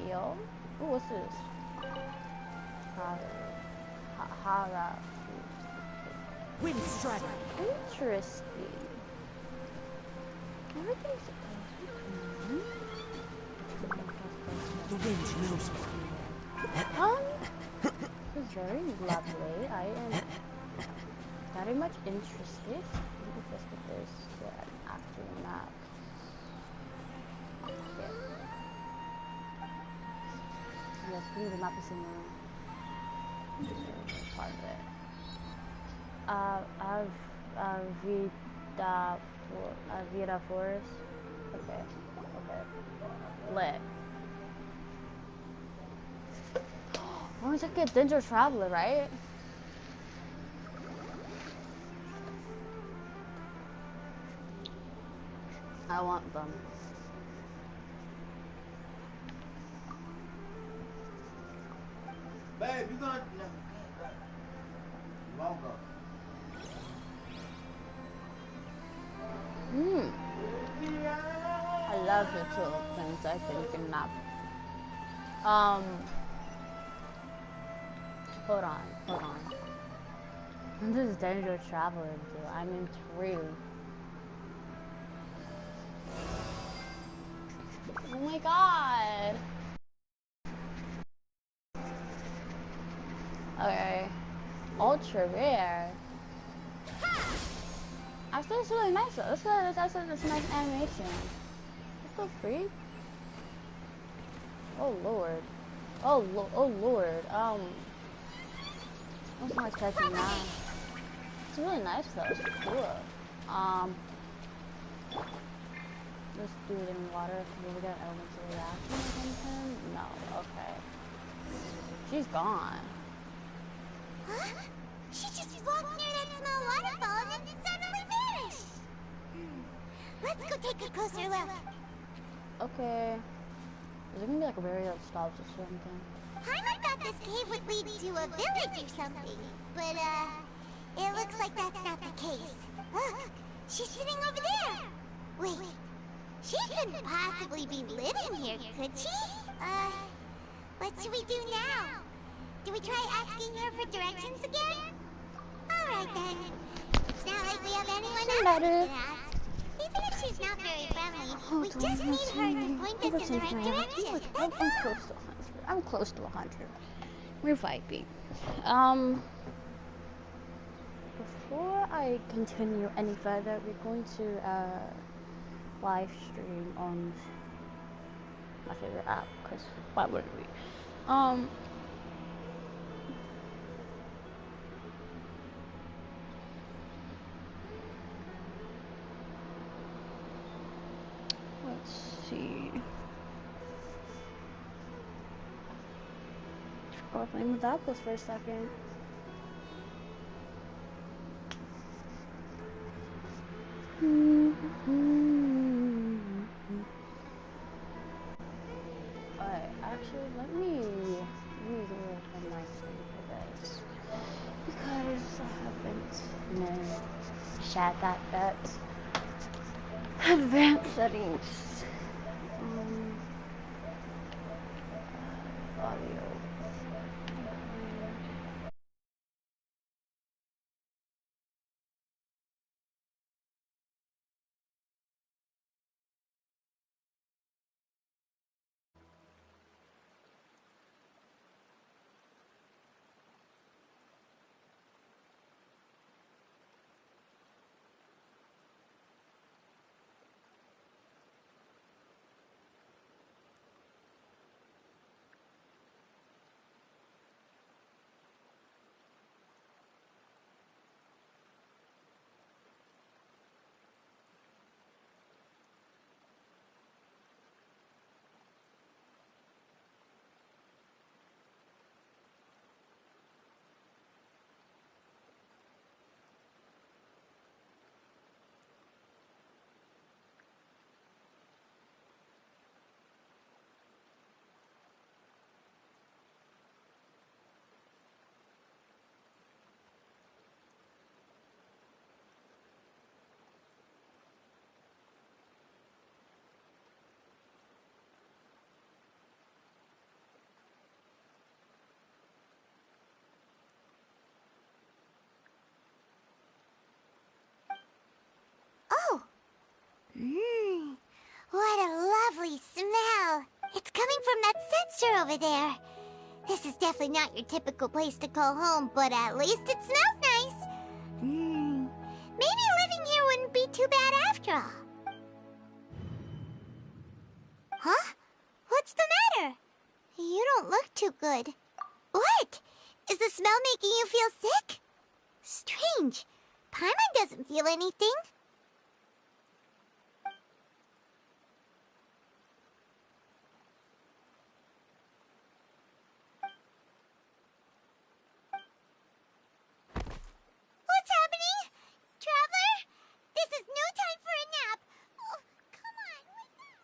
Yo. Ooh, what's this? Hara. Wind strike. Interesting. Everything's. The wind knows me. This is very lovely. I am very much interested. Let me just get this. Yeah, an actual map. Yeah. Yes, please, the map is in there. Part of it. Avida Forest. Okay. Okay. Lit. Oh, it's like a Danger Traveler, right? I want them. Babe, you gonna... No. You won't go. I love the two things I think in map. Hold on. This is Danger Traveler, dude. I'm intrigued. Oh my god. Okay. Ultra rare. Actually, it's really nice though. That's a nice animation. What the freak? Oh lord. Oh lord. What's not expecting that? It's really nice though. It's cool. Let's do it in water. Can we get elements of reaction or something? No. Okay. She's gone. Huh? She just walked near that small waterfall and then suddenly vanished. Let's go take a closer look. Okay. Is there gonna be like a very stops or something? Paimon thought this cave would lead to a village or something, but it looks like that's not the case. Look, she's sitting over there. Wait, she couldn't possibly be living here, could she? What should we do now? Do we try asking her for directions again? Alright then. It's not like we have anyone else we can ask. Even if she's not very friendly, we just need her to point us in the right direction. I'm close to 100. We're vibing. Before I continue any further, we're going to live stream on my favorite app, because why wouldn't we? Let's see. Forgot what the name of the app was for a second. Alright, actually, let me do it on my phone for this. Because I haven't shared that advanced settings. Audio. from that sensor over there. This is definitely not your typical place to call home, but at least it smells nice. Maybe living here wouldn't be too bad after all. Huh? What's the matter? You don't look too good. What? Is the smell making you feel sick? Strange. Paimon doesn't feel anything. What's happening? Traveler? This is no time for a nap. Oh, come on, wake up.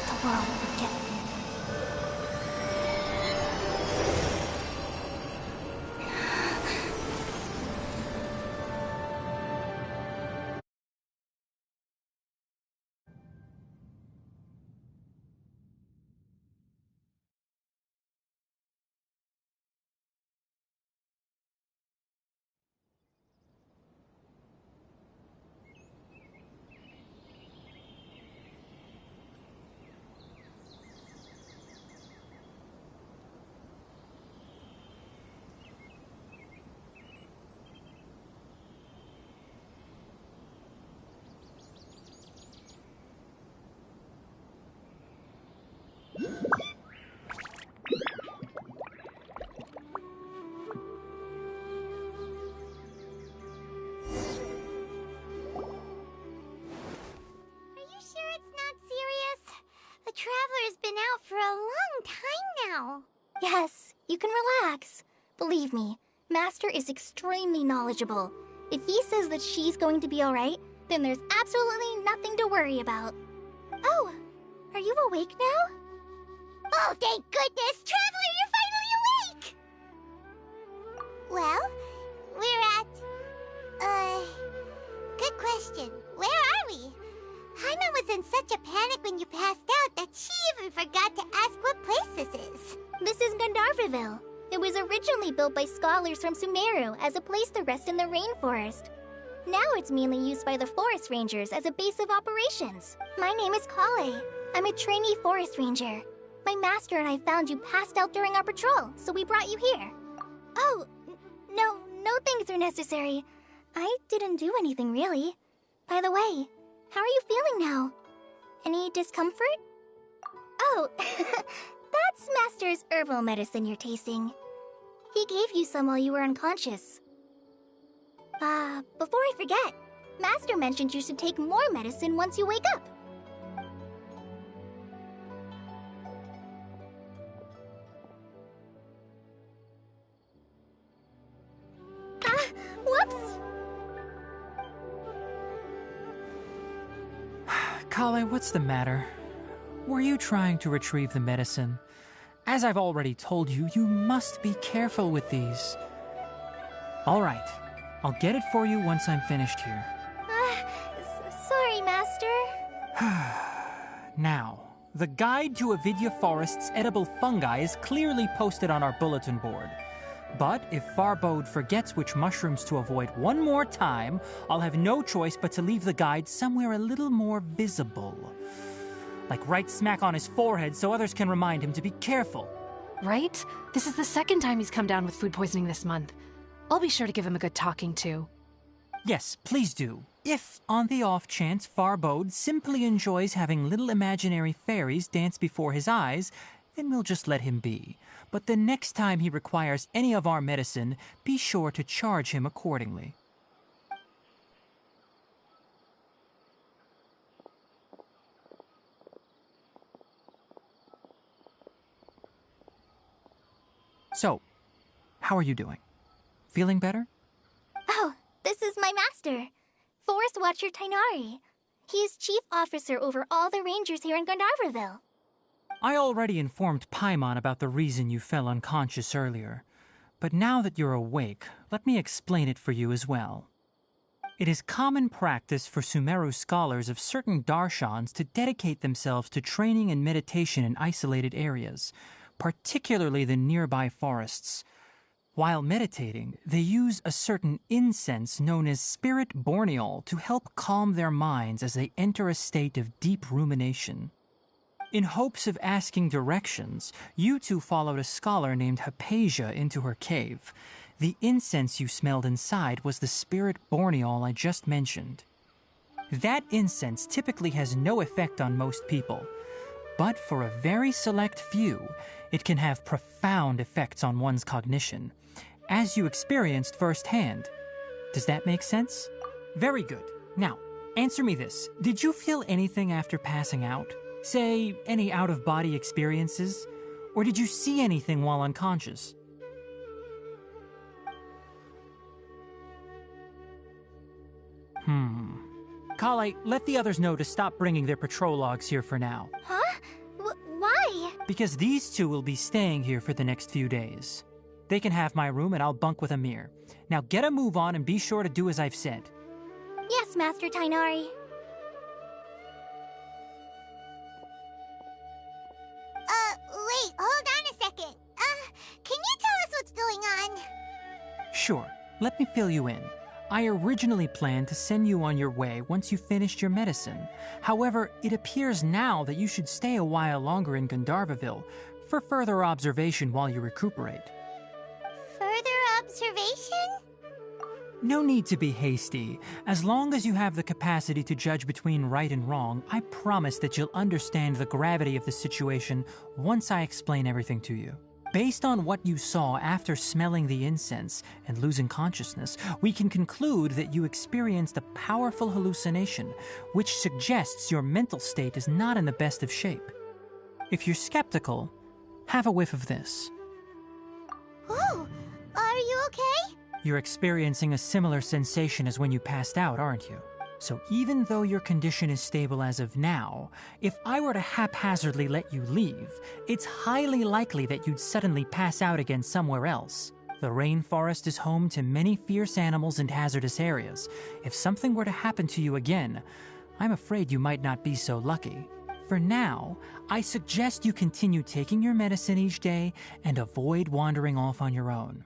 The world will get me. Traveler's been out for a long time now. Yes, you can relax. Believe me, Master is extremely knowledgeable. If he says that she's going to be alright, then there's absolutely nothing to worry about. Oh, are you awake now? Oh, thank goodness! Traveler, you're finally awake! Well, we're at... Good question. Where are we? Paimon was in such a panic when you passed out that she even forgot to ask what place this is. This is Gandharvaville. It was originally built by scholars from Sumeru as a place to rest in the rainforest. Now it's mainly used by the forest rangers as a base of operations. My name is Kale. I'm a trainee forest ranger. My master and I found you passed out during our patrol, so we brought you here. Oh, no things are necessary. I didn't do anything really. By the way, how are you feeling now? Any discomfort? Oh, that's Master's herbal medicine you're tasting. He gave you some while you were unconscious. Before I forget, Master mentioned you should take more medicine once you wake up. Whoops! Kale, what's the matter? Were you trying to retrieve the medicine? As I've already told you, you must be careful with these. All right, I'll get it for you once I'm finished here. Sorry, Master. Now, The guide to Avidya Forest's edible fungi is clearly posted on our bulletin board. But if Farbode forgets which mushrooms to avoid one more time, I'll have no choice but to leave the guide somewhere a little more visible. Like right smack on his forehead so others can remind him to be careful. Right? This is the second time he's come down with food poisoning this month. I'll be sure to give him a good talking to. Yes, please do. If, on the off chance, Farbode simply enjoys having little imaginary fairies dance before his eyes, then we'll just let him be. But the next time he requires any of our medicine, be sure to charge him accordingly. So, how are you doing? Feeling better? Oh, this is my master, Forest Watcher Tighnari. He is chief officer over all the rangers here in Gandharvaville. I already informed Paimon about the reason you fell unconscious earlier. But now that you're awake, let me explain it for you as well. It is common practice for Sumeru scholars of certain darshans to dedicate themselves to training and meditation in isolated areas, particularly the nearby forests. While meditating, they use a certain incense known as Spirit Borneol to help calm their minds as they enter a state of deep rumination. In hopes of asking directions, you two followed a scholar named Hypatia into her cave. The incense you smelled inside was the Spirit Borneol I just mentioned. That incense typically has no effect on most people, but for a very select few, it can have profound effects on one's cognition, as you experienced firsthand. Does that make sense? Very good. Now, answer me this. Did you feel anything after passing out? Say, any out-of-body experiences? Or did you see anything while unconscious? Kale, let the others know to stop bringing their patrol logs here for now. Huh? Why? Because these two will be staying here for the next few days. They can have my room and I'll bunk with Amir. Now get a move on and be sure to do as I've said. Yes, Master Tighnari. Wait, hold on a second. Can you tell us what's going on? Sure, let me fill you in. I originally planned to send you on your way once you finished your medicine. However, it appears now that you should stay a while longer in Gandharvaville for further observation while you recuperate. Further observation? No need to be hasty. As long as you have the capacity to judge between right and wrong, I promise that you'll understand the gravity of the situation once I explain everything to you. Based on what you saw after smelling the incense and losing consciousness, we can conclude that you experienced a powerful hallucination, which suggests your mental state is not in the best of shape. If you're skeptical, have a whiff of this. Oh, are you okay? You're experiencing a similar sensation as when you passed out, aren't you? So even though your condition is stable as of now, if I were to haphazardly let you leave, it's highly likely that you'd suddenly pass out again somewhere else. The rainforest is home to many fierce animals and hazardous areas. If something were to happen to you again, I'm afraid you might not be so lucky. For now, I suggest you continue taking your medicine each day and avoid wandering off on your own.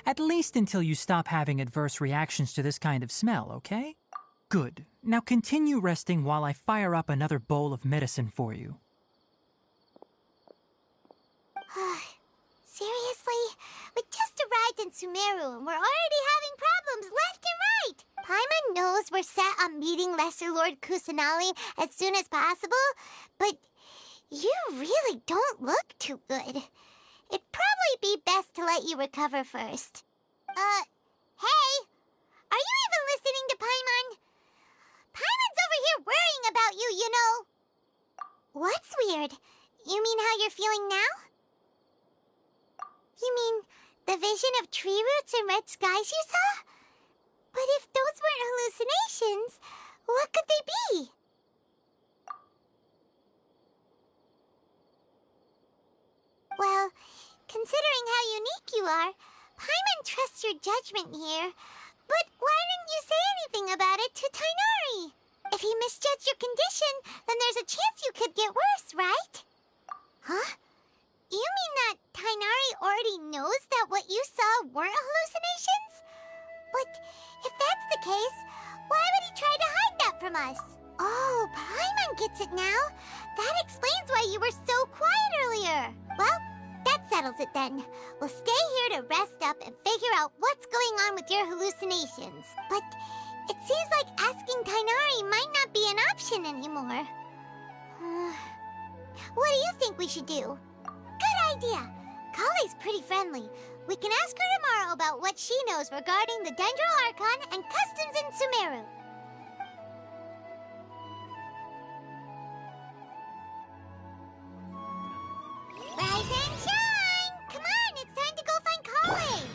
At least until you stop having adverse reactions to this kind of smell, okay? Good. Now continue resting while I fire up another bowl of medicine for you. Seriously? We just arrived in Sumeru and we're already having problems left and right! Paimon knows we're set on meeting Lesser Lord Kusanali as soon as possible, but you really don't look too good. It'd probably be best to let you recover first. Hey! Are you even listening to Paimon? Paimon's over here worrying about you, you know! What's weird? You mean how you're feeling now? You mean the vision of tree roots and red skies you saw? But if those weren't hallucinations, what could they be? Well, considering how unique you are, Paimon trusts your judgment here. But why didn't you say anything about it to Tighnari? If If he misjudged your condition, then there's a chance you could get worse, right? Huh? You mean that Tighnari already knows that what you saw weren't hallucinations? But if that's the case, why would he try to hide that from us? Oh, Paimon gets it now. That explains why you were so quiet earlier. Well, that settles it then. We'll stay here to rest up and figure out what's going on with your hallucinations. But it seems like asking Tighnari might not be an option anymore. What do you think we should do? Good idea. Kale's pretty friendly. We can ask her tomorrow about what she knows regarding the Dendro Archon and customs in Sumeru. Rise and shine! Come on, it's time to go find Kale!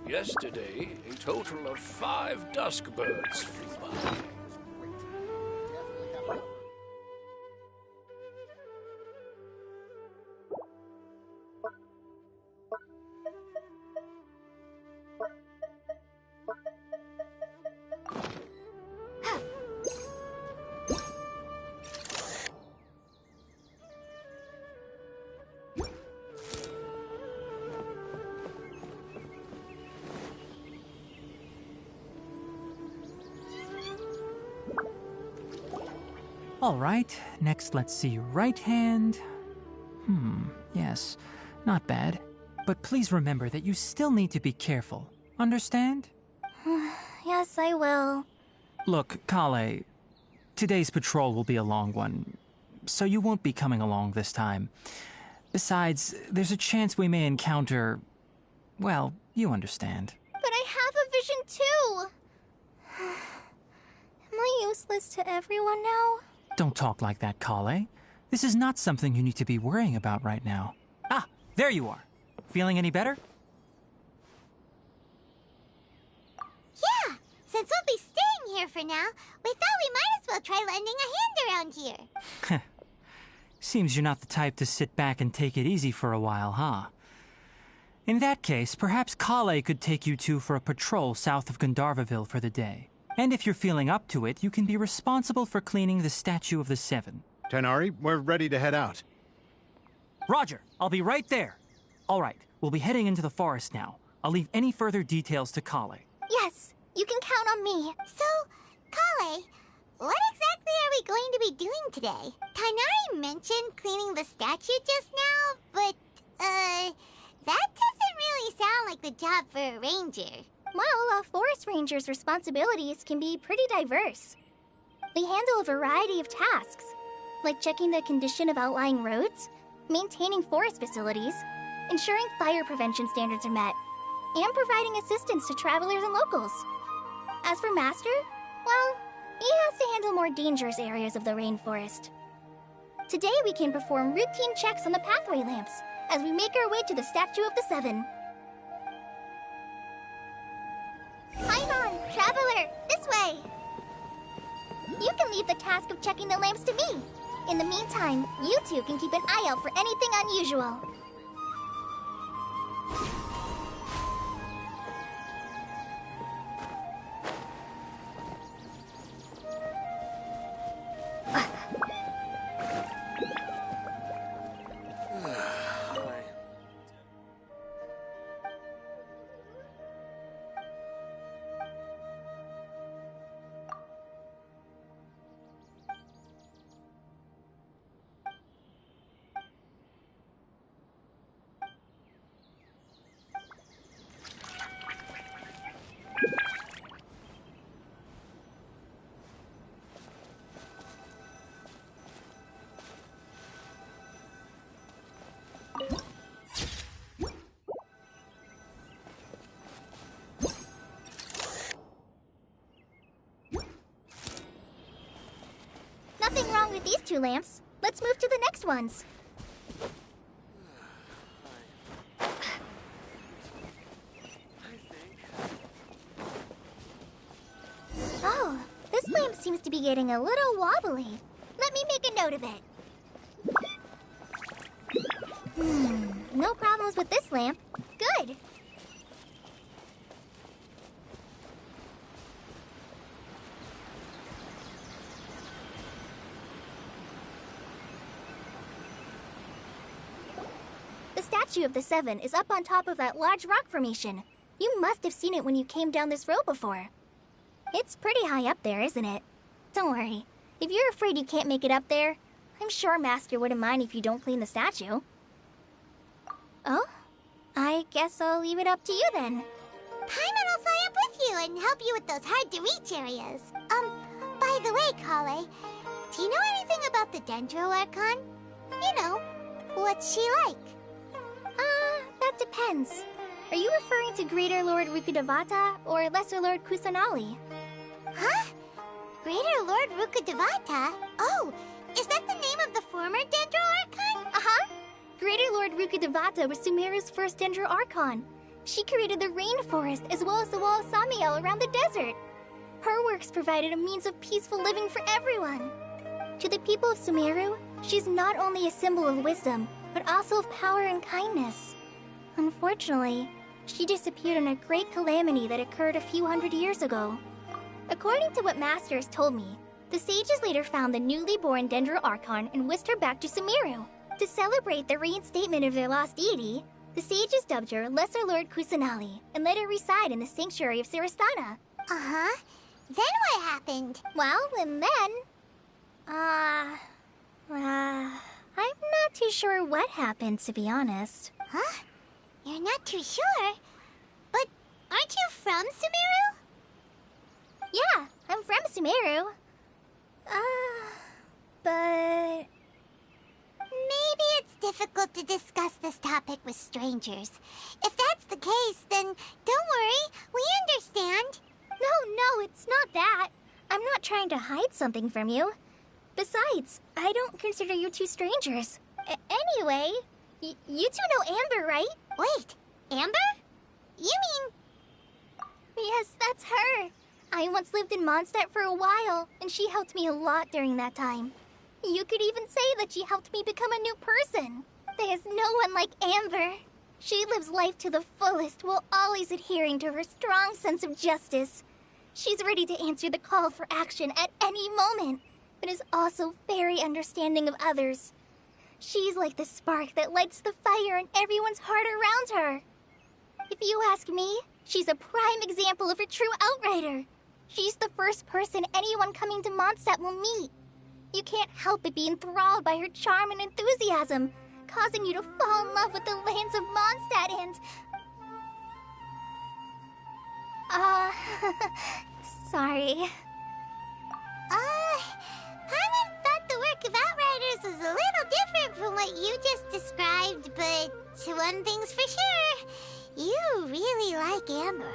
Yesterday, a total of 5 dusk birds flew by. All right, next let's see your right hand. Yes, not bad. But please remember that you still need to be careful. Understand? Yes, I will. Look, Kale, today's patrol will be a long one, so you won't be coming along this time. Besides, there's a chance we may encounter... well, you understand. But I have a vision too! Am I useless to everyone now? Don't talk like that, Kale. This is not something you need to be worrying about right now. Ah, there you are. Feeling any better? Yeah! Since we'll be staying here for now, we thought we might as well try lending a hand around here. Seems you're not the type to sit back and take it easy for a while, huh? In that case, perhaps Kale could take you two for a patrol south of Gandharvaville for the day. And if you're feeling up to it, you can be responsible for cleaning the Statue of the Seven. Tighnari, we're ready to head out. Roger, I'll be right there. All right, we'll be heading into the forest now. I'll leave any further details to Kale. Yes, you can count on me. So, Kale, what exactly are we going to be doing today? Tighnari mentioned cleaning the statue just now, but, that doesn't really sound like the job for a ranger. Well, a forest ranger's responsibilities can be pretty diverse. They handle a variety of tasks, like checking the condition of outlying roads, maintaining forest facilities, ensuring fire prevention standards are met, and providing assistance to travelers and locals. As for Master, well, he has to handle more dangerous areas of the rainforest. Today we can perform routine checks on the pathway lamps as we make our way to the Statue of the Seven. Paimon, Traveler, this way! You can leave the task of checking the lamps to me. In the meantime, you two can keep an eye out for anything unusual. Nothing wrong with these two lamps. Let's move to the next ones. Oh, this lamp seems to be getting a little wobbly. Let me make a note of it. No problems with this lamp. Good. The statue of the Seven is up on top of that large rock formation. You must have seen it when you came down this road before. It's pretty high up there, isn't it? Don't worry. If you're afraid you can't make it up there, I'm sure Master wouldn't mind if you don't clean the statue. Oh? I guess I'll leave it up to you then. Paimon will fly up with you and help you with those hard-to-reach areas. By the way, Kale, do you know anything about the Dendro Archon? You know, what's she like? That depends. Are you referring to Greater Lord Rukkhadevata or Lesser Lord Kusanali? Huh? Greater Lord Rukkhadevata? Oh, is that the name of the former Dendro Archon? Uh-huh. Greater Lord Rukkhadevata was Sumeru's first Dendro Archon. She created the rainforest as well as the wall of Samiel around the desert. Her works provided a means of peaceful living for everyone. To the people of Sumeru, she's not only a symbol of wisdom, but also of power and kindness. Unfortunately, she disappeared in a great calamity that occurred a few hundred years ago. According to what Master has told me, the sages later found the newly born Dendro Archon and whisked her back to Sumeru. To celebrate the reinstatement of their lost deity, the sages dubbed her Lesser Lord Kusanali and let her reside in the sanctuary of Sarastana. Uh-huh. Then what happened? Well, and then... I'm not too sure what happened, to be honest. Huh? You're not too sure? But aren't you from Sumeru? Yeah, I'm from Sumeru. But... Maybe it's difficult to discuss this topic with strangers. If that's the case, then don't worry, we understand. No, it's not that. I'm not trying to hide something from you. Besides, I don't consider you two strangers. Anyway, you two know Amber, right? Wait, Amber? You mean... Yes, that's her. I once lived in Mondstadt for a while, and she helped me a lot during that time. You could even say that she helped me become a new person. There's no one like Amber. She lives life to the fullest while always adhering to her strong sense of justice. She's ready to answer the call for action at any moment, but is also very understanding of others. She's like the spark that lights the fire in everyone's heart around her. If you ask me, she's a prime example of a true outrider. She's the first person anyone coming to Mondstadt will meet. You can't help but be enthralled by her charm and enthusiasm, causing you to fall in love with the lands of Mondstadt and... sorry. Paimon thought the work of Outriders was a little different from what you just described, but one thing's for sure, you really like Amber.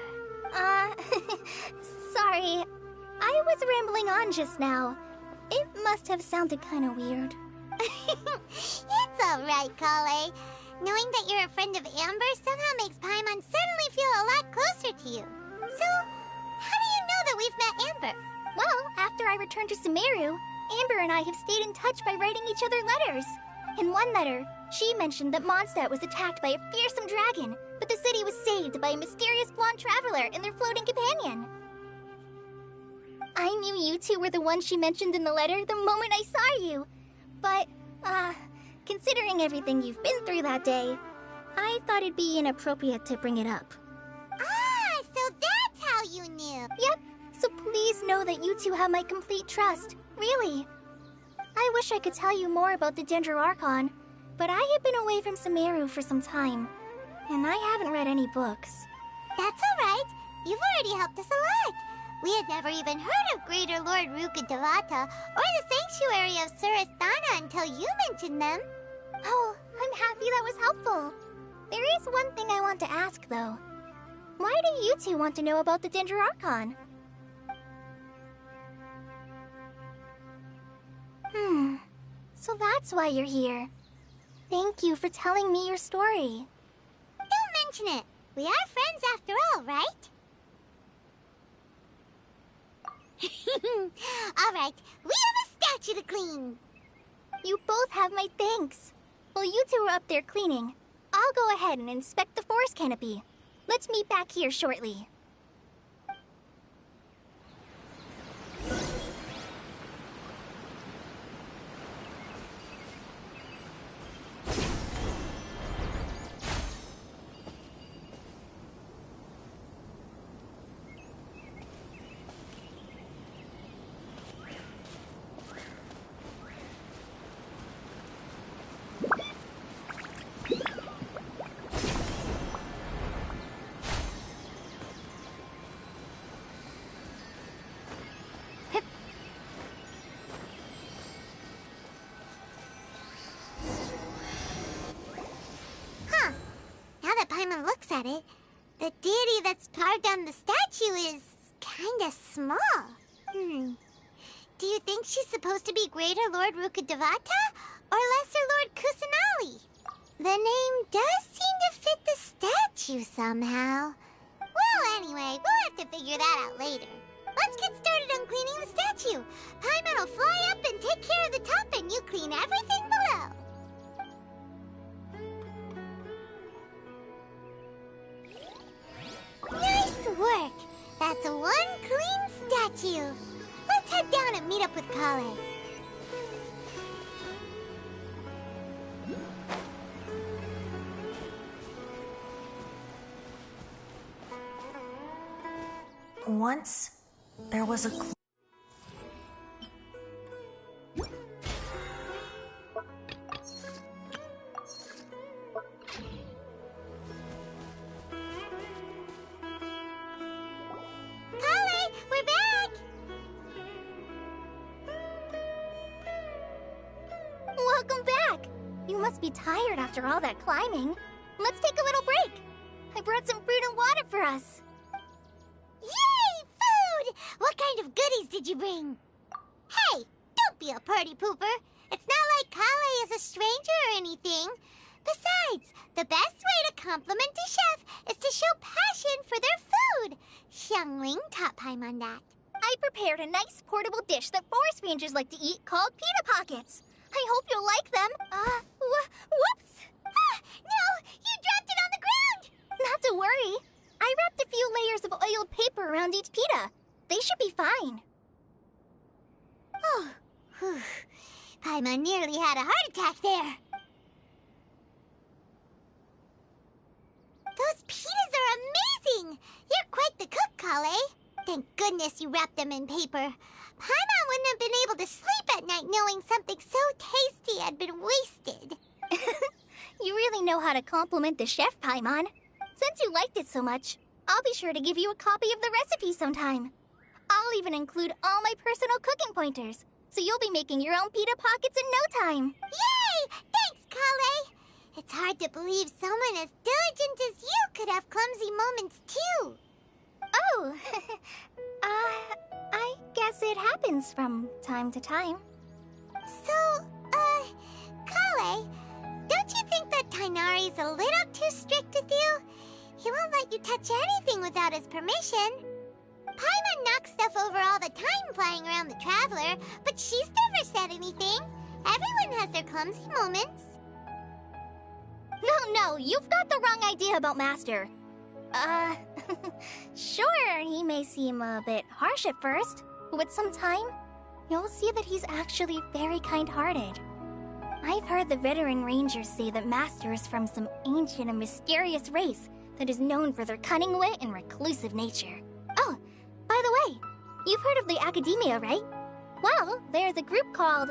Sorry. I was rambling on just now. It must have sounded kind of weird. It's alright, Kale. Knowing that you're a friend of Amber somehow makes Paimon suddenly feel a lot closer to you. So, how do you know that we've met Amber? Well, after I returned to Sumeru, Amber and I have stayed in touch by writing each other letters. In one letter, she mentioned that Mondstadt was attacked by a fearsome dragon, but the city was saved by a mysterious blonde traveler and their floating companion. I knew you two were the ones she mentioned in the letter the moment I saw you. But, considering everything you've been through that day, I thought it'd be inappropriate to bring it up. Ah, so that's how you knew. Yep, so please know that you two have my complete trust. Really. I wish I could tell you more about the Dendroarchon, but I have been away from Sumeru for some time, and I haven't read any books. That's alright. You've already helped us a lot. We had never even heard of Greater Lord Rukkhadevata or the Sanctuary of Surasthana until you mentioned them. Oh, I'm happy that was helpful. There is one thing I want to ask, though. Why do you two want to know about the Dendroarchon? So that's why you're here. Thank you for telling me your story. Don't mention it. We are friends after all, right? Alright, we have a statue to clean. You both have my thanks. While you two are up there cleaning, I'll go ahead and inspect the forest canopy. Let's meet back here shortly. Paimon looks at it, the deity that's carved on the statue is kinda small. Do you think she's supposed to be Greater Lord Rukkhadevata or Lesser Lord Kusanali? The name does seem to fit the statue somehow. Well, anyway, we'll have to figure that out later. Let's get started on cleaning the statue. Paimon will fly up and take care of the top, and you clean everything below. Nice work! That's one clean statue. Let's head down and meet up with Kale. Once, there was a... Welcome back! You must be tired after all that climbing. Let's take a little break. I brought some fruit and water for us. Yay! Food! What kind of goodies did you bring? Hey, don't be a party pooper. It's not like Kale is a stranger or anything. Besides, the best way to compliment a chef is to show passion for their food. Xiangling taught Paimon that. I prepared a nice portable dish that forest rangers like to eat called pita pockets. I hope you'll like them. Whoops! Ah, no! You dropped it on the ground! Not to worry. I wrapped a few layers of oiled paper around each pita. They should be fine. Oh, whew. Paimon nearly had a heart attack there. Those pitas are amazing! You're quite the cook, Kale. Thank goodness you wrapped them in paper. Paimon wouldn't have been able to sleep at night knowing something so tasty had been wasted. You really know how to compliment the chef, Paimon. Since you liked it so much, I'll be sure to give you a copy of the recipe sometime. I'll even include all my personal cooking pointers, so you'll be making your own pita pockets in no time. Yay! Thanks, Kale! It's hard to believe someone as diligent as you could have clumsy moments, too. Oh, I guess it happens from time to time. So, Kale, don't you think that Tighnari's a little too strict with you? He won't let you touch anything without his permission. Paimon knocks stuff over all the time flying around the Traveler, but she's never said anything. Everyone has their clumsy moments. No, you've got the wrong idea about Master. Sure, he may seem a bit harsh at first, but with some time, you'll see that he's actually very kind-hearted. I've heard the veteran rangers say that Master is from some ancient and mysterious race that is known for their cunning wit and reclusive nature. Oh, by the way, you've heard of the Academia, right? Well, there's a group called,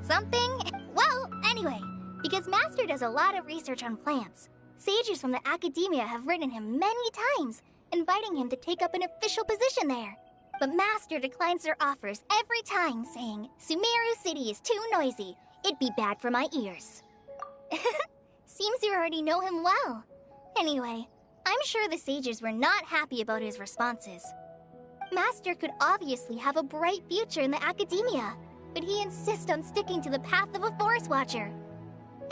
something? Well, anyway, because Master does a lot of research on plants, sages from the Academia have written him many times, inviting him to take up an official position there. But Master declines their offers every time, saying, Sumeru City is too noisy. It'd be bad for my ears. Seems you already know him well. Anyway, I'm sure the sages were not happy about his responses. Master could obviously have a bright future in the Academia, but he insists on sticking to the path of a forest watcher.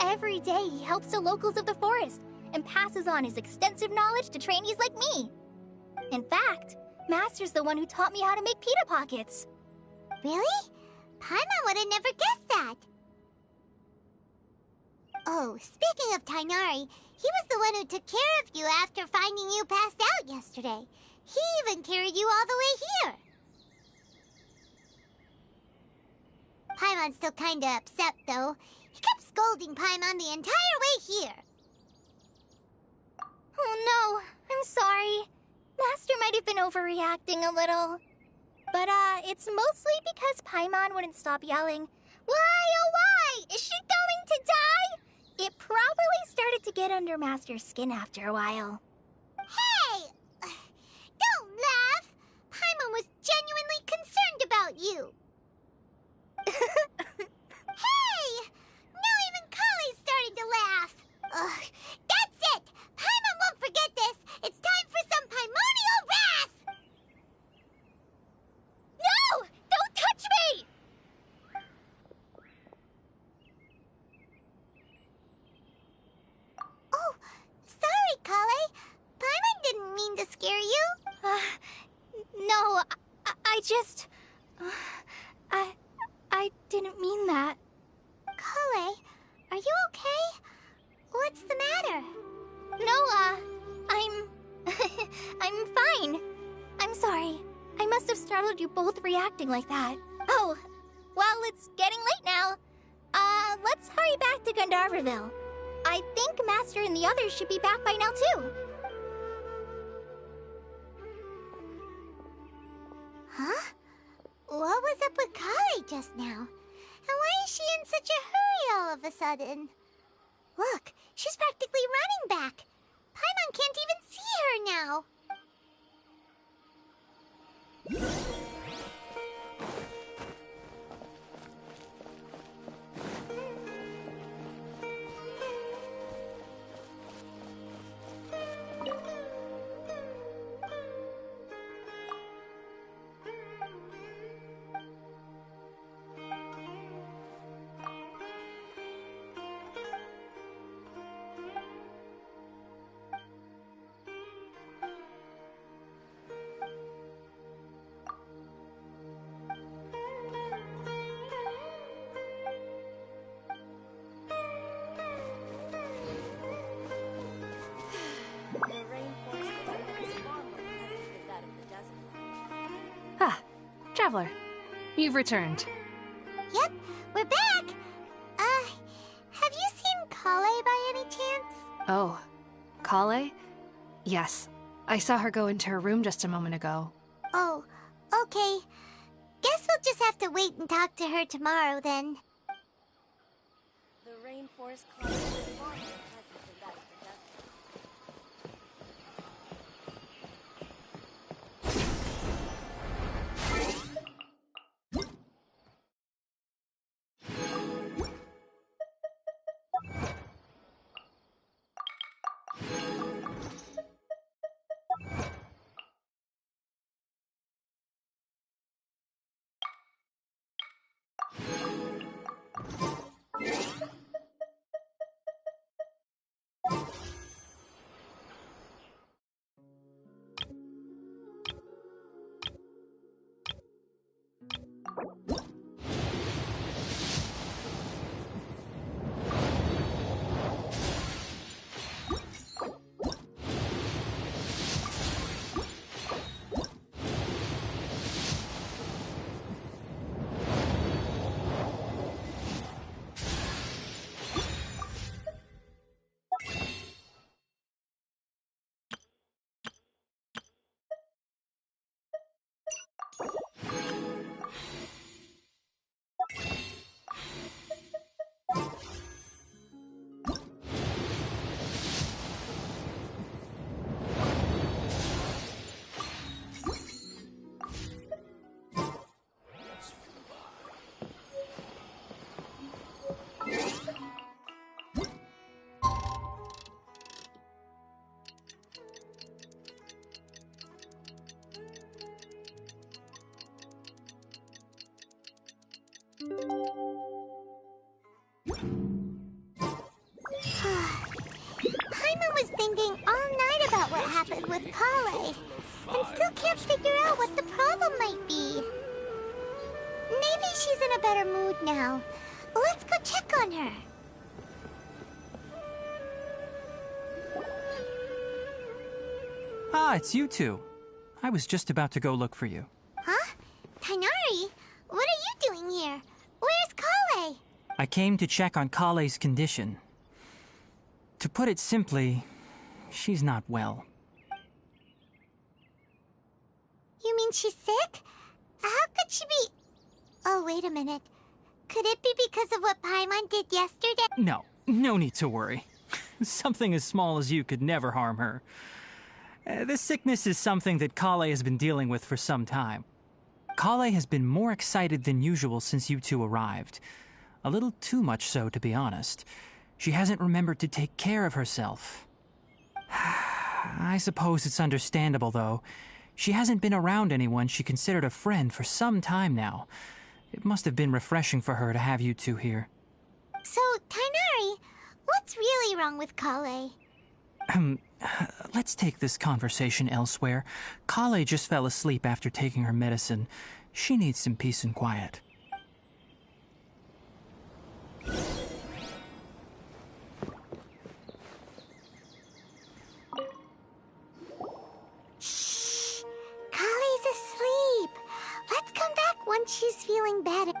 Every day he helps the locals of the forest and passes on his extensive knowledge to trainees like me. In fact, Master's the one who taught me how to make pita pockets. Really? Paimon would have never guessed that. Oh, speaking of Tighnari, he was the one who took care of you after finding you passed out yesterday. He even carried you all the way here. Paimon's still kinda upset, though. He kept scolding Paimon the entire way here. Oh no, I'm sorry. Master might have been overreacting a little. But, it's mostly because Paimon wouldn't stop yelling, Why, oh why? Is she going to die? It probably started to get under Master's skin after a while. Hey! Don't laugh! Paimon was genuinely concerned about you. Hey! Now even Kale's starting to laugh. Ugh, that's it! Paimon won't forget this! It's time for some Paimonial wrath! No! Don't touch me! Oh, sorry, Kale. Paimon didn't mean to scare you. No, I just... I didn't mean that. Kale, are you okay? What's the matter? No, I'm fine. I'm sorry. I must have startled you both reacting like that. Oh, well, it's getting late now. Let's hurry back to Gandharville. I think Master and the others should be back by now, too. Huh? What was up with Kale just now? And why is she in such a hurry all of a sudden? Look, she's practically running back. Paimon can't even see her now. Ah, Traveler, you've returned. Yep, we're back. Have you seen Kale by any chance? Oh, Kale? Yes, I saw her go into her room just a moment ago. Oh, okay. Guess we'll just have to wait and talk to her tomorrow then. The rainforest climate is far more pleasant than that of the desert. Paimon was thinking all night about what happened with Kale, and still can't figure out what the problem might be. Maybe she's in a better mood now. Let's go check on her. Ah, it's you two. I was just about to go look for you. Huh? Tighnari? What are you doing here? Where's Kale? I came to check on Kale's condition. To put it simply, she's not well. You mean she's sick? How could she be... Oh, wait a minute. Could it be because of what Paimon did yesterday? No need to worry. Something as small as you could never harm her. This sickness is something that Kale has been dealing with for some time. Kale has been more excited than usual since you two arrived. A little too much so, to be honest. She hasn't remembered to take care of herself. I suppose it's understandable, though. She hasn't been around anyone she considered a friend for some time now. It must have been refreshing for her to have you two here. So, Tighnari, what's really wrong with Kale? Let's take this conversation elsewhere. Kale just fell asleep after taking her medicine. She needs some peace and quiet. Shh! Kale's asleep. Let's come back once she's feeling better.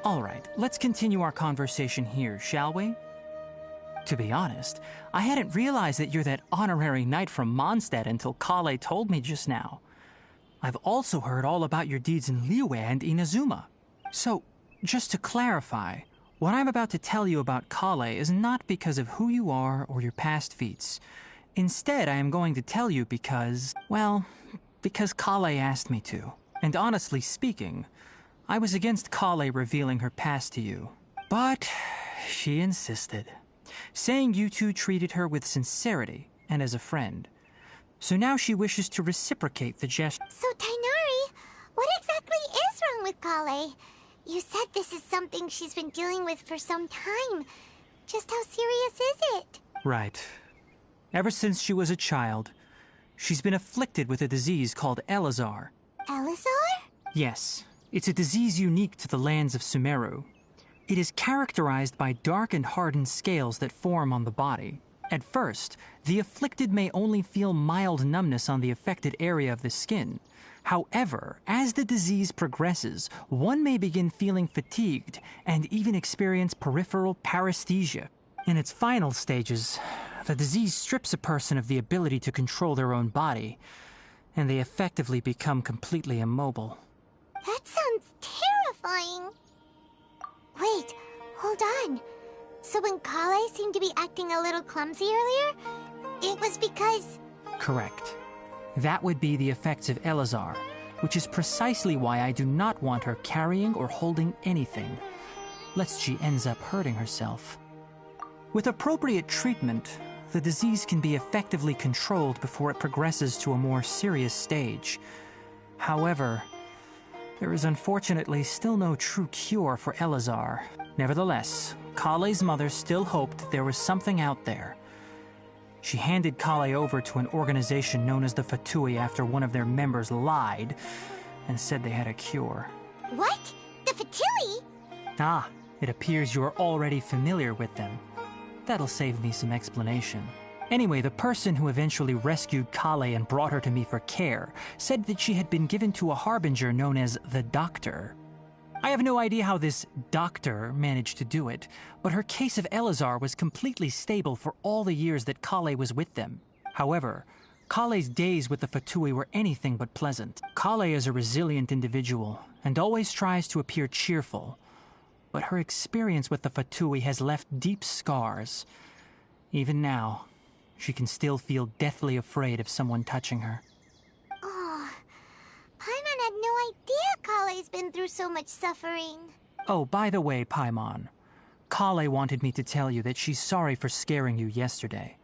All right, let's continue our conversation here, shall we? To be honest, I hadn't realized that you're that honorary knight from Mondstadt until Kale told me just now. I've also heard all about your deeds in Liyue and Inazuma. So, just to clarify, what I'm about to tell you about Kale is not because of who you are or your past feats. Instead, I am going to tell you because, well, because Kale asked me to. And honestly speaking, I was against Kale revealing her past to you. But she insisted, saying you two treated her with sincerity and as a friend. So now she wishes to reciprocate the gesture. So, Tighnari, what exactly is wrong with Kale? You said this is something she's been dealing with for some time. Just how serious is it? Right. Ever since she was a child, she's been afflicted with a disease called Elazar. Elazar? Yes. It's a disease unique to the lands of Sumeru. It is characterized by dark and hardened scales that form on the body. At first, the afflicted may only feel mild numbness on the affected area of the skin. However, as the disease progresses, one may begin feeling fatigued and even experience peripheral paresthesia. In its final stages, the disease strips a person of the ability to control their own body, and they effectively become completely immobile. That sounds terrifying. Wait, hold on. So when Kale seemed to be acting a little clumsy earlier, it was because... Correct. That would be the effects of Elazar, which is precisely why I do not want her carrying or holding anything, lest she ends up hurting herself. With appropriate treatment, the disease can be effectively controlled before it progresses to a more serious stage. However, there is unfortunately still no true cure for Elazar. Nevertheless, Kale's mother still hoped there was something out there. She handed Kale over to an organization known as the Fatui after one of their members lied and said they had a cure. What? The Fatui? Ah, it appears you are already familiar with them. That'll save me some explanation. Anyway, the person who eventually rescued Kale and brought her to me for care said that she had been given to a harbinger known as the Doctor. I have no idea how this doctor managed to do it, but her case of Elazar was completely stable for all the years that Kale was with them. However, Kale's days with the Fatui were anything but pleasant. Kale is a resilient individual and always tries to appear cheerful, but her experience with the Fatui has left deep scars. Even now, she can still feel deathly afraid of someone touching her. Oh, Paimon had no idea Kale's been through so much suffering. Oh, by the way, Paimon, Kale wanted me to tell you that she's sorry for scaring you yesterday.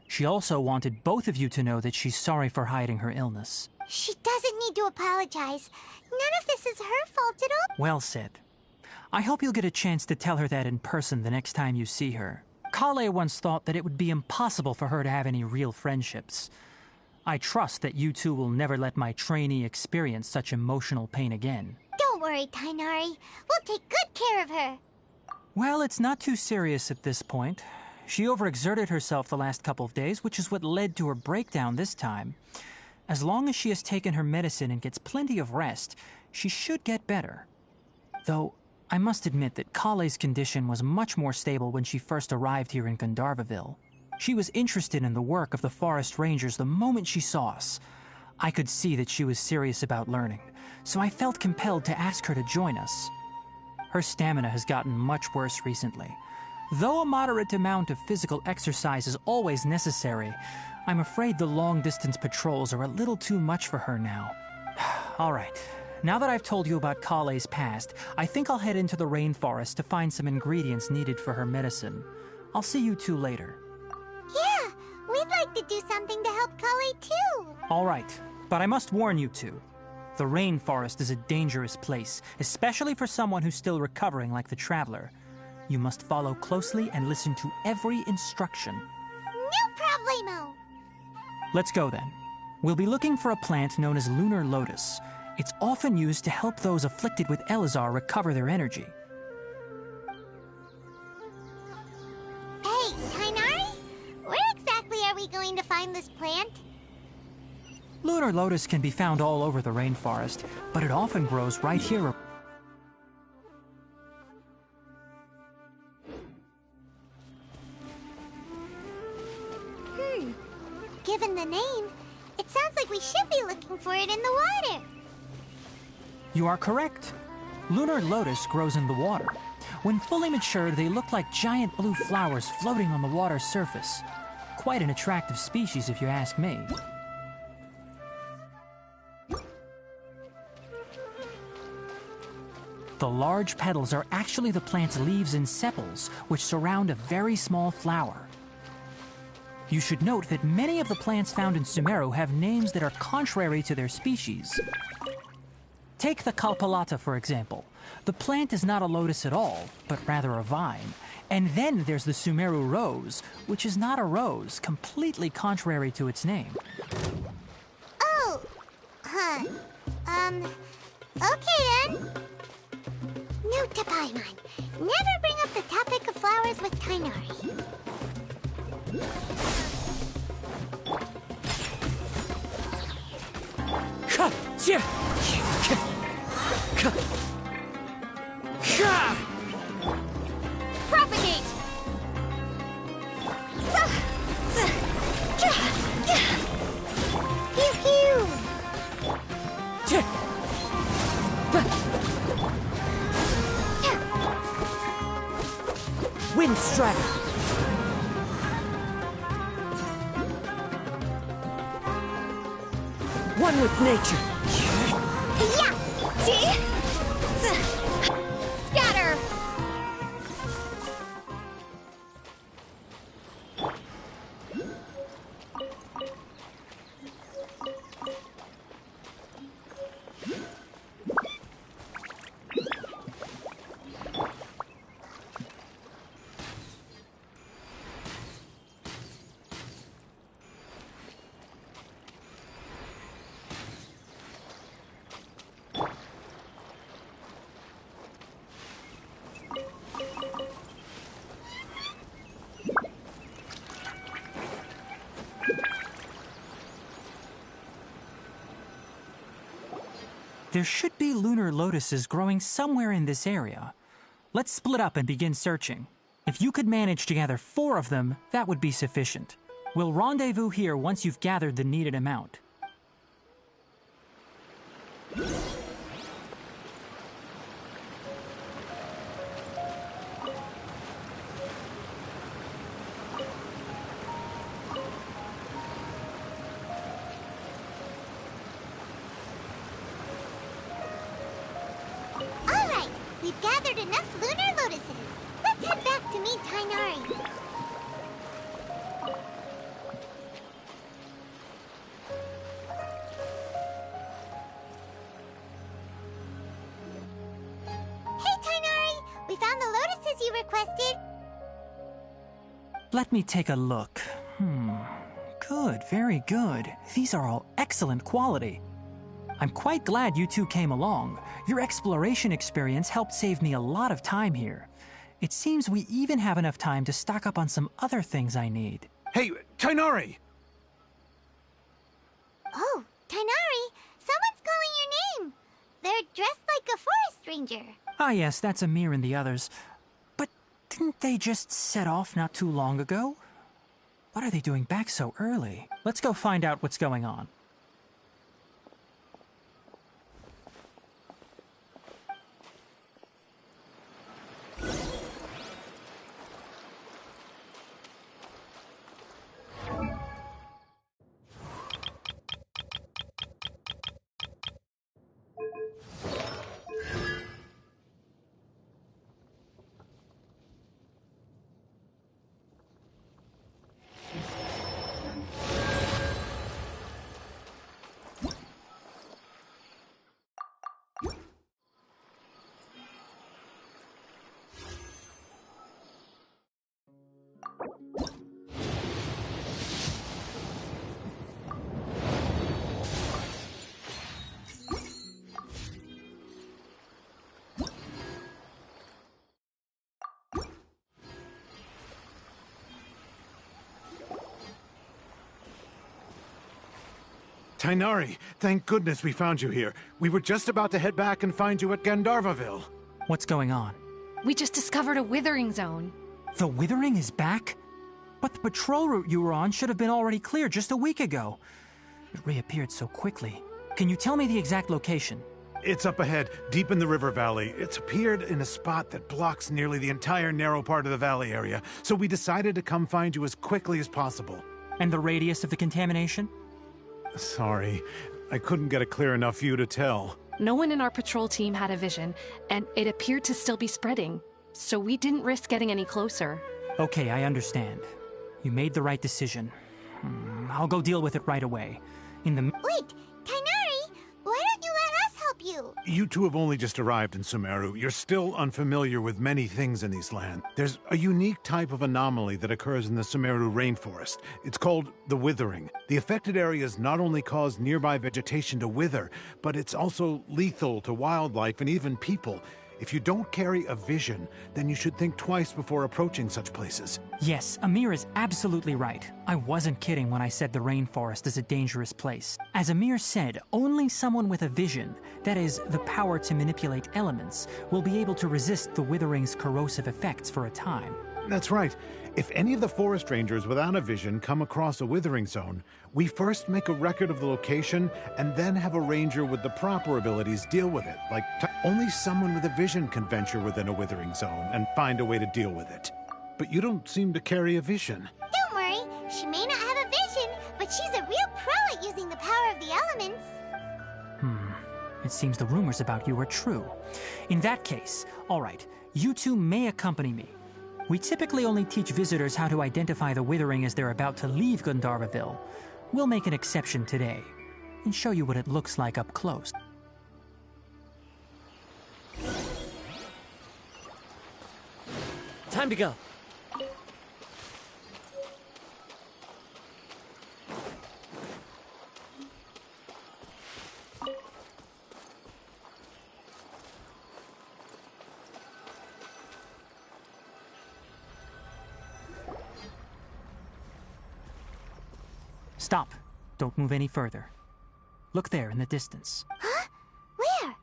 She also wanted both of you to know that she's sorry for hiding her illness. She doesn't need to apologize. None of this is her fault at all. Well said. I hope you'll get a chance to tell her that in person the next time you see her. Kale once thought that it would be impossible for her to have any real friendships. I trust that you two will never let my trainee experience such emotional pain again. Don't worry, Tighnari. We'll take good care of her. Well, it's not too serious at this point. She overexerted herself the last couple of days, which is what led to her breakdown this time. As long as she has taken her medicine and gets plenty of rest, she should get better. Though, I must admit that Kale's condition was much more stable when she first arrived here in Gandharvaville. She was interested in the work of the forest rangers the moment she saw us. I could see that she was serious about learning, so I felt compelled to ask her to join us. Her stamina has gotten much worse recently. Though a moderate amount of physical exercise is always necessary, I'm afraid the long-distance patrols are a little too much for her now. All right. Now that I've told you about Kale's past, I think I'll head into the rainforest to find some ingredients needed for her medicine. I'll see you two later. Yeah, we'd like to do something to help Kale too. All right, but I must warn you two. The rainforest is a dangerous place, especially for someone who's still recovering like the Traveler. You must follow closely and listen to every instruction. No problemo. Let's go then. We'll be looking for a plant known as Lunar Lotus. It's often used to help those afflicted with Elazar recover their energy. Hey, Tighnari? Where exactly are we going to find this plant? Lunar Lotus can be found all over the rainforest, but it often grows right here. Given the name, it sounds like we should be looking for it in the water. You are correct. Lunar Lotus grows in the water. When fully matured, they look like giant blue flowers floating on the water's surface. Quite an attractive species, if you ask me. The large petals are actually the plant's leaves and sepals, which surround a very small flower. You should note that many of the plants found in Sumeru have names that are contrary to their species. Take the Kalpalata, for example. The plant is not a lotus at all, but rather a vine. And then there's the Sumeru rose, which is not a rose, completely contrary to its name. Oh, okay then. Note to Paimon, never bring up the topic of flowers with Tighnari. Propagate! Pew pew! Wind Strider! One with nature! Yeah! See? Scatter! There should be lunar lotuses growing somewhere in this area. Let's split up and begin searching. If you could manage to gather 4 of them, that would be sufficient. We'll rendezvous here once you've gathered the needed amount. Alright, we've gathered enough lunar lotuses. Let's head back to meet Tainari. Hey, Tainari! We found the lotuses you requested. Let me take a look. Good, very good. These are all excellent quality. I'm quite glad you two came along. Your exploration experience helped save me a lot of time here. It seems we even have enough time to stock up on some other things I need. Hey, Tainari! Oh, Tainari! Someone's calling your name! They're dressed like a forest ranger. Ah yes, that's Amir and the others. But didn't they just set off not too long ago? What are they doing back so early? Let's go find out what's going on. Tainari, thank goodness we found you here. We were just about to head back and find you at Gandharvaville. What's going on? We just discovered a withering zone. The Withering is back? But the patrol route you were on should have been already clear just a week ago. It reappeared so quickly. Can you tell me the exact location? It's up ahead, deep in the river valley. It's appeared in a spot that blocks nearly the entire narrow part of the valley area, so we decided to come find you as quickly as possible. And the radius of the contamination? Sorry, I couldn't get a clear enough view to tell. No one in our patrol team had a vision, and it appeared to still be spreading. So we didn't risk getting any closer. Okay, I understand. You made the right decision. I'll go deal with it right away. Wait, Tainari! Why don't you let us help you? You two have only just arrived in Sumeru. You're still unfamiliar with many things in these lands. There's a unique type of anomaly that occurs in the Sumeru rainforest. It's called the Withering. The affected areas not only cause nearby vegetation to wither, but it's also lethal to wildlife and even people. If you don't carry a vision, then you should think twice before approaching such places. Yes, Amir is absolutely right. I wasn't kidding when I said the rainforest is a dangerous place. As Amir said, only someone with a vision, that is, the power to manipulate elements, will be able to resist the Withering's corrosive effects for a time. That's right. If any of the forest rangers without a vision come across a withering zone, we first make a record of the location and then have a ranger with the proper abilities deal with it. Like, only someone with a vision can venture within a withering zone and find a way to deal with it. But you don't seem to carry a vision. Don't worry, she may not have a vision, but she's a real pro at using the power of the elements. It seems the rumors about you are true. In that case, all right, you two may accompany me. We typically only teach visitors how to identify the Withering as they're about to leave Gandharvaville. We'll make an exception today and show you what it looks like up close. Time to go. Stop. Don't move any further. Look there in the distance. Huh? Where?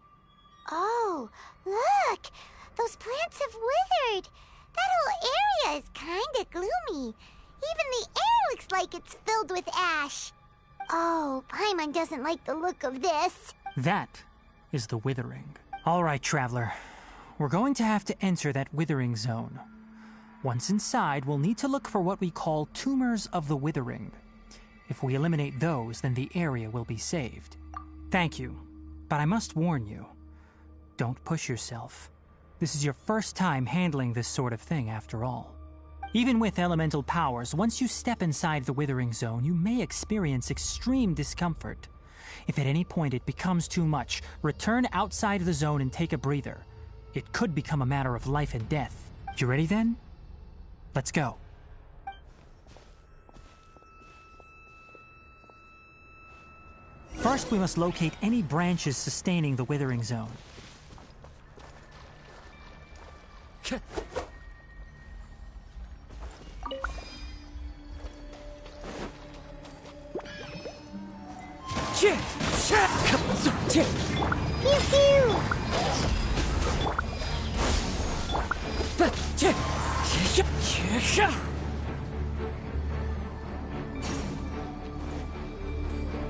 Those plants have withered. That whole area is kinda gloomy. Even the air looks like it's filled with ash. Oh, Paimon doesn't like the look of this. That is the Withering. All right, Traveler. We're going to have to enter that Withering zone. Once inside, we'll need to look for what we call tumors of the Withering. If we eliminate those, then the area will be saved. Thank you, but I must warn you. Don't push yourself. This is your first time handling this sort of thing, after all. Even with elemental powers, once you step inside the Withering Zone, you may experience extreme discomfort. If at any point it becomes too much, return outside the zone and take a breather. It could become a matter of life and death. You ready then? Let's go. First, we must locate any branches sustaining the Withering Zone.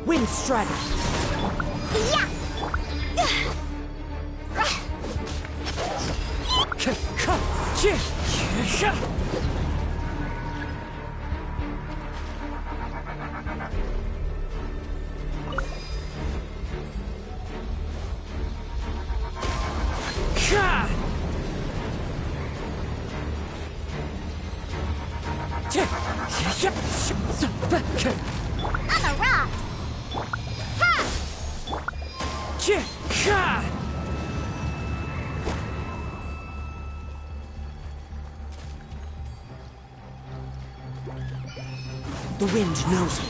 Wind Strider! Yeah! On the rocks! Ha! The wind knows me.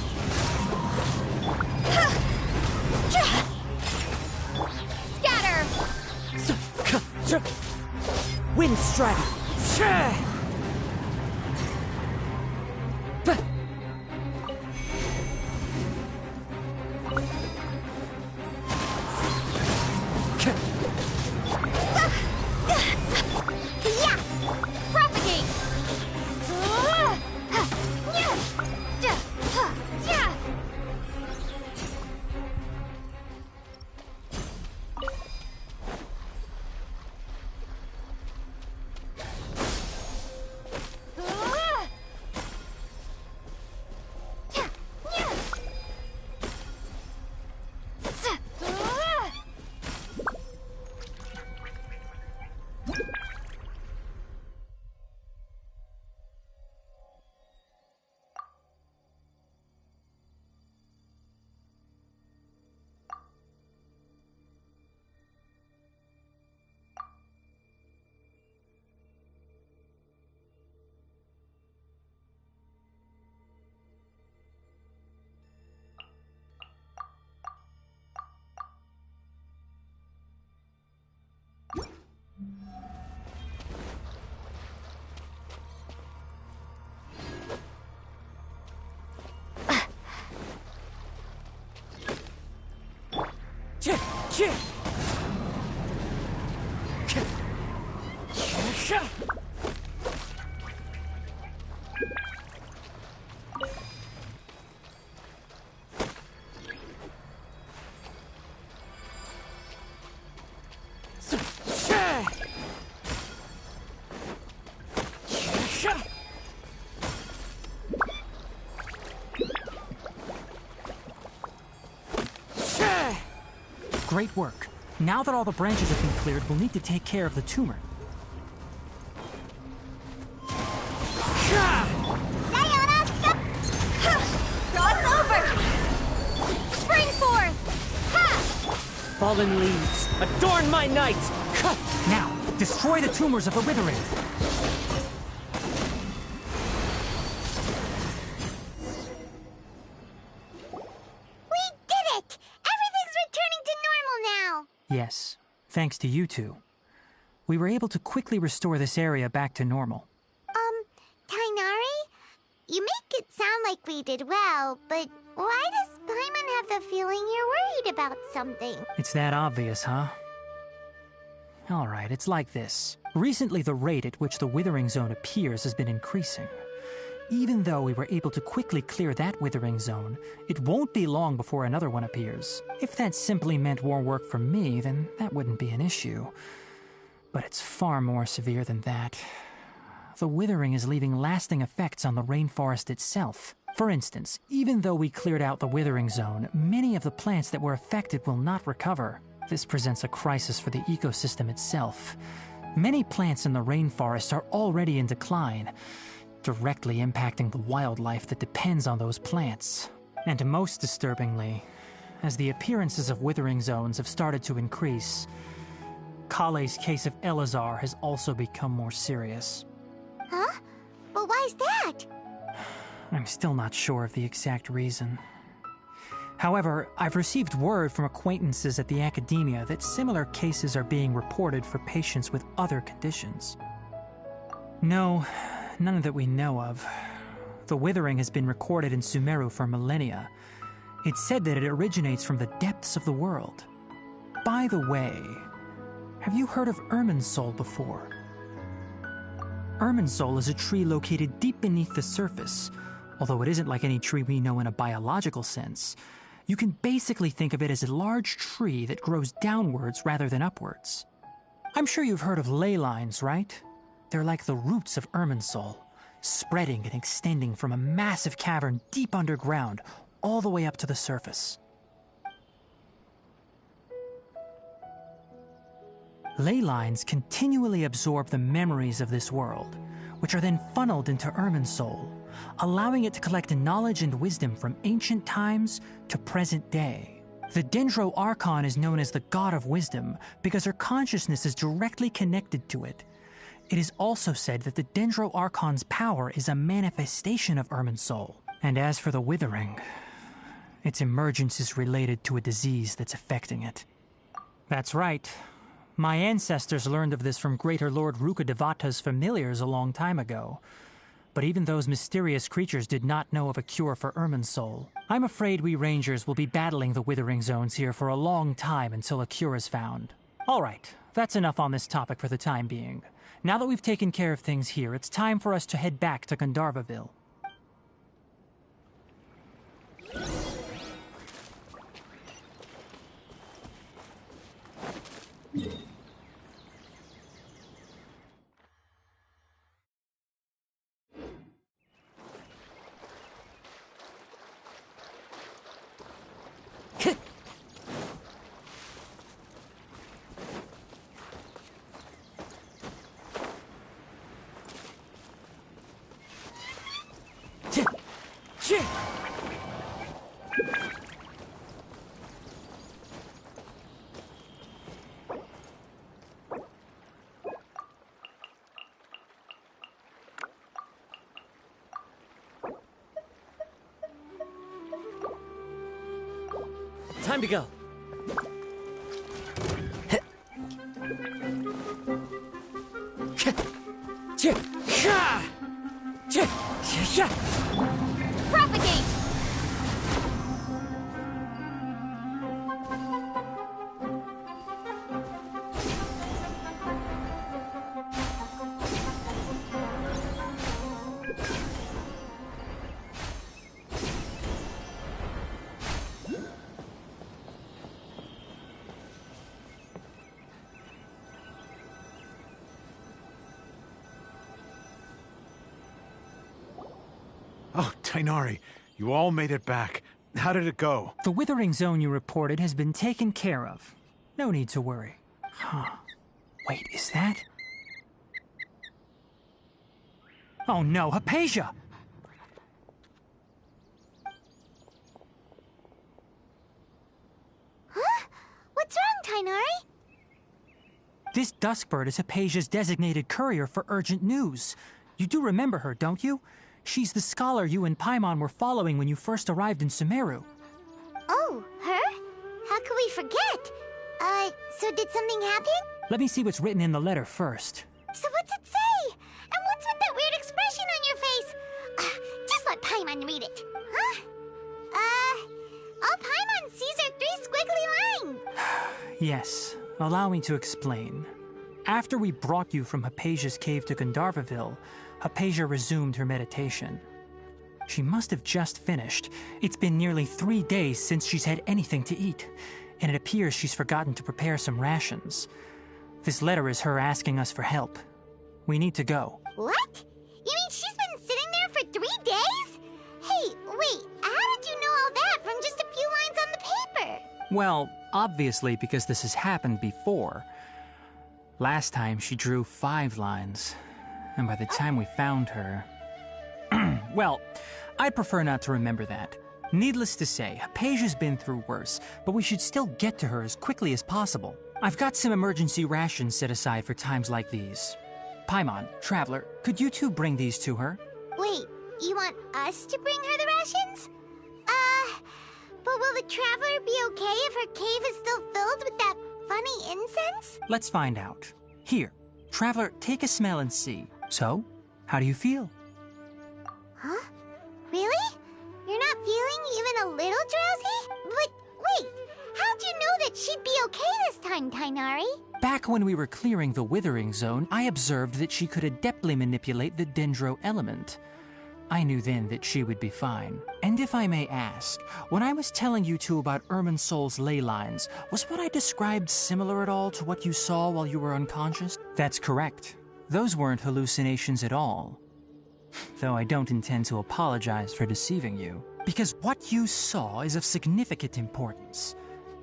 Scatter! Wind Strider! Yeah! Propagate! Great work. Now that all the branches have been cleared, we'll need to take care of the tumor. Cross over! Spring forth! Ha! Fallen leaves, adorn my night! Now, destroy the tumors of the Withering! Yes, thanks to you two. We were able to quickly restore this area back to normal. Tighnari? You make it sound like we did well, but why does Paimon have the feeling you're worried about something? It's that obvious, huh? Alright, it's like this. Recently, the rate at which the Withering Zone appears has been increasing. Even though we were able to quickly clear that Withering Zone, it won't be long before another one appears. If that simply meant more work for me, then that wouldn't be an issue. But it's far more severe than that. The Withering is leaving lasting effects on the rainforest itself. For instance, even though we cleared out the Withering Zone, many of the plants that were affected will not recover. This presents a crisis for the ecosystem itself. Many plants in the rainforest are already in decline, directly impacting the wildlife that depends on those plants. And most disturbingly, as the appearances of Withering Zones have started to increase, Kale's case of Elazar has also become more serious. Huh? But why is that? I'm still not sure of the exact reason. However, I've received word from acquaintances at the academia that similar cases are being reported for patients with other conditions. No, none that we know of. The Withering has been recorded in Sumeru for millennia. It's said that it originates from the depths of the world. By the way, have you heard of Irminsul before? Irminsul is a tree located deep beneath the surface. Although it isn't like any tree we know in a biological sense, you can basically think of it as a large tree that grows downwards rather than upwards. I'm sure you've heard of ley lines, right? They're like the roots of Irminsul, spreading and extending from a massive cavern deep underground all the way up to the surface. Ley lines continually absorb the memories of this world, which are then funneled into Irminsul, allowing it to collect knowledge and wisdom from ancient times to present day. The Dendro Archon is known as the God of Wisdom because her consciousness is directly connected to it. It is also said that the Dendro Archon's power is a manifestation of Irminsul. And as for the Withering, its emergence is related to a disease that's affecting it. That's right. My ancestors learned of this from Greater Lord Rukkhadevata's familiars a long time ago. But even those mysterious creatures did not know of a cure for Irminsul. I'm afraid we Rangers will be battling the Withering Zones here for a long time until a cure is found. Alright, that's enough on this topic for the time being. Now that we've taken care of things here, it's time for us to head back to Gandharvaville. Time to go. Propagate! Oh, Tighnari, you all made it back. How did it go? The Withering Zone you reported has been taken care of. No need to worry. Huh. Wait, is that? Oh no, Hypatia! Huh? What's wrong, Tighnari? This Duskbird is Hypatia's designated courier for urgent news. You do remember her, don't you? She's the scholar you and Paimon were following when you first arrived in Sumeru. Oh, her? How could we forget? So did something happen? Let me see what's written in the letter first. So what's it say? And what's with that weird expression on your face? Just let Paimon read it. Huh? All Paimon sees are 3 squiggly lines. Yes, allow me to explain. After we brought you from Hypatia's cave to Gandharvaville, Hypatia resumed her meditation. She must have just finished. It's been nearly 3 days since she's had anything to eat, and it appears she's forgotten to prepare some rations. This letter is her asking us for help. We need to go. What? You mean she's been sitting there for 3 days? Hey, wait, how did you know all that from just a few lines on the paper? Well, obviously because this has happened before. Last time she drew 5 lines, and by the time we found her... Well, I'd prefer not to remember that. Needless to say, Hypatia's been through worse, but we should still get to her as quickly as possible. I've got some emergency rations set aside for times like these. Paimon, Traveler, could you two bring these to her? Wait, you want us to bring her the rations? But will the Traveler be okay if her cave is still filled with that funny incense? Let's find out. Here, Traveler, take a smell and see. So, how do you feel? Huh? Really? You're not feeling even a little drowsy? But wait, how'd you know that she'd be okay this time, Tighnari? Back when we were clearing the Withering Zone, I observed that she could adeptly manipulate the Dendro element. I knew then that she would be fine. And if I may ask, when I was telling you two about Irminsul's ley lines, was what I described similar at all to what you saw while you were unconscious? That's correct. Those weren't hallucinations at all. Though I don't intend to apologize for deceiving you. Because what you saw is of significant importance.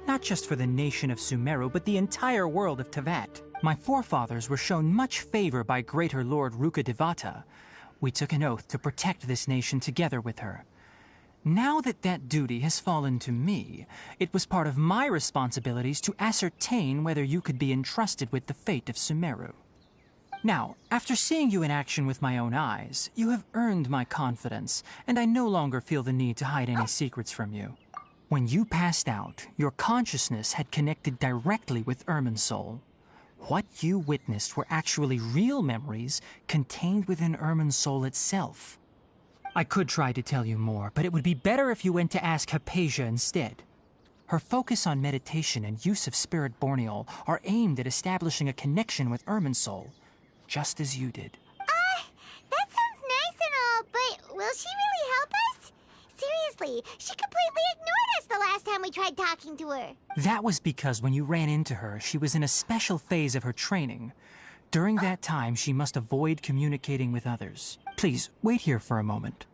Not just for the nation of Sumeru, but the entire world of Teyvat. My forefathers were shown much favor by Greater Lord Rukkhadevata. We took an oath to protect this nation together with her. Now that that duty has fallen to me, it was part of my responsibilities to ascertain whether you could be entrusted with the fate of Sumeru. Now, after seeing you in action with my own eyes, you have earned my confidence, and I no longer feel the need to hide any secrets from you. When you passed out, your consciousness had connected directly with Irminsul. What you witnessed were actually real memories contained within Irminsul itself. I could try to tell you more, but it would be better if you went to ask Hypatia instead. Her focus on meditation and use of Spirit Borneol are aimed at establishing a connection with Irminsul, just as you did. That sounds nice and all, but will she really help us? Seriously, she completely ignored us the last time we tried talking to her. That was because when you ran into her, she was in a special phase of her training. During that time, she must avoid communicating with others. Please, wait here for a moment.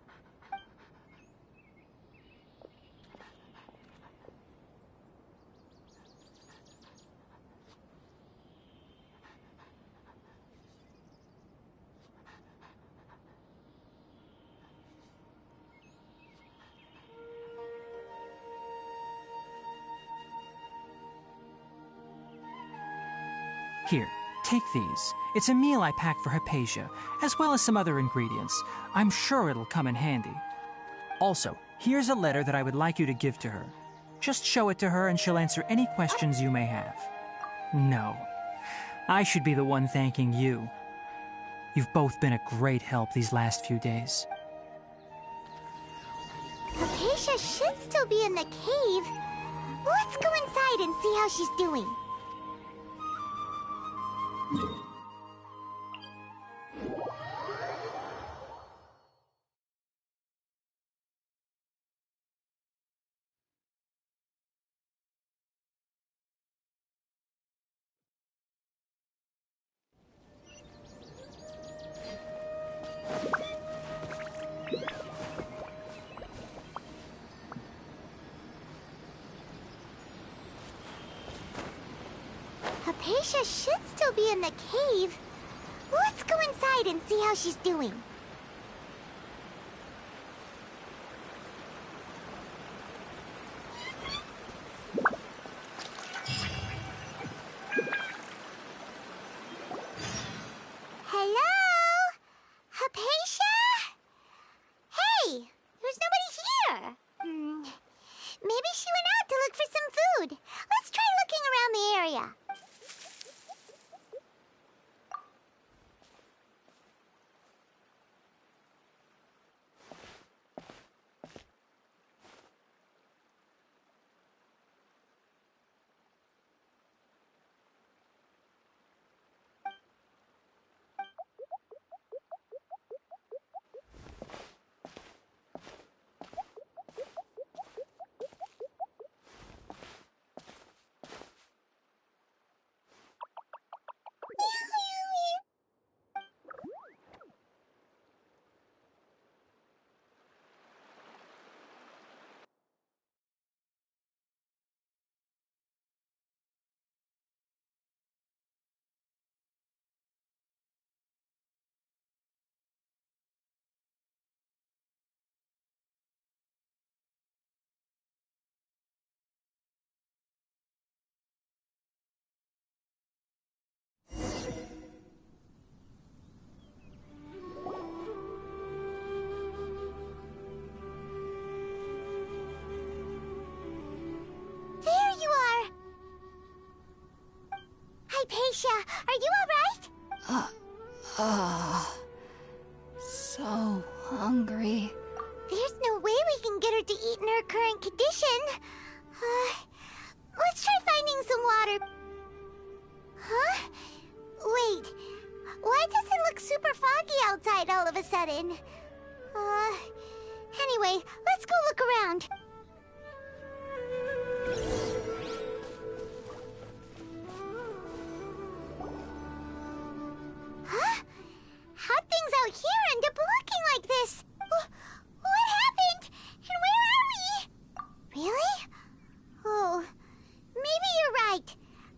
Here, take these. It's a meal I packed for Hypatia, as well as some other ingredients. I'm sure it'll come in handy. Also, here's a letter that I would like you to give to her. Just show it to her and she'll answer any questions you may have. No, I should be the one thanking you. You've both been a great help these last few days. Hypatia should still be in the cave. Let's go inside and see how she's doing. Hypatia should still be in the cave. Let's go inside and see how she's doing. Hello? Hypatia? Hey, there's nobody here. Maybe she went out to look for some food. Let's try looking around the area. Are you alright? So hungry. There's no way we can get her to eat in her current condition. Let's try finding some water. Huh? Wait. Why does it look super foggy outside all of a sudden? Anyway, let's go look around. Huh? How'd things out here end up looking like this? What happened? And where are we? Really? Oh, maybe you're right.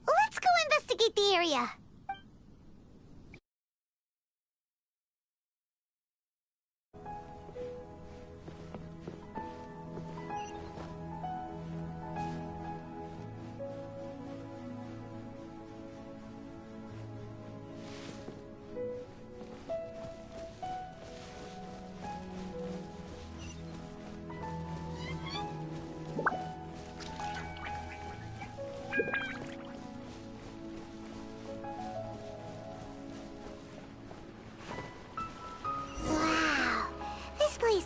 Let's go investigate the area.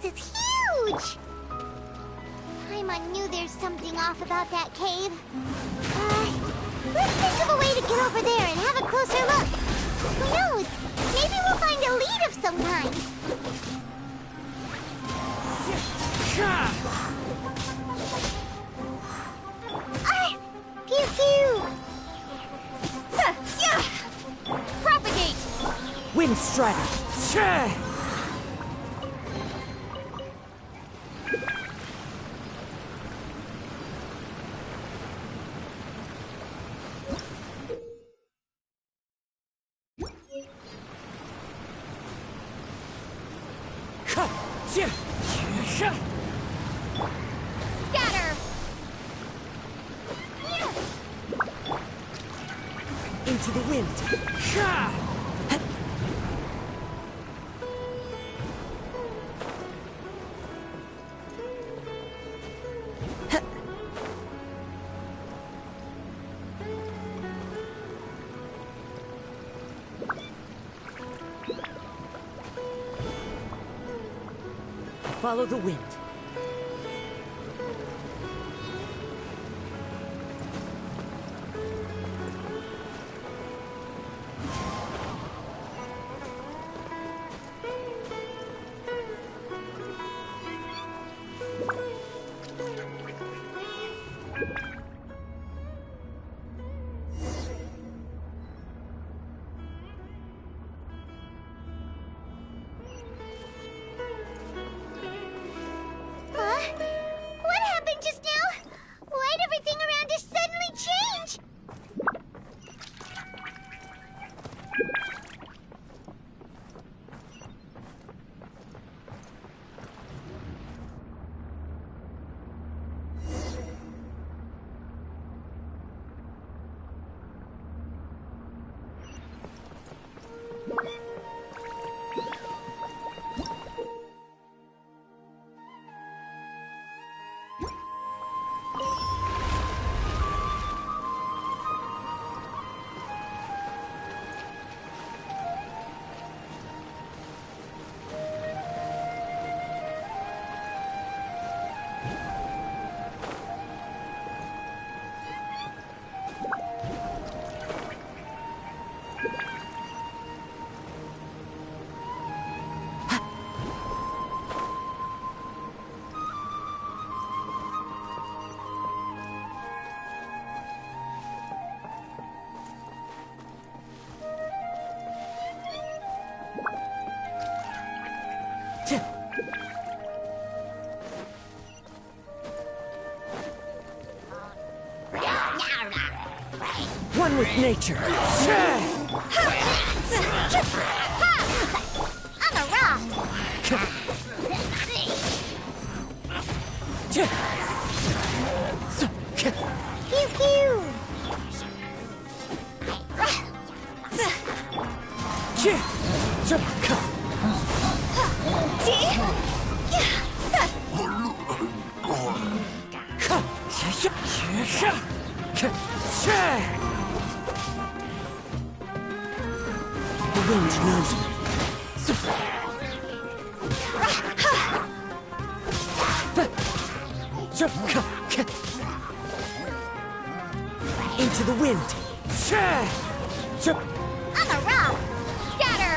This is huge! Paimon knew there's something off about that cave. Let's think of a way to get over there and have a closer look. Who knows? Maybe we'll find a lead of some kind. Pew pew! Propagate! Wind strata! Scatter! Into the wind! Follow the wind. What happened just now? Why'd everything around us suddenly change? One with nature. I'm a rock. Pew pew. wind knows me. Into the wind. On the rock! Scatter!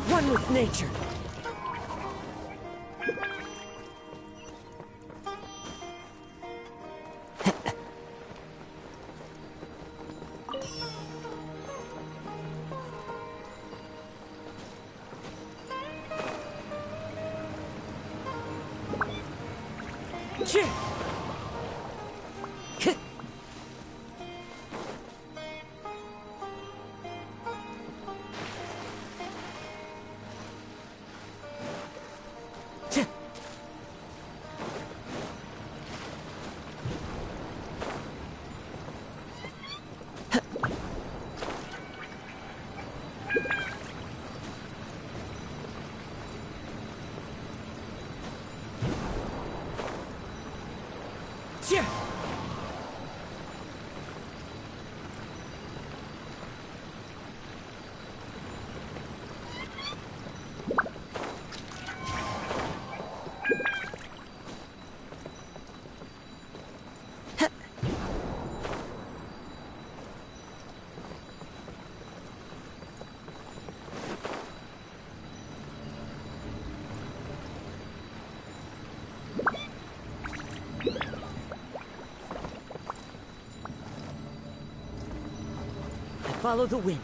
One with nature. Follow the wind.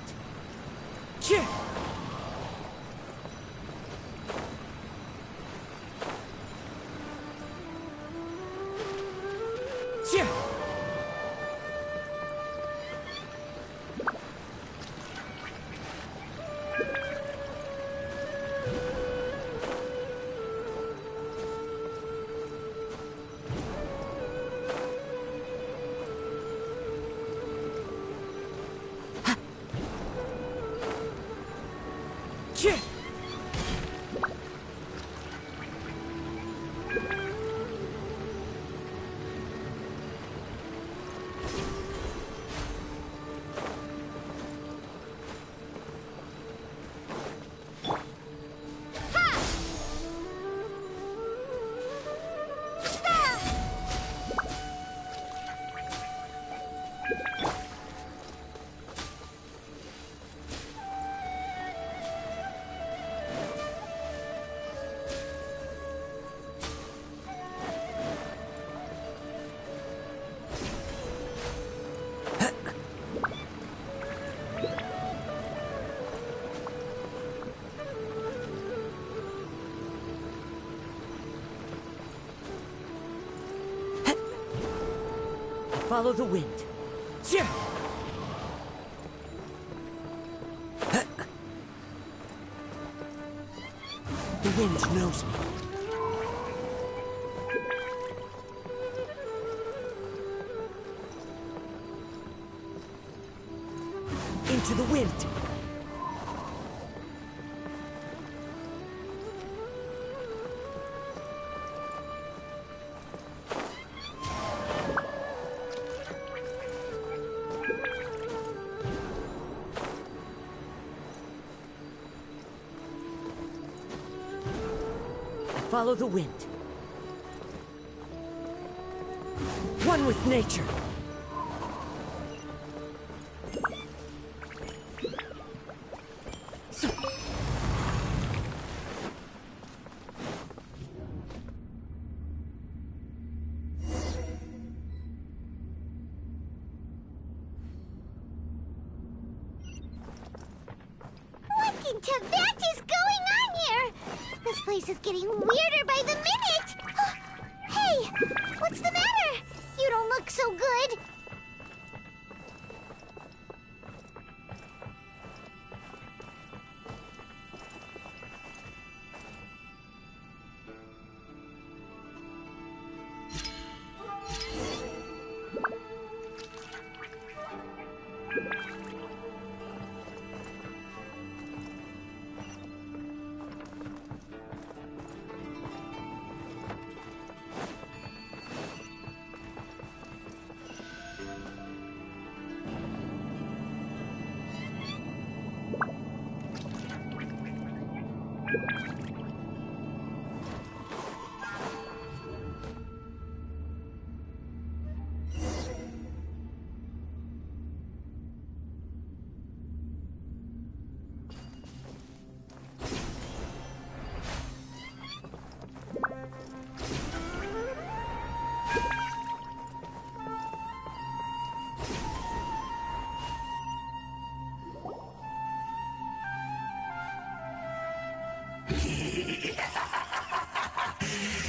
Follow the wind. The wind knows me. Into the wind. Follow the wind. One with nature. What is going on here? This place is getting weirder by the minute. Hey, what's the matter? You don't look so good.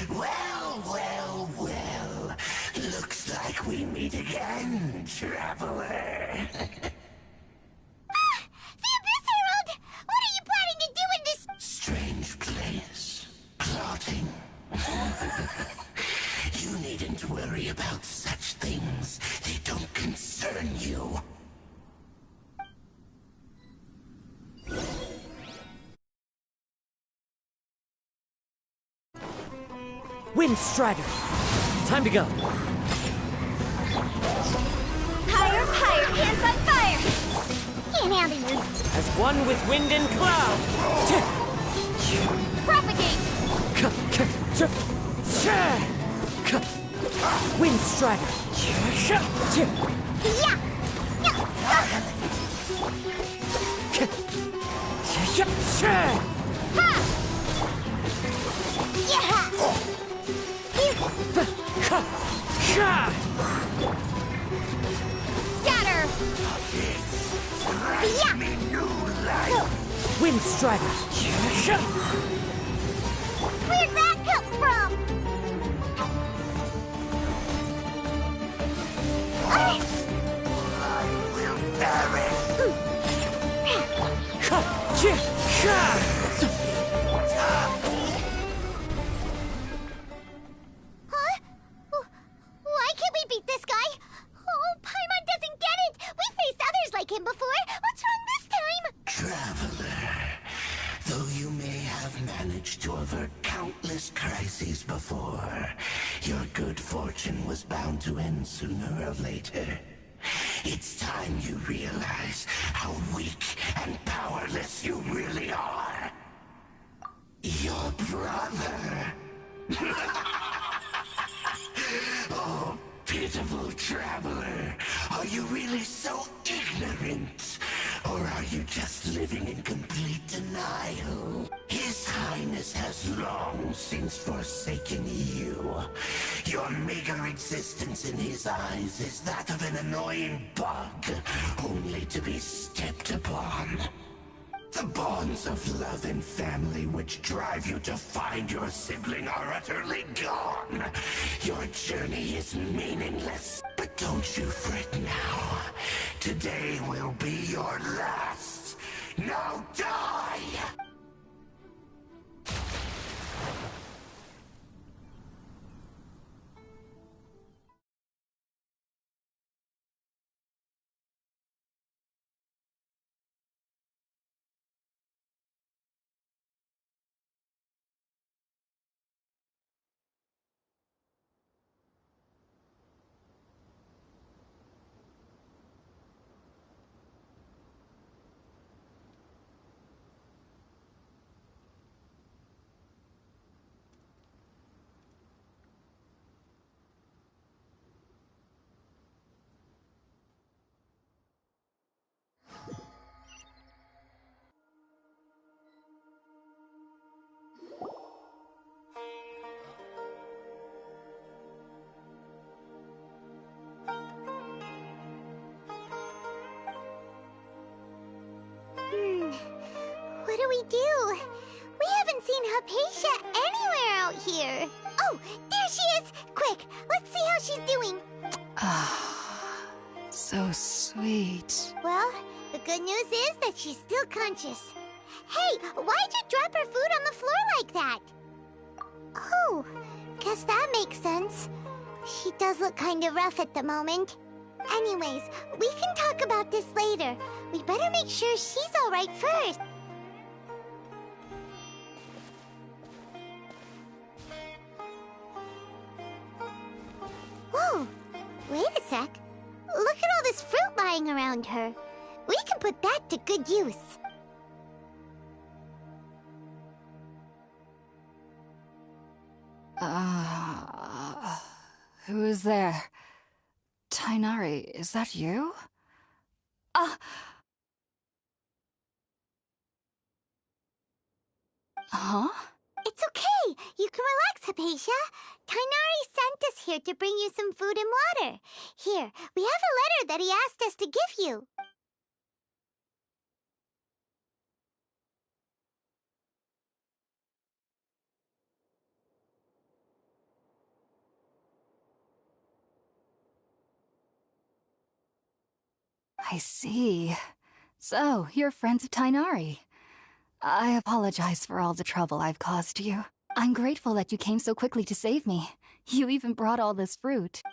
Well. Looks like we meet again, traveler. The Abyss Herald! What are you planning to do in this strange place? Plotting. You needn't worry about such things. They don't concern you. Wind Strider! Time to go! Higher, hands on fire! Can't handle you. As one with wind and cloud! Propagate! Wind Strider! Yeah! Scatter! Wind Strider! Where'd that come from? I will perish. Huh? Why can't we beat this guy? Oh, Paimon doesn't get it! We faced others like him before! What's wrong this time? Traveler, though you may have managed to avert countless crises before, your good fortune was bound to end sooner or later. It's time you realize how weak and powerless you really are. Your brother. Oh, pitiful traveler. Are you really so ignorant? Or are you just living in complete denial? His Highness has long since forsaken you. Your meager existence in his eyes is that of an annoying bug, only to be stepped upon. The bonds of love and family which drive you to find your sibling are utterly gone. Your journey is meaningless. But don't you fret now. Today will be your last. Now die! do we do? We haven't seen Hypatia anywhere out here. Oh, there she is! Quick, let's see how she's doing. So sweet. Well, the good news is that she's still conscious. Hey, why'd you drop her food on the floor like that? Oh, guess that makes sense. She does look kind of rough at the moment. Anyways, we can talk about this later. We better make sure she's alright first. Whoa, wait a sec. Look at all this fruit lying around her. We can put that to good use. Who is there? Tighnari, is that you? Huh? It's okay. You can relax, Hypatia. Tighnari sent us here to bring you some food and water. Here, we have a letter that he asked us to give you. I see. So, you're friends of Tighnari. I apologize for all the trouble I've caused you. I'm grateful that you came so quickly to save me. You even brought all this fruit.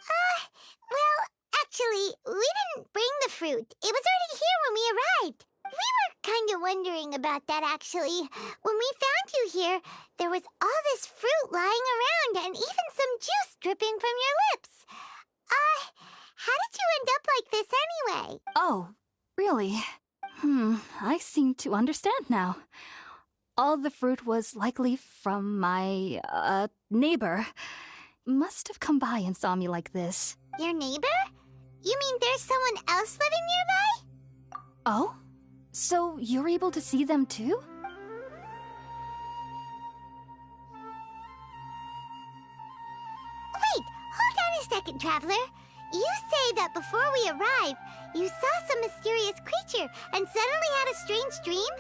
Well, actually, we didn't bring the fruit. It was already here when we arrived. We were kind of wondering about that, actually. When we found you here, there was all this fruit lying around and even some juice dripping from your lips. How did you end up like this anyway? Oh, really? I seem to understand now. All the fruit was likely from my, neighbor. Must have come by and saw me like this. Your neighbor? You mean there's someone else living nearby? Oh? So you're able to see them too? Wait, hold on a second, Traveler. You say that before we arrived, you saw some mysterious creature and suddenly had a strange dream?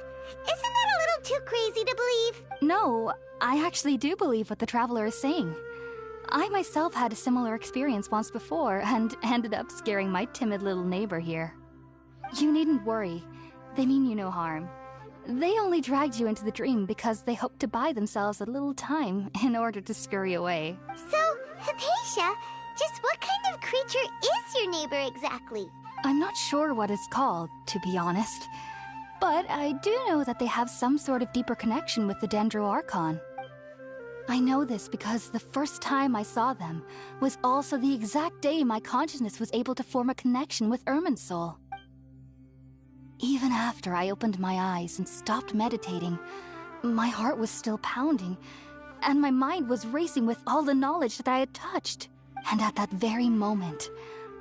Isn't that a little too crazy to believe? No, I actually do believe what the Traveler is saying. I myself had a similar experience once before and ended up scaring my timid little neighbor here. You needn't worry. They mean you no harm. They only dragged you into the dream because they hoped to buy themselves a little time in order to scurry away. So, Hypatia, just what kind of creature is your neighbor exactly? I'm not sure what it's called, to be honest. But I do know that they have some sort of deeper connection with the Dendro Archon. I know this because the first time I saw them was also the exact day my consciousness was able to form a connection with Irminsul. Even after I opened my eyes and stopped meditating, my heart was still pounding, and my mind was racing with all the knowledge that I had touched. And at that very moment,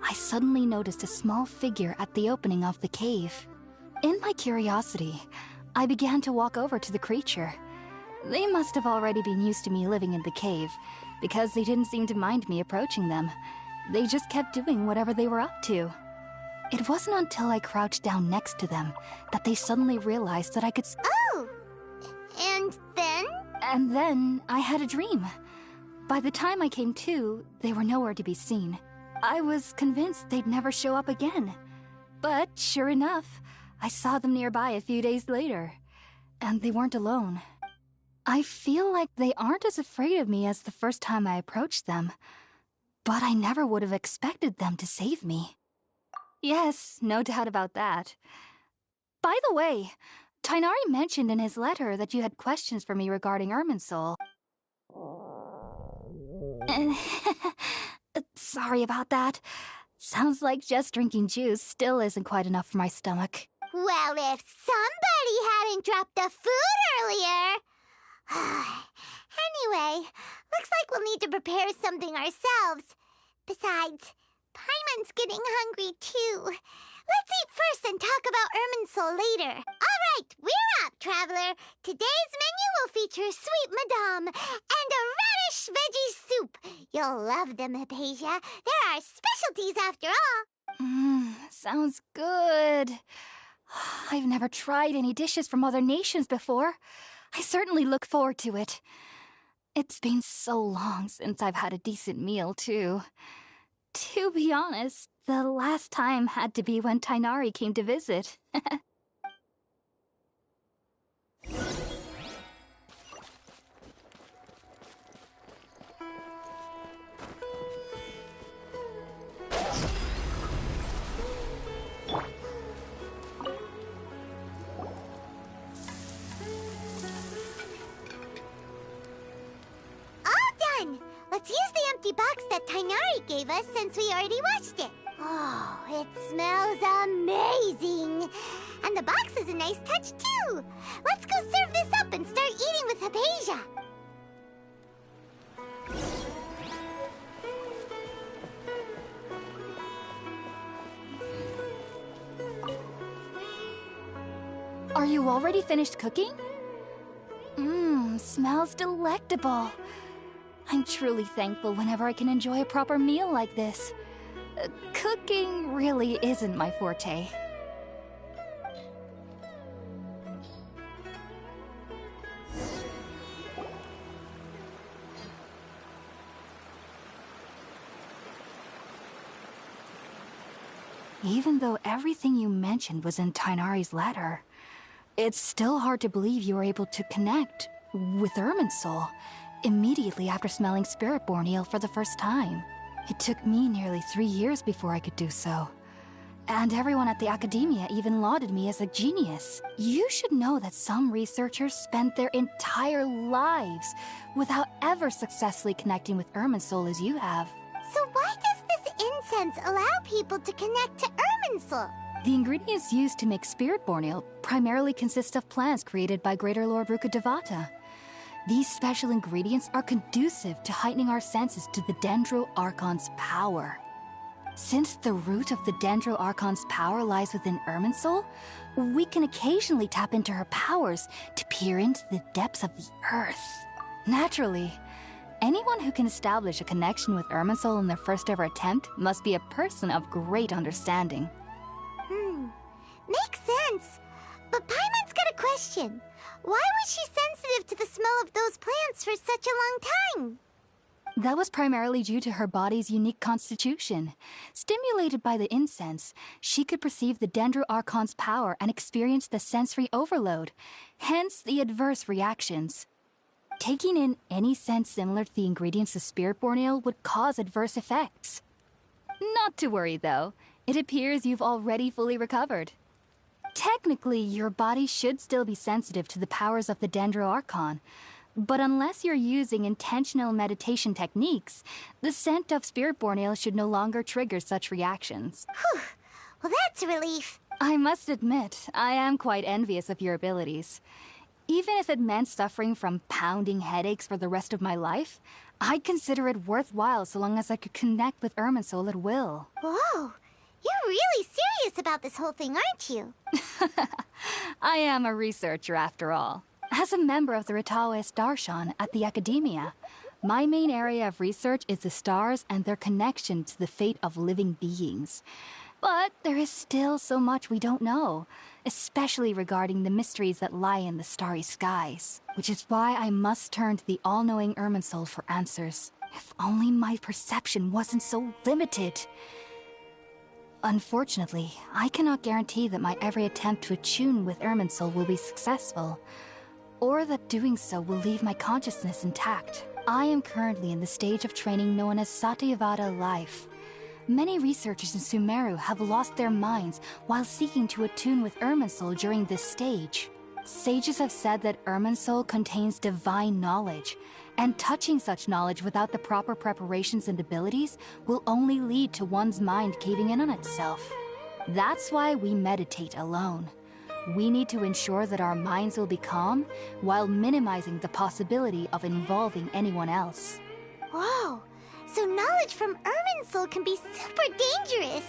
I suddenly noticed a small figure at the opening of the cave. In my curiosity, I began to walk over to the creature. They must have already been used to me living in the cave, because they didn't seem to mind me approaching them. They just kept doing whatever they were up to. It wasn't until I crouched down next to them that they suddenly realized that I could Oh! And then? And then I had a dream. By the time I came to, they were nowhere to be seen. I was convinced they'd never show up again. But sure enough, I saw them nearby a few days later. And they weren't alone. I feel like they aren't as afraid of me as the first time I approached them. But I never would have expected them to save me. Yes, no doubt about that. By the way, Tighnari mentioned in his letter that you had questions for me regarding Irminsul. Sorry about that. Sounds like just drinking juice still isn't quite enough for my stomach. Well, if somebody hadn't dropped the food earlier... Anyway, looks like we'll need to prepare something ourselves. Besides, Paimon's getting hungry too. Let's eat first and talk about Irminsul later. All right, we're up, Traveler. Today's menu will feature sweet madame and a radish veggie soup. You'll love them, Hypatia. They're our specialties after all. Sounds good. I've never tried any dishes from other nations before. I certainly look forward to it. It's been so long since I've had a decent meal, too. To be honest, the last time had to be when Tighnari came to visit. Let's use the empty box that Tighnari gave us since we already washed it. Oh, it smells amazing. And the box is a nice touch, too. Let's go serve this up and start eating with Hypatia. Are you already finished cooking? Smells delectable. I'm truly thankful whenever I can enjoy a proper meal like this. Cooking really isn't my forte. Even though everything you mentioned was in Tighnari's letter, it's still hard to believe you were able to connect with Irminsul immediately after smelling Spiritborn Ale for the first time. It took me nearly 3 years before I could do so. And everyone at the Academia even lauded me as a genius. You should know that some researchers spend their entire lives without ever successfully connecting with Irminsul as you have. So why does this incense allow people to connect to Irminsul? The ingredients used to make Spiritborn Ale primarily consist of plants created by Greater Lord Rukkhadevata. These special ingredients are conducive to heightening our senses to the Dendro Archon's power. Since the root of the Dendro Archon's power lies within Irminsul, we can occasionally tap into her powers to peer into the depths of the earth. Naturally, anyone who can establish a connection with Irminsul in their first ever attempt must be a person of great understanding. Makes sense. But Paimon's got a question. Why was she sensitive to the smell of those plants for such a long time? That was primarily due to her body's unique constitution. Stimulated by the incense, she could perceive the Dendro Archon's power and experience the sensory overload, hence the adverse reactions. Taking in any scent similar to the ingredients of Spiritborn Ale would cause adverse effects. Not to worry, though. It appears you've already fully recovered. Technically, your body should still be sensitive to the powers of the Dendro Archon, but unless you're using intentional meditation techniques, the scent of Spiritborn Ale should no longer trigger such reactions. Whew. Well, that's a relief. I must admit, I am quite envious of your abilities. Even if it meant suffering from pounding headaches for the rest of my life, I'd consider it worthwhile so long as I could connect with Irminsul at will. Whoa! You're really serious about this whole thing, aren't you? I am a researcher, after all. As a member of the Ritaoist Darshan at the Academia, my main area of research is the stars and their connection to the fate of living beings. But there is still so much we don't know, especially regarding the mysteries that lie in the starry skies. Which is why I must turn to the all-knowing Irminsul for answers. If only my perception wasn't so limited. Unfortunately, I cannot guarantee that my every attempt to attune with Irminsul will be successful, or that doing so will leave my consciousness intact. I am currently in the stage of training known as Satyavada life. Many researchers in Sumeru have lost their minds while seeking to attune with Irminsul during this stage. Sages have said that Irminsul contains divine knowledge, and touching such knowledge without the proper preparations and abilities will only lead to one's mind caving in on itself. That's why we meditate alone. We need to ensure that our minds will be calm while minimizing the possibility of involving anyone else. Whoa! So knowledge from Irminsul can be super dangerous.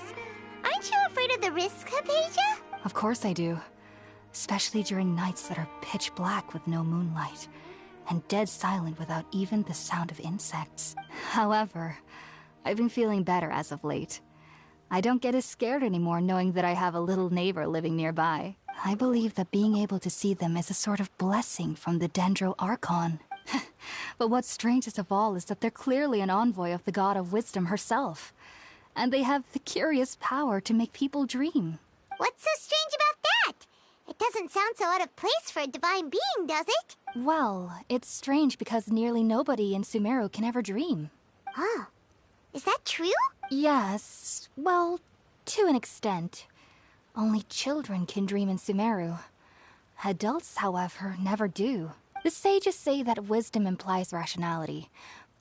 Aren't you afraid of the risks, Hypatia? Of course I do. Especially during nights that are pitch black with no moonlight, and dead silent without even the sound of insects. However, I've been feeling better as of late. I don't get as scared anymore knowing that I have a little neighbor living nearby. I believe that being able to see them is a sort of blessing from the Dendro Archon. But what's strangest of all is that they're clearly an envoy of the God of Wisdom herself. And they have the curious power to make people dream. What's so strange about that? It doesn't sound so out of place for a divine being, does it? Well, it's strange because nearly nobody in Sumeru can ever dream. Oh, is that true? Yes, well, to an extent. Only children can dream in Sumeru. Adults, however, never do. The sages say that wisdom implies rationality,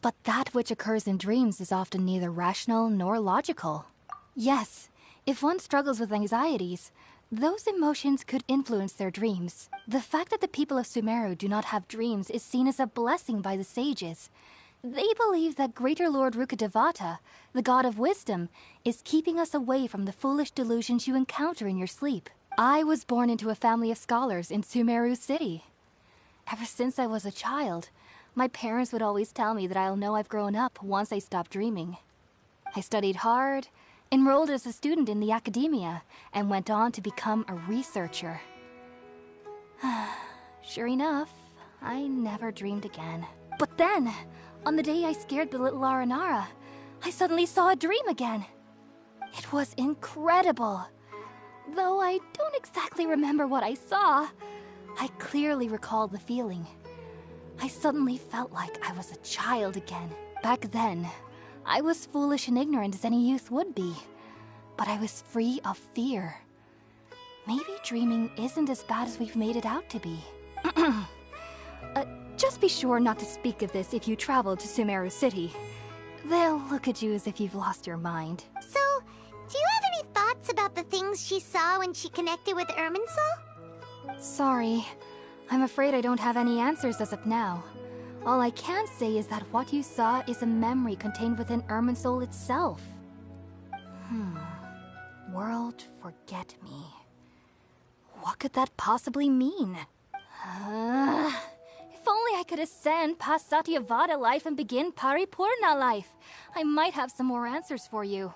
but that which occurs in dreams is often neither rational nor logical. Yes, if one struggles with anxieties, those emotions could influence their dreams. The fact that the people of Sumeru do not have dreams is seen as a blessing by the sages. They believe that Greater Lord Rukkhadevata, the god of wisdom, is keeping us away from the foolish delusions you encounter in your sleep. I was born into a family of scholars in Sumeru City. Ever since I was a child, my parents would always tell me that I'll know I've grown up once I stop dreaming. I studied hard, enrolled as a student in the academia, and went on to become a researcher. Sure enough, I never dreamed again. But then, on the day I scared the little Aranara, I suddenly saw a dream again. It was incredible. Though I don't exactly remember what I saw, I clearly recall the feeling. I suddenly felt like I was a child again. Back then, I was foolish and ignorant as any youth would be, but I was free of fear. Maybe dreaming isn't as bad as we've made it out to be. Just be sure not to speak of this if you travel to Sumeru City. They'll look at you as if you've lost your mind. So, do you have any thoughts about the things she saw when she connected with Irminsul? Sorry. I'm afraid I don't have any answers as of now. All I can say is that what you saw is a memory contained within Irminsul itself. World forget me. What could that possibly mean? If only I could ascend past Satyavada life and begin Paripurna life. I might have some more answers for you.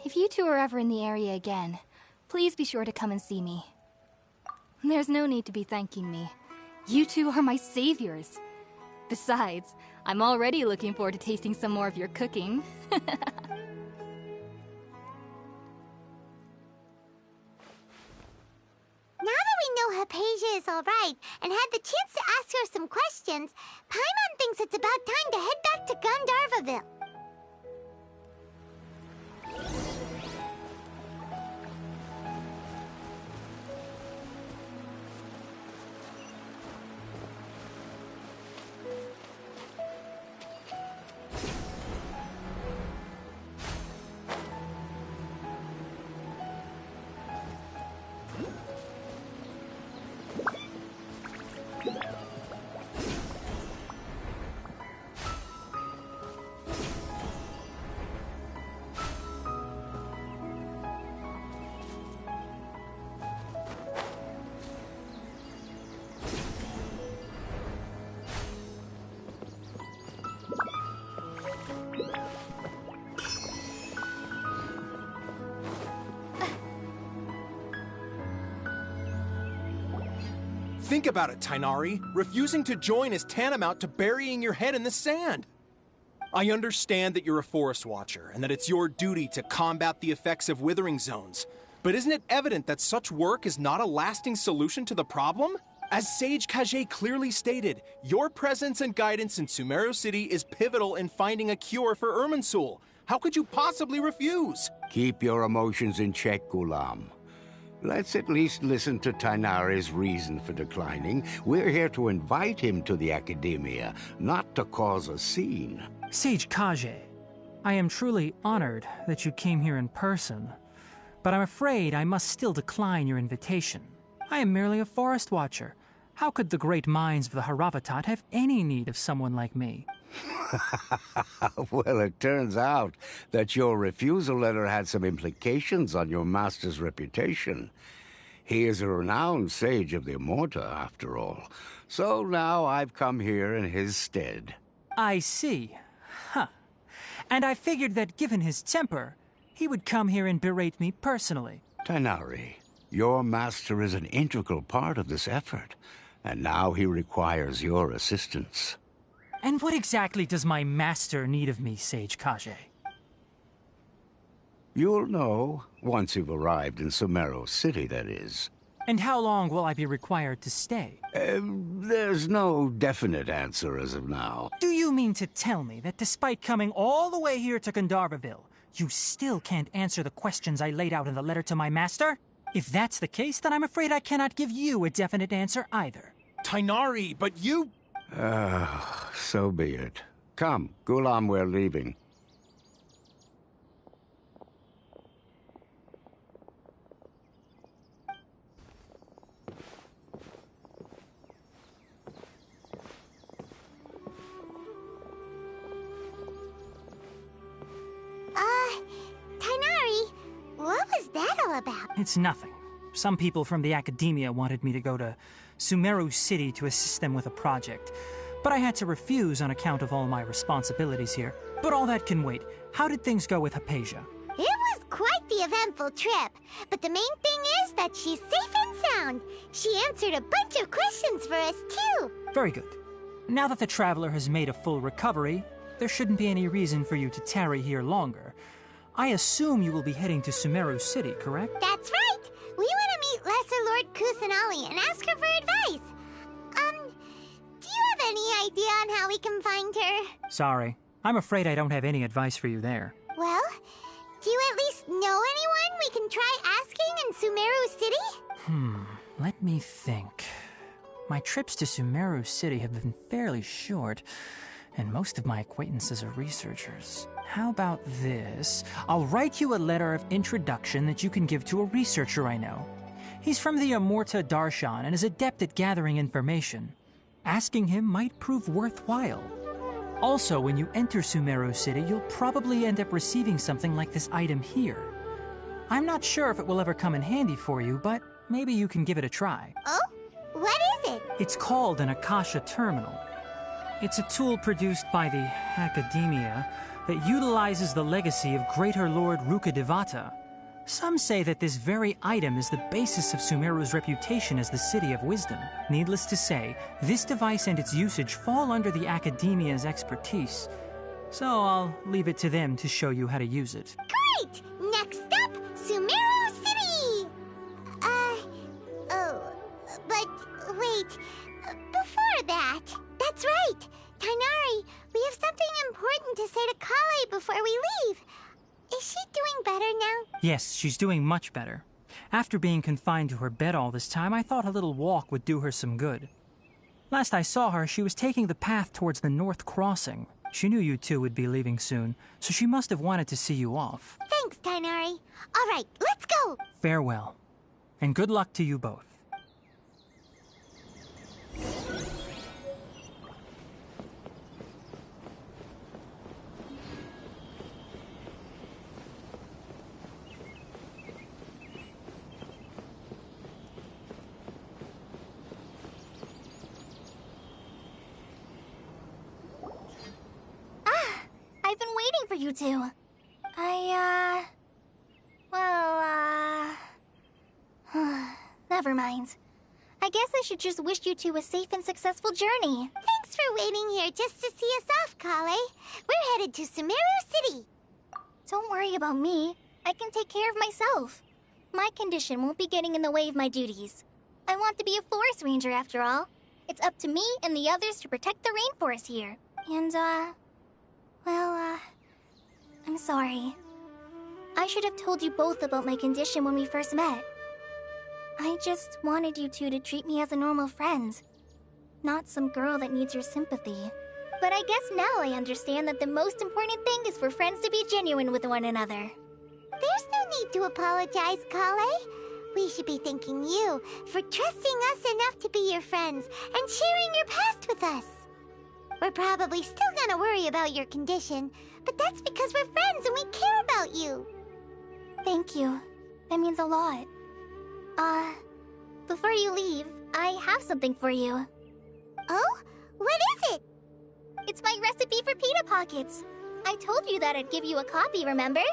If you two are ever in the area again, please be sure to come and see me. There's no need to be thanking me. You two are my saviors. Besides, I'm already looking forward to tasting some more of your cooking. Now that we know Hypatia is alright and had the chance to ask her some questions, Paimon thinks it's about time to head back to Gandharvaville. Think about it, Tighnari. Refusing to join is tantamount to burying your head in the sand. I understand that you're a forest watcher, and that it's your duty to combat the effects of withering zones. But isn't it evident that such work is not a lasting solution to the problem? As Sage Kage clearly stated, your presence and guidance in Sumeru City is pivotal in finding a cure for Irminsul. How could you possibly refuse? Keep your emotions in check, Ghulam. Let's at least listen to Tighnari's reason for declining. We're here to invite him to the Academia, not to cause a scene. Sage Kage, I am truly honored that you came here in person, but I'm afraid I must still decline your invitation. I am merely a forest watcher. How could the great minds of the Haravatat have any need of someone like me? Well, it turns out that your refusal letter had some implications on your master's reputation. He is a renowned sage of the Immorta, after all. So now I've come here in his stead. I see. Huh. And I figured that given his temper, he would come here and berate me personally. Tighnari, your master is an integral part of this effort, and now he requires your assistance. And what exactly does my master need of me, Sage Kage? You'll know, once you've arrived in Sumeru City, that is. And how long will I be required to stay? There's no definite answer as of now. Do you mean to tell me that despite coming all the way here to Gandharvaville, you still can't answer the questions I laid out in the letter to my master? If that's the case, then I'm afraid I cannot give you a definite answer either. Tighnari, but you... So be it. Come, Gulam, we're leaving. Tighnari, what was that all about? It's nothing. Some people from the academia wanted me to go to Sumeru City to assist them with a project, but I had to refuse on account of all my responsibilities here. But all that can wait. How did things go with Hypatia? It was quite the eventful trip, but the main thing is that she's safe and sound. She answered a bunch of questions for us, too. Very good. Now that the traveler has made a full recovery, there shouldn't be any reason for you to tarry here longer. I assume you will be heading to Sumeru City, correct? That's right! We want to meet Lesser Lord Kusanali and ask her for advice. Do you have any idea on how we can find her? Sorry. I'm afraid I don't have any advice for you there. Well, do you at least know anyone we can try asking in Sumeru City? Let me think. My trips to Sumeru City have been fairly short, and most of my acquaintances are researchers. How about this? I'll write you a letter of introduction that you can give to a researcher I know. He's from the Amurta Darshan and is adept at gathering information. Asking him might prove worthwhile. Also, when you enter Sumeru City, you'll probably end up receiving something like this item here. I'm not sure if it will ever come in handy for you, but maybe you can give it a try. Oh? What is it? It's called an Akasha Terminal. It's a tool produced by the Academia that utilizes the legacy of Greater Lord Rukkhadevata. Some say that this very item is the basis of Sumeru's reputation as the City of Wisdom. Needless to say, this device and its usage fall under the Academia's expertise. So I'll leave it to them to show you how to use it. Great! Next up, Sumeru City! But wait, before that, that's right! Tighnari, we have something important to say to Kale before we leave. Is she doing better now? Yes, she's doing much better. After being confined to her bed all this time, I thought a little walk would do her some good. Last I saw her, she was taking the path towards the North Crossing. She knew you two would be leaving soon, so she must have wanted to see you off. Thanks, Tighnari. All right, let's go! Farewell, and good luck to you both. I've been waiting for you two. Never mind. I guess I should just wish you two a safe and successful journey. Thanks for waiting here just to see us off, Kale. We're headed to Sumeru City. Don't worry about me. I can take care of myself. My condition won't be getting in the way of my duties. I want to be a forest ranger after all. It's up to me and the others to protect the rainforest here. And, I'm sorry. I should have told you both about my condition when we first met. I just wanted you two to treat me as a normal friend, not some girl that needs your sympathy. But I guess now I understand that the most important thing is for friends to be genuine with one another. There's no need to apologize, Kale. We should be thanking you for trusting us enough to be your friends and sharing your past with us. We're probably still gonna worry about your condition, but that's because we're friends and we care about you. Thank you. That means a lot. Before you leave, I have something for you. Oh? What is it? It's my recipe for pita pockets. I told you that I'd give you a copy, remember?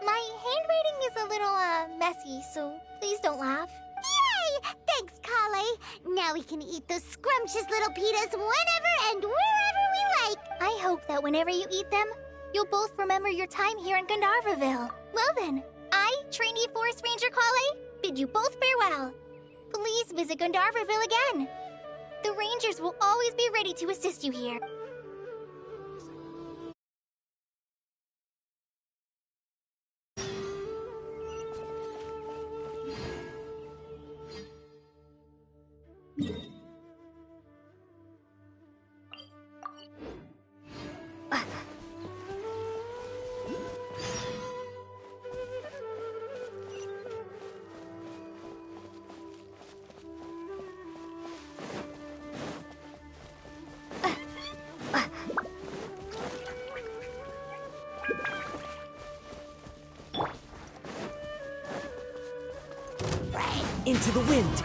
My handwriting is a little, messy, so please don't laugh. Yay! Thanks, Kale. Now we can eat those scrumptious little pitas whenever and wherever we like. I hope that whenever you eat them, you'll both remember your time here in Gandharvaville. Well then, I, trainee Forest Ranger Kale, bid you both farewell. Please visit Gandharvaville again. The Rangers will always be ready to assist you here. Into the wind.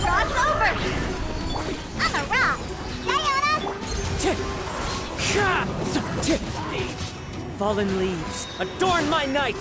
Rock's over! I'm a rock! Fallen leaves, adorn my night!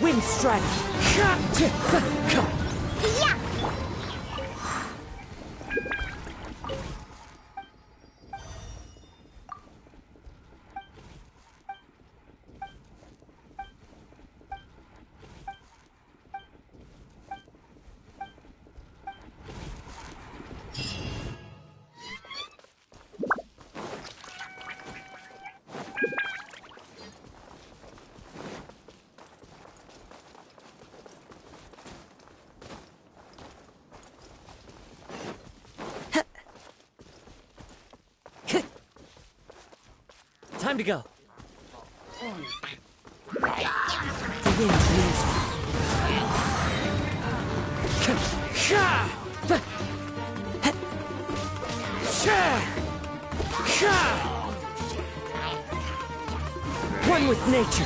Wind Strider! Yeah! Time to go. The wind leaves me. One with nature.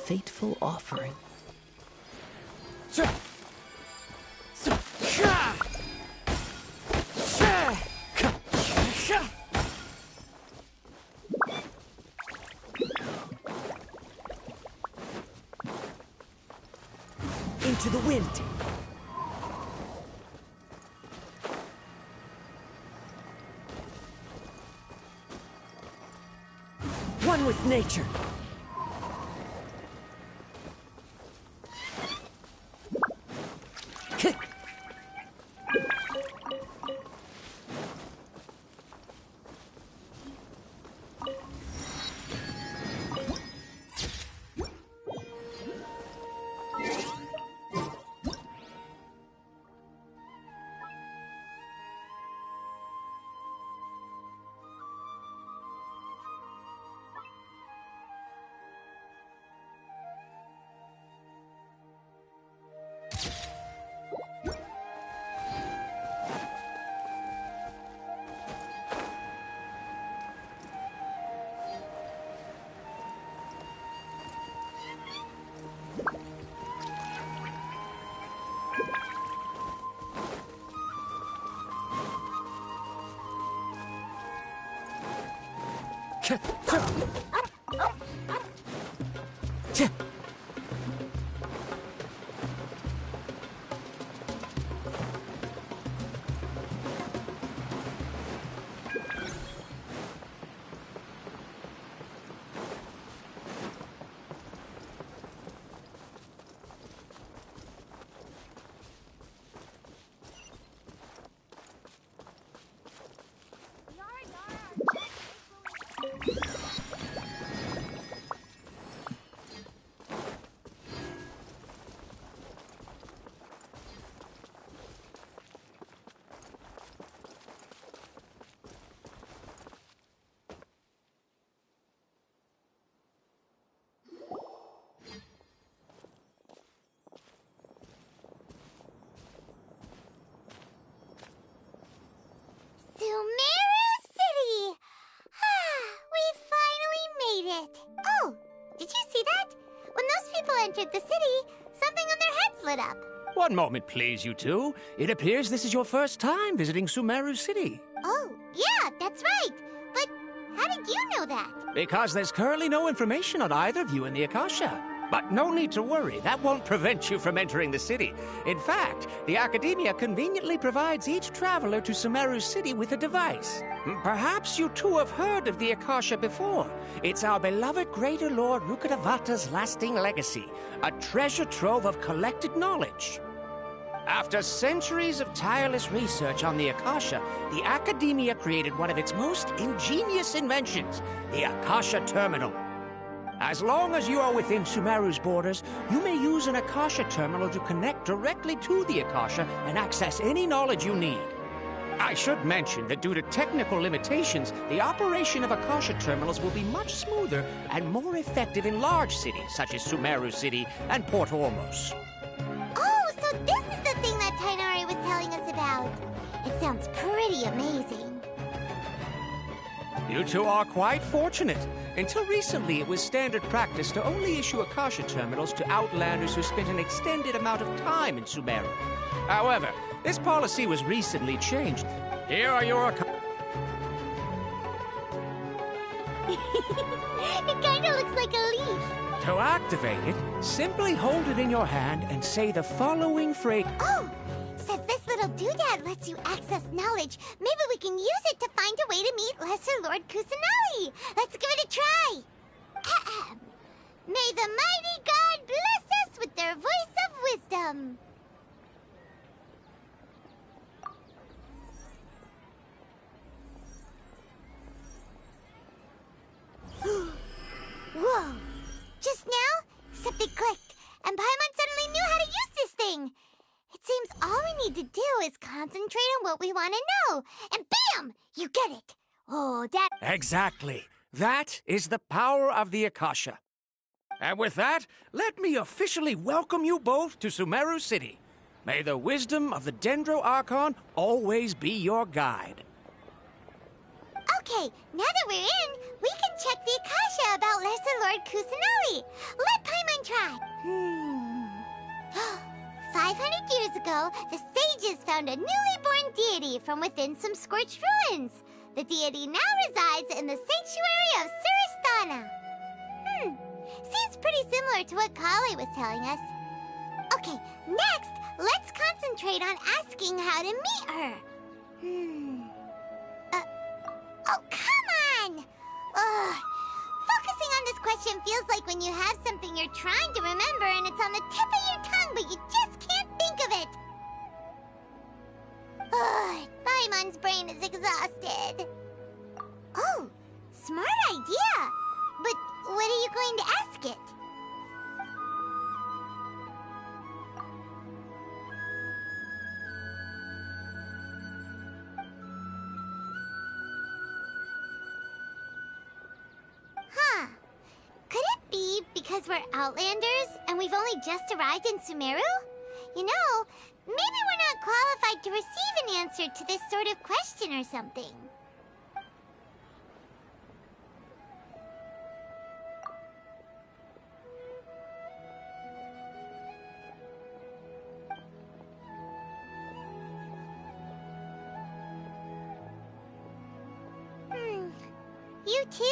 Fateful offering. Into the wind. One with nature. Oh, did you see that? When those people entered the city, something on their heads lit up. One moment, please, you two. It appears this is your first time visiting Sumeru City. Oh, yeah, that's right. But how did you know that? Because there's currently no information on either of you in the Akasha. But no need to worry, that won't prevent you from entering the city. In fact, the Academia conveniently provides each traveler to Sumeru City with a device. Perhaps you too have heard of the Akasha before. It's our beloved Greater Lord Rukkhadevata's lasting legacy, a treasure trove of collected knowledge. After centuries of tireless research on the Akasha, the Academia created one of its most ingenious inventions, the Akasha Terminal. As long as you are within Sumeru's borders, you may use an Akasha terminal to connect directly to the Akasha and access any knowledge you need. I should mention that due to technical limitations, the operation of Akasha terminals will be much smoother and more effective in large cities such as Sumeru City and Port Ormos. Oh, so this is the thing that Tighnari was telling us about. It sounds pretty amazing. You two are quite fortunate. Until recently, it was standard practice to only issue Akasha terminals to outlanders who spent an extended amount of time in Sumeru. However, this policy was recently changed. Here are your It kinda looks like a leaf. To activate it, simply hold it in your hand and say the following phrase. Oh! Since this little doodad lets you access knowledge, maybe we can use it to find a way to meet Lesser Lord Kusanali. Let's give it a try. Ahem. May the mighty god bless us with their voice of wisdom. Whoa! Just now, something clicked, and Paimon suddenly knew how to use this thing. It seems all we need to do is concentrate on what we want to know, and bam! You get it. Oh, that... Exactly. That is the power of the Akasha. And with that, let me officially welcome you both to Sumeru City. May the wisdom of the Dendro Archon always be your guide. Okay, now that we're in, we can check the Akasha about Lesser Lord Kusanali. Let Paimon try. 500 years ago, the sages found a newly born deity from within some scorched ruins. The deity now resides in the sanctuary of Suristana. Seems pretty similar to what Kali was telling us. Okay, next, let's concentrate on asking how to meet her. Oh, come on! Focusing on this question feels like when you have something you're trying to remember and it's on the tip of your tongue, but you just can't think of it. Paimon's brain is exhausted. Oh, smart idea. But what are you going to ask it? Could it be because we're Outlanders and we've only just arrived in Sumeru? You know, maybe we're not qualified to receive an answer to this sort of question or something. You too?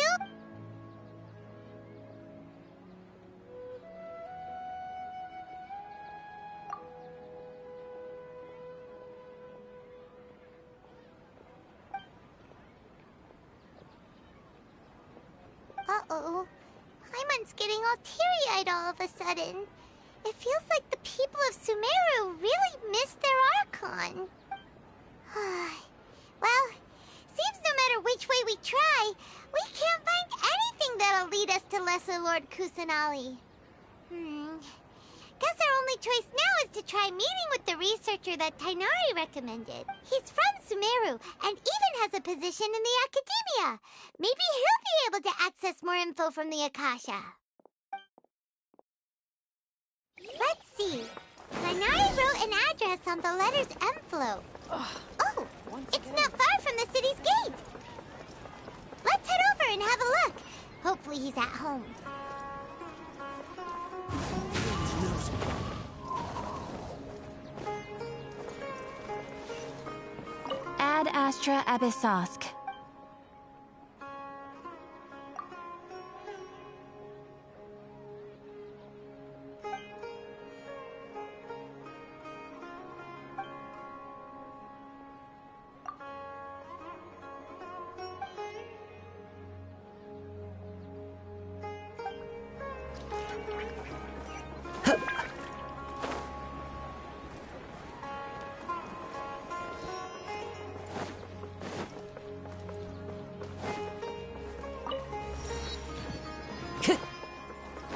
Uh-oh. Paimon's getting all teary-eyed all of a sudden. It feels like the people of Sumeru really missed their Archon. Well, seems no matter which way we try, we can't find anything that'll lead us to Lesser Lord Kusanali. Guess our only choice now is to try meeting with the researcher that Tighnari recommended. He's from Sumeru and even has a position in the Academia. Maybe he'll be able to access more info from the Akasha. Let's see. Tighnari wrote an address on the letter's envelope. Oh, it's not far from the city's gate. Let's head over and have a look. Hopefully he's at home. Ad Astra Abyssosque.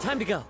Time to go.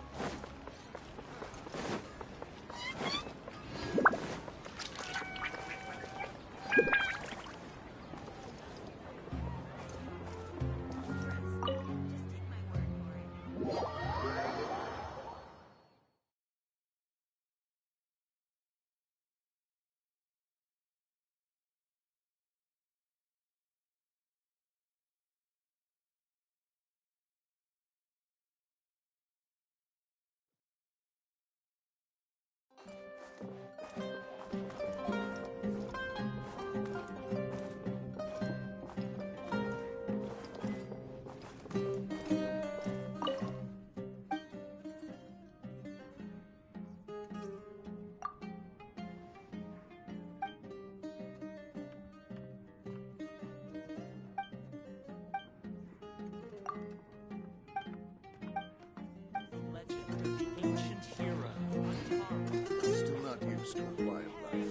Still not used to a quiet life.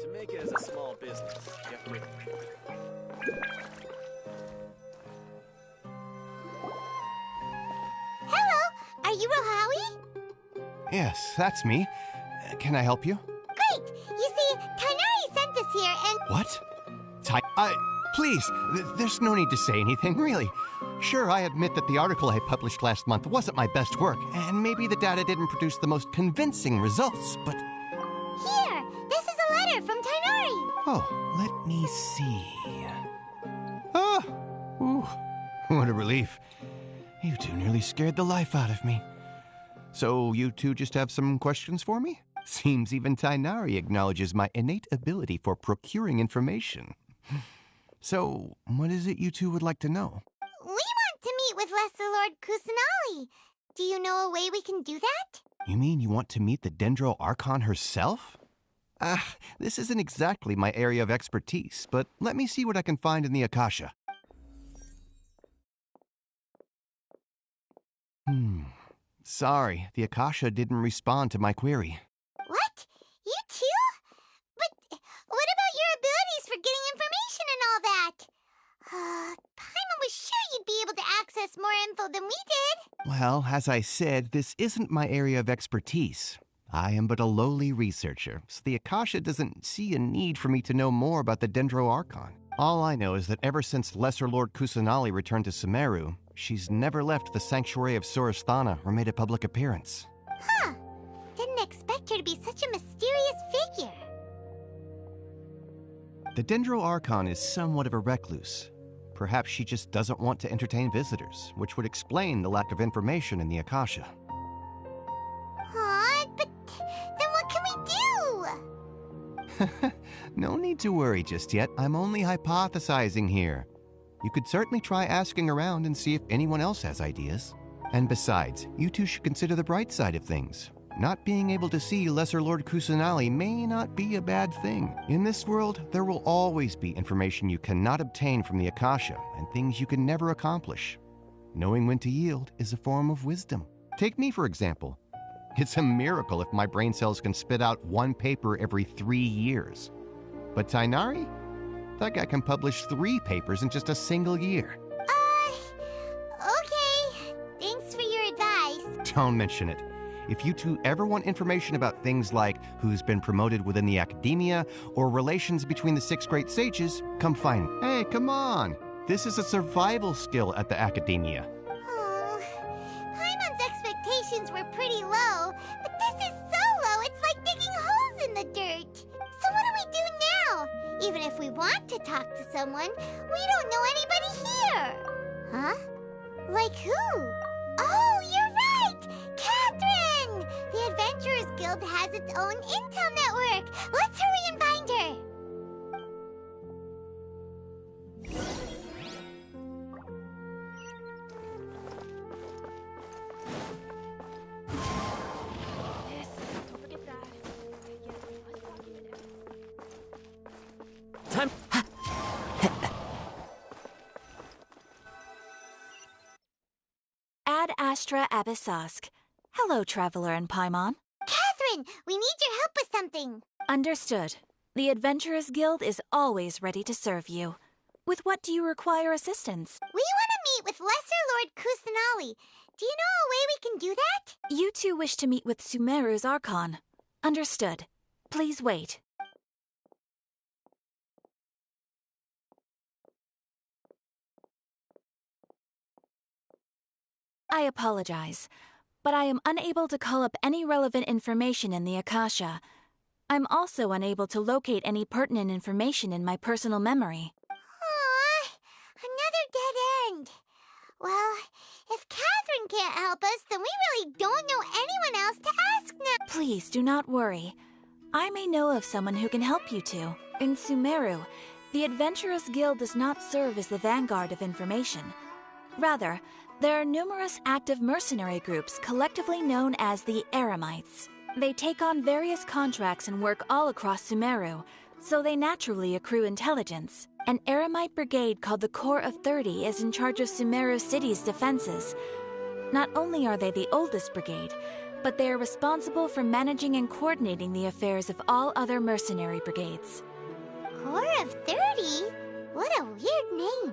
To make it as a small business, you have to... Hello, are you Rohawi? Yes, that's me. Can I help you? Great! You see, Kainari sent us here and... What? Please, there's no need to say anything, really. Sure, I admit that the article I published last month wasn't my best work, and maybe the data didn't produce the most convincing results, but... Here! This is a letter from Tainari! Oh, let me see... Ah! Ooh, what a relief. You two nearly scared the life out of me. So, you two just have some questions for me? Seems even Tainari acknowledges my innate ability for procuring information. So, what is it you two would like to know? We want to meet with Lesser Lord Kusanali. Do you know a way we can do that? You mean you want to meet the Dendro Archon herself? This isn't exactly my area of expertise, but let me see what I can find in the Akasha. Sorry, the Akasha didn't respond to my query. What? You too? But what about your abilities for getting information and all that? Paimon was sure you'd be able to access more info than we did. Well, as I said, this isn't my area of expertise. I am but a lowly researcher, so the Akasha doesn't see a need for me to know more about the Dendro Archon. All I know is that ever since Lesser Lord Kusanali returned to Sumeru, she's never left the Sanctuary of Sorasthana or made a public appearance. Huh. Didn't expect her to be such a mysterious figure. The Dendro Archon is somewhat of a recluse. Perhaps she just doesn't want to entertain visitors, which would explain the lack of information in the Akasha. But then what can we do? No need to worry just yet. I'm only hypothesizing here. You could certainly try asking around and see if anyone else has ideas. And besides, you two should consider the bright side of things. Not being able to see Lesser Lord Kusanali may not be a bad thing. In this world, there will always be information you cannot obtain from the Akasha and things you can never accomplish. Knowing when to yield is a form of wisdom. Take me, for example. It's a miracle if my brain cells can spit out one paper every 3 years. But Tighnari? That guy can publish 3 papers in just a single year. Okay. Thanks for your advice. Don't mention it. If you two ever want information about things like who's been promoted within the academia or relations between the 6 great sages, come find me. Hey, come on. This is a survival skill at the academia. Paimon's expectations were pretty low, but this is so low it's like digging holes in the dirt. So what do we do now? Even if we want to talk to someone, we don't know anybody here. Huh? Like who? Oh, you're right! Catherine! The Adventurers Guild has its own intel network. Let's hurry and find her. Time. Ad Astra Abyssosk. Hello, Traveler and Paimon. Catherine, we need your help with something. Understood. The Adventurers Guild is always ready to serve you. With what do you require assistance? We want to meet with Lesser Lord Kusanali. Do you know a way we can do that? You two wish to meet with Sumeru's Archon. Understood. Please wait. I apologize, but I am unable to call up any relevant information in the Akasha. I'm also unable to locate any pertinent information in my personal memory. Another dead end. Well, if Catherine can't help us, then we really don't know anyone else to ask now. Please do not worry. I may know of someone who can help you two. In Sumeru, the Adventurers Guild does not serve as the vanguard of information. Rather, there are numerous active mercenary groups collectively known as the Eremites. They take on various contracts and work all across Sumeru, so they naturally accrue intelligence. An Eremite brigade called the Corps of 30 is in charge of Sumeru City's defenses. Not only are they the oldest brigade, but they are responsible for managing and coordinating the affairs of all other mercenary brigades. Corps of 30? What a weird name.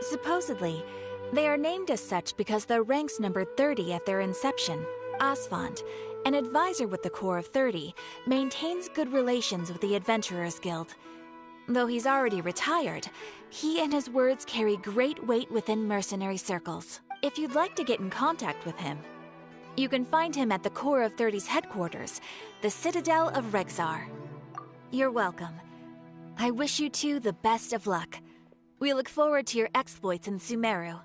Supposedly, they are named as such because their ranks numbered 30 at their inception. Asfand, an advisor with the Corps of 30, maintains good relations with the Adventurers Guild. Though he's already retired, he and his words carry great weight within mercenary circles. If you'd like to get in contact with him, you can find him at the Corps of 30's headquarters, the Citadel of Rexar. You're welcome. I wish you two the best of luck. We look forward to your exploits in Sumeru.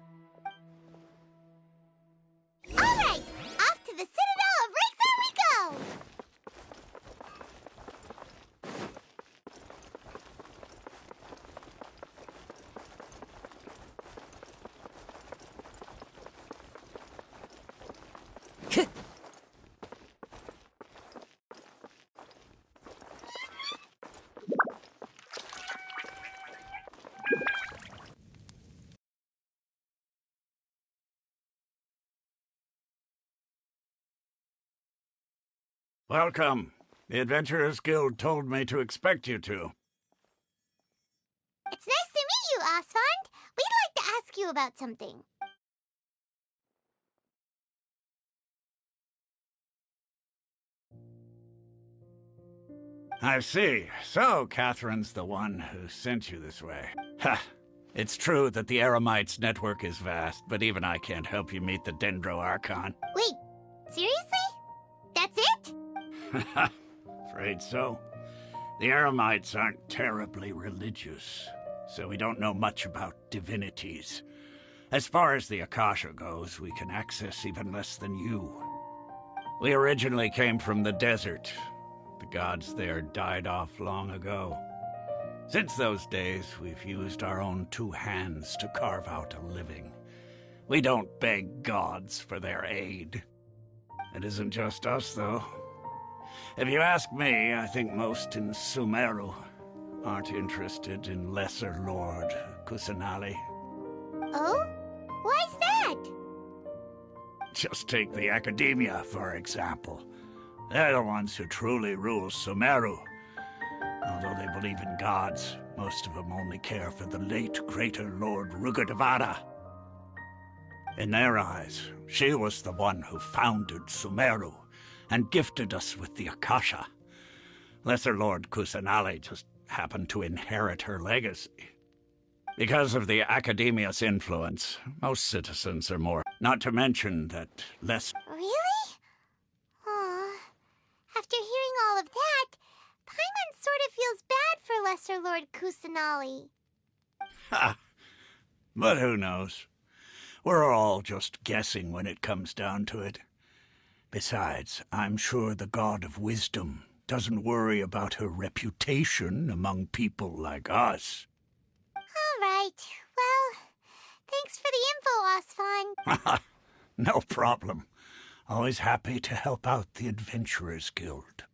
All right, off to the Citadel of Rexar we go! Welcome. The Adventurers Guild told me to expect you two. It's nice to meet you, Osfond. We'd like to ask you about something. I see. So, Catherine's the one who sent you this way. Ha! It's true that the Eremites network is vast, but even I can't help you meet the Dendro Archon. Wait, seriously? That's it? Afraid so. The Eremites aren't terribly religious, so we don't know much about divinities. As far as the Akasha goes, we can access even less than you. We originally came from the desert. The gods there died off long ago. Since those days, we've used our own two hands to carve out a living. We don't beg gods for their aid. It isn't just us, though. If you ask me, I think most in Sumeru aren't interested in Lesser Lord Kusanali. Oh? Why's that? Just take the Academia, for example. They're the ones who truly rule Sumeru. Although they believe in gods, most of them only care for the late Greater Lord Rugurdevada. In their eyes, she was the one who founded Sumeru and gifted us with the Akasha. Lesser Lord Kusanali just happened to inherit her legacy. Because of the Academia's influence, most citizens are more... Not to mention that Really? Aw. After hearing all of that, Paimon sort of feels bad for Lesser Lord Kusanali. Ha! But who knows? We're all just guessing when it comes down to it. Besides, I'm sure the God of Wisdom doesn't worry about her reputation among people like us. All right. Well, thanks for the info, Osfond. No problem. Always happy to help out the Adventurers Guild.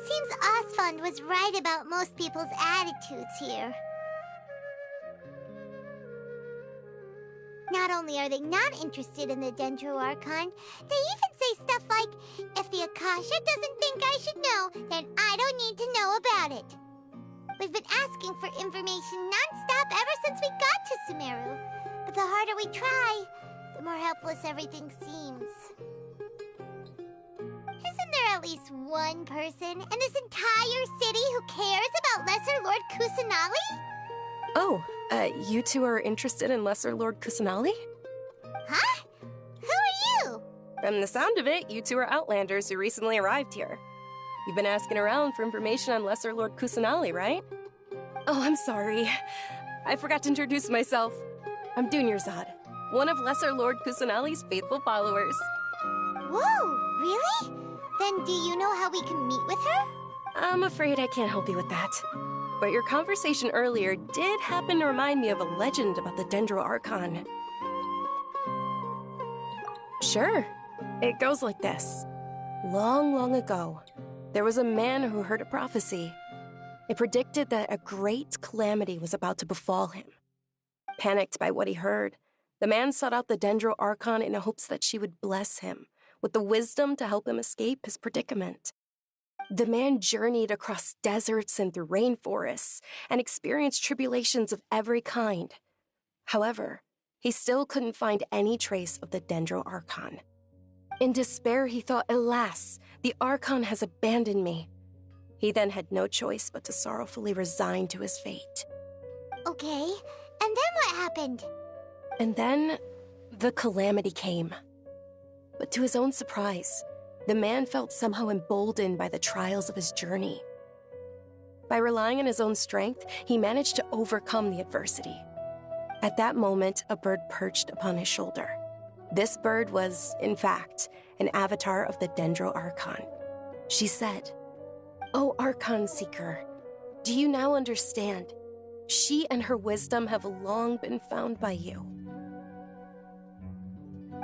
Seems Osfond was right about most people's attitudes here. Not only are they not interested in the Dendro Archon, they even say stuff like, if the Akasha doesn't think I should know, then I don't need to know about it. We've been asking for information non-stop ever since we got to Sumeru. But the harder we try, the more helpless everything seems. Isn't there at least one person in this entire city who cares about Lesser Lord Kusanali? Oh, you two are interested in Lesser Lord Kusanali? Huh? Who are you? From the sound of it, you two are Outlanders who recently arrived here. You've been asking around for information on Lesser Lord Kusanali, right? Oh, I'm sorry. I forgot to introduce myself. I'm Dunyarzad, one of Lesser Lord Kusanali's faithful followers. Whoa, really? Then do you know how we can meet with her? I'm afraid I can't help you with that. But your conversation earlier did happen to remind me of a legend about the Dendro Archon. Sure. It goes like this. Long, long ago, there was a man who heard a prophecy. It predicted that a great calamity was about to befall him. Panicked by what he heard, the man sought out the Dendro Archon in hopes that she would bless him with the wisdom to help him escape his predicament. The man journeyed across deserts and through rainforests and experienced tribulations of every kind. However, he still couldn't find any trace of the Dendro Archon. In despair, he thought, alas, the Archon has abandoned me. He then had no choice but to sorrowfully resign to his fate. Okay, and then what happened? And then, the calamity came. But to his own surprise, the man felt somehow emboldened by the trials of his journey. By relying on his own strength, he managed to overcome the adversity. At that moment, a bird perched upon his shoulder. This bird was, in fact, an avatar of the Dendro Archon. She said, "O Archon Seeker, do you now understand? She and her wisdom have long been found by you.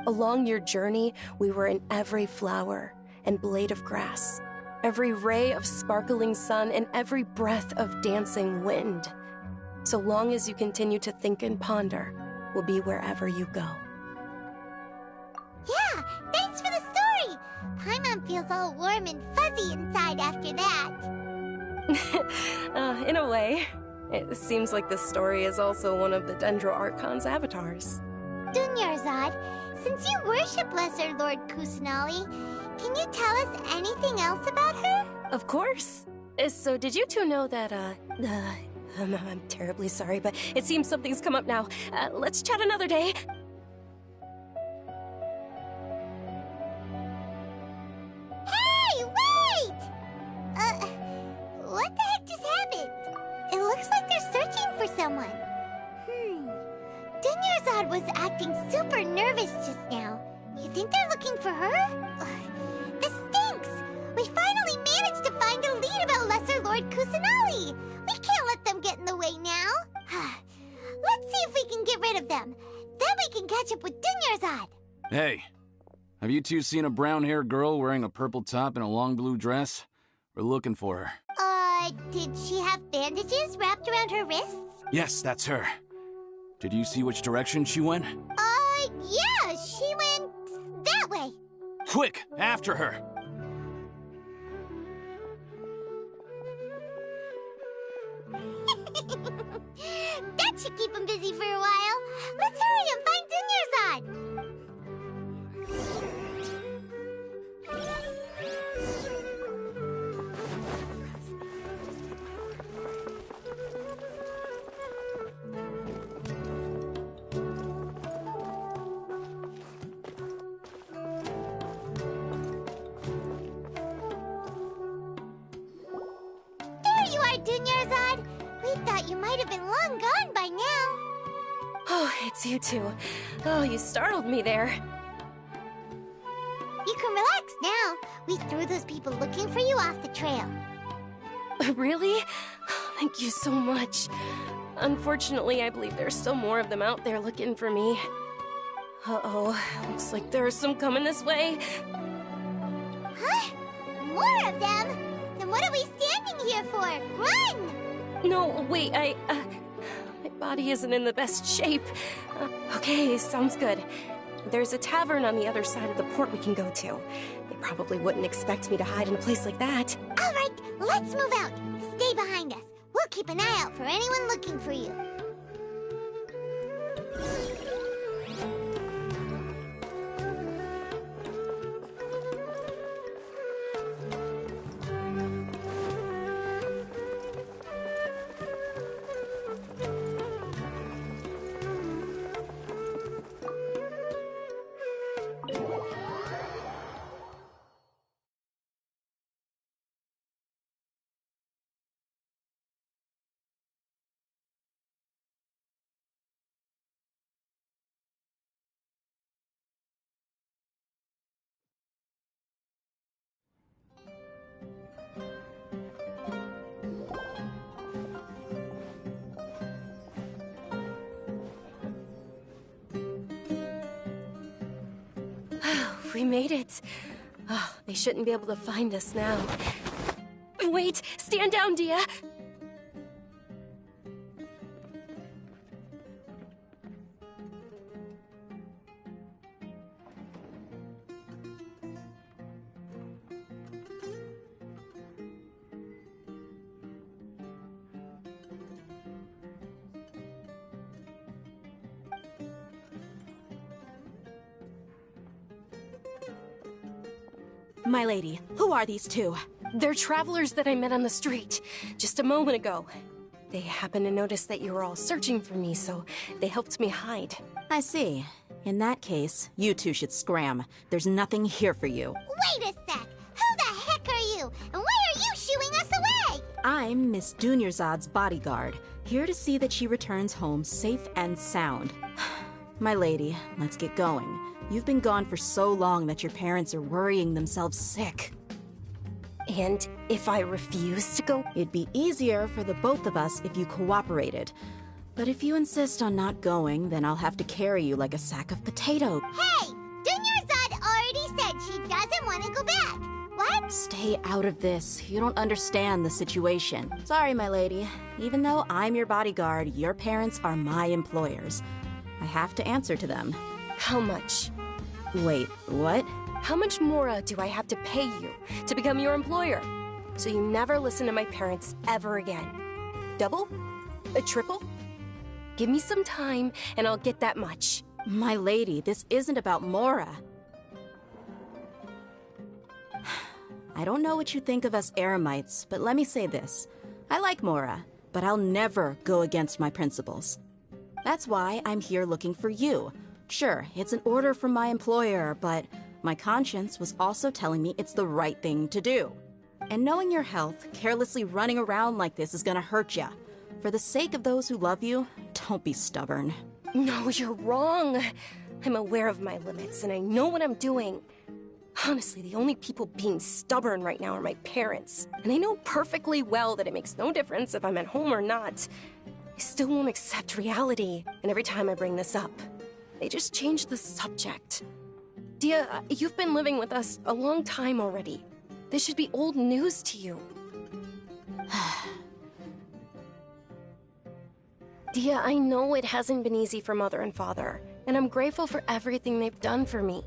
Along your journey, we were in every flower and blade of grass. every ray of sparkling sun, and every breath of dancing wind. So long as you continue to think and ponder, we'll be wherever you go. Yeah, thanks for the story! Paimon feels all warm and fuzzy inside after that. In a way. It seems like this story is also one of the Dendro Archon's avatars. Dunyarzad, since you worship Lesser Lord Kusanali, can you tell us anything else about her? Of course. So did you two know that, I'm terribly sorry, but it seems something's come up now. Let's chat another day. Hey, wait! What the heck just happened? It looks like they're searching for someone. Dunyarzad was acting super nervous just now. You think they're looking for her? This stinks! We finally managed to find a lead about Lesser Lord Kusanali! We can't let them get in the way now. Let's see if we can get rid of them. Then we can catch up with Dunyarzad. Hey, have you two seen a brown-haired girl wearing a purple top and a long blue dress? We're looking for her. Did she have bandages wrapped around her wrists? Yes, that's her. Did you see which direction she went? Yeah, she went that way. Quick, after her! That should keep him busy for a while. Let's hurry and find Dunyarzad. There you are, Dunyarzad. We thought you might have been long gone by now. Oh, it's you two. Oh, you startled me there. You can relax now. We threw those people looking for you off the trail. Really? Thank you so much. Unfortunately, I believe there's still more of them out there looking for me. Uh-oh, looks like there are some coming this way. Huh? More of them? Then what are we standing here for? Run! No, wait, my body isn't in the best shape. Okay, sounds good. There's a tavern on the other side of the port we can go to. They probably wouldn't expect me to hide in a place like that. All right, let's move out. Stay behind us. We'll keep an eye out for anyone looking for you. We made it. Oh, they shouldn't be able to find us now. Wait! Stand down, Dia! My lady, who are these two? They're travelers that I met on the street just a moment ago. They happened to notice that you were all searching for me, so they helped me hide. I see. In that case, you two should scram. There's nothing here for you. Wait a sec! Who the heck are you? And why are you shooing us away? I'm Miss Dunyarzad's bodyguard, here to see that she returns home safe and sound. My lady, let's get going. You've been gone for so long that your parents are worrying themselves sick. And if I refuse to go? It'd be easier for the both of us if you cooperated. But if you insist on not going, then I'll have to carry you like a sack of potatoes. Hey! Dunyarzad already said she doesn't want to go back. Why Dad? Stay out of this. You don't understand the situation. Sorry, my lady. Even though I'm your bodyguard, your parents are my employers. I have to answer to them. How much? Wait, what? How much more do I have to pay you to become your employer? So you never listen to my parents ever again. Double? A triple? Give me some time and I'll get that much. My lady, this isn't about Mora. I don't know what you think of us Eremites, but let me say this. I like Mora, but I'll never go against my principles. That's why I'm here looking for you. Sure, it's an order from my employer, but my conscience was also telling me it's the right thing to do. And knowing your health, carelessly running around like this is gonna hurt ya. For the sake of those who love you, don't be stubborn. No, you're wrong. I'm aware of my limits and I know what I'm doing. Honestly, the only people being stubborn right now are my parents. And they know perfectly well that it makes no difference if I'm at home or not. They still won't accept reality. And every time I bring this up, they just change the subject. Dia, you've been living with us a long time already. This should be old news to you. Dia, I know it hasn't been easy for Mother and Father, and I'm grateful for everything they've done for me.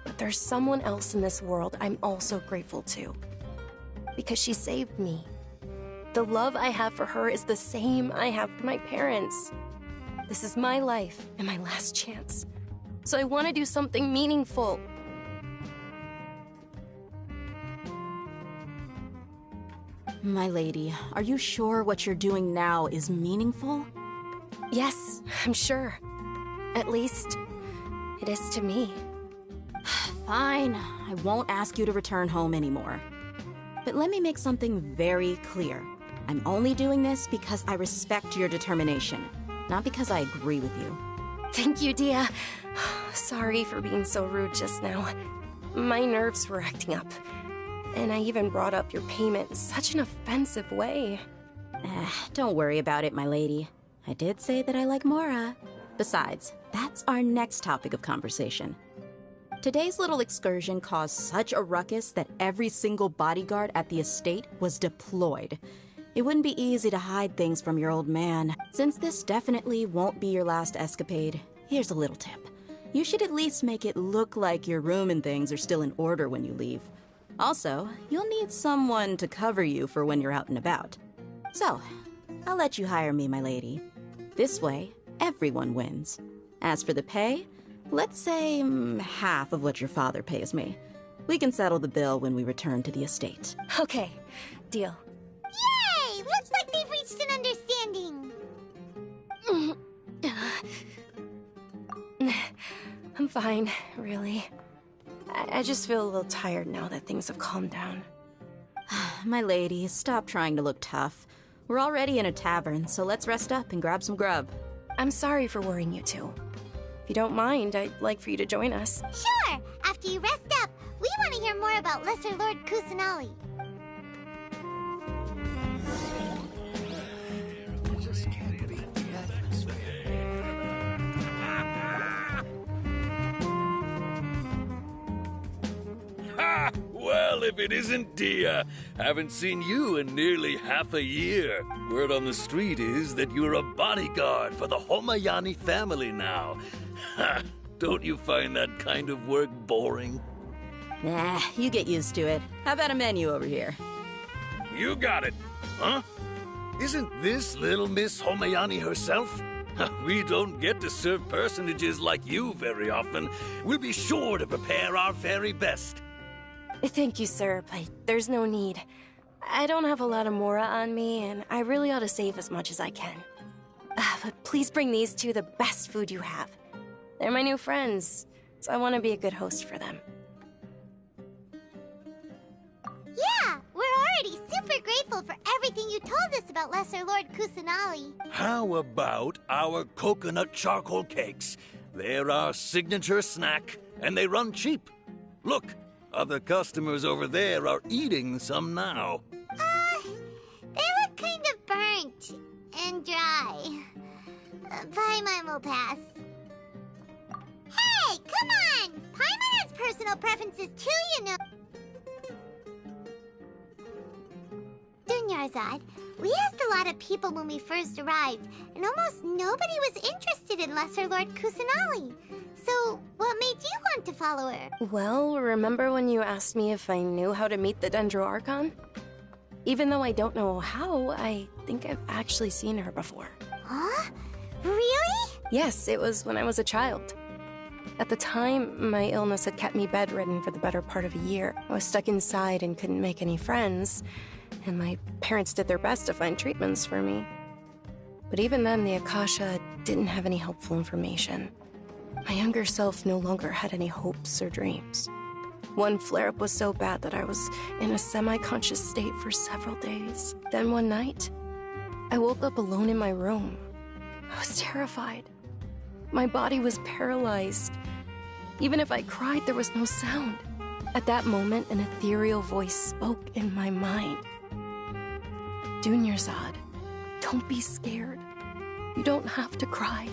But there's someone else in this world I'm also grateful to. Because she saved me. The love I have for her is the same I have for my parents. This is my life and my last chance. So I want to do something meaningful. My lady, are you sure what you're doing now is meaningful? Yes, I'm sure. At least, it is to me. Fine, I won't ask you to return home anymore. But let me make something very clear. I'm only doing this because I respect your determination, not because I agree with you. Thank you, Dia. Sorry for being so rude just now. My nerves were acting up. And I even brought up your payment in such an offensive way. Don't worry about it, my lady. I did say that I like Mora. Besides, that's our next topic of conversation. Today's little excursion caused such a ruckus that every single bodyguard at the estate was deployed. It wouldn't be easy to hide things from your old man. Since this definitely won't be your last escapade, here's a little tip. You should at least make it look like your room and things are still in order when you leave. Also, you'll need someone to cover you for when you're out and about. So, I'll let you hire me, my lady. This way, everyone wins. As for the pay, let's say half of what your father pays me. We can settle the bill when we return to the estate. Okay, deal. Yay! Looks like they've reached an understanding. I'm fine, really. I just feel a little tired now that things have calmed down. My lady, stop trying to look tough. We're already in a tavern, so let's rest up and grab some grub. I'm sorry for worrying you two. If you don't mind, I'd like for you to join us. Sure! After you rest up, we want to hear more about Lesser Lord Kusanali. Ha! Well, if it isn't Dia. Haven't seen you in nearly half a year. Word on the street is that you're a bodyguard for the Homayani family now. Ha! Don't you find that kind of work boring? Nah, you get used to it. How about a menu over here? You got it. Huh? Isn't this little Miss Homayani herself? We don't get to serve personages like you very often. We'll be sure to prepare our very best. Thank you, sir, but there's no need. I don't have a lot of Mora on me, and I really ought to save as much as I can. But please bring these two the best food you have. They're my new friends, so I want to be a good host for them. Yeah, we're already super grateful for everything you told us about Lesser Lord Kusanali. How about our coconut charcoal cakes? They're our signature snack, and they run cheap. Look, other customers over there are eating some now. They look kind of burnt and dry. Paimon will pass. Hey, come on! Paimon has personal preferences too, you know. Dunyarzad. We asked a lot of people when we first arrived, and almost nobody was interested in Lesser Lord Kusanali. So, what made you want to follow her? Well, remember when you asked me if I knew how to meet the Dendro Archon? Even though I don't know how, I think I've actually seen her before. Huh? Really? Yes, it was when I was a child. At the time, my illness had kept me bedridden for the better part of a year. I was stuck inside and couldn't make any friends, and my parents did their best to find treatments for me. But even then, the Akasha didn't have any helpful information. My younger self no longer had any hopes or dreams. One flare-up was so bad that I was in a semi-conscious state for several days. Then one night, I woke up alone in my room. I was terrified. My body was paralyzed. Even if I cried, there was no sound. At that moment, an ethereal voice spoke in my mind. Dunyarzad, don't be scared. You don't have to cry.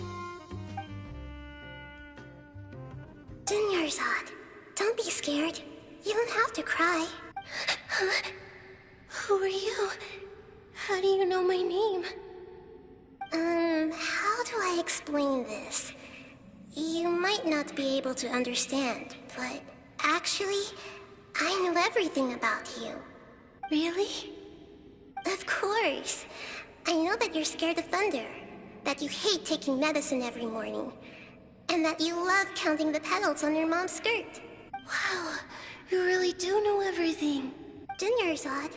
Dunyarzad, don't be scared. You don't have to cry. Who are you? How do you know my name? How do I explain this? You might not be able to understand, but actually, I know everything about you. Really? Of course. I know that you're scared of thunder, that you hate taking medicine every morning, and that you love counting the petals on your mom's skirt. Wow, you really do know everything. Dunyarzad,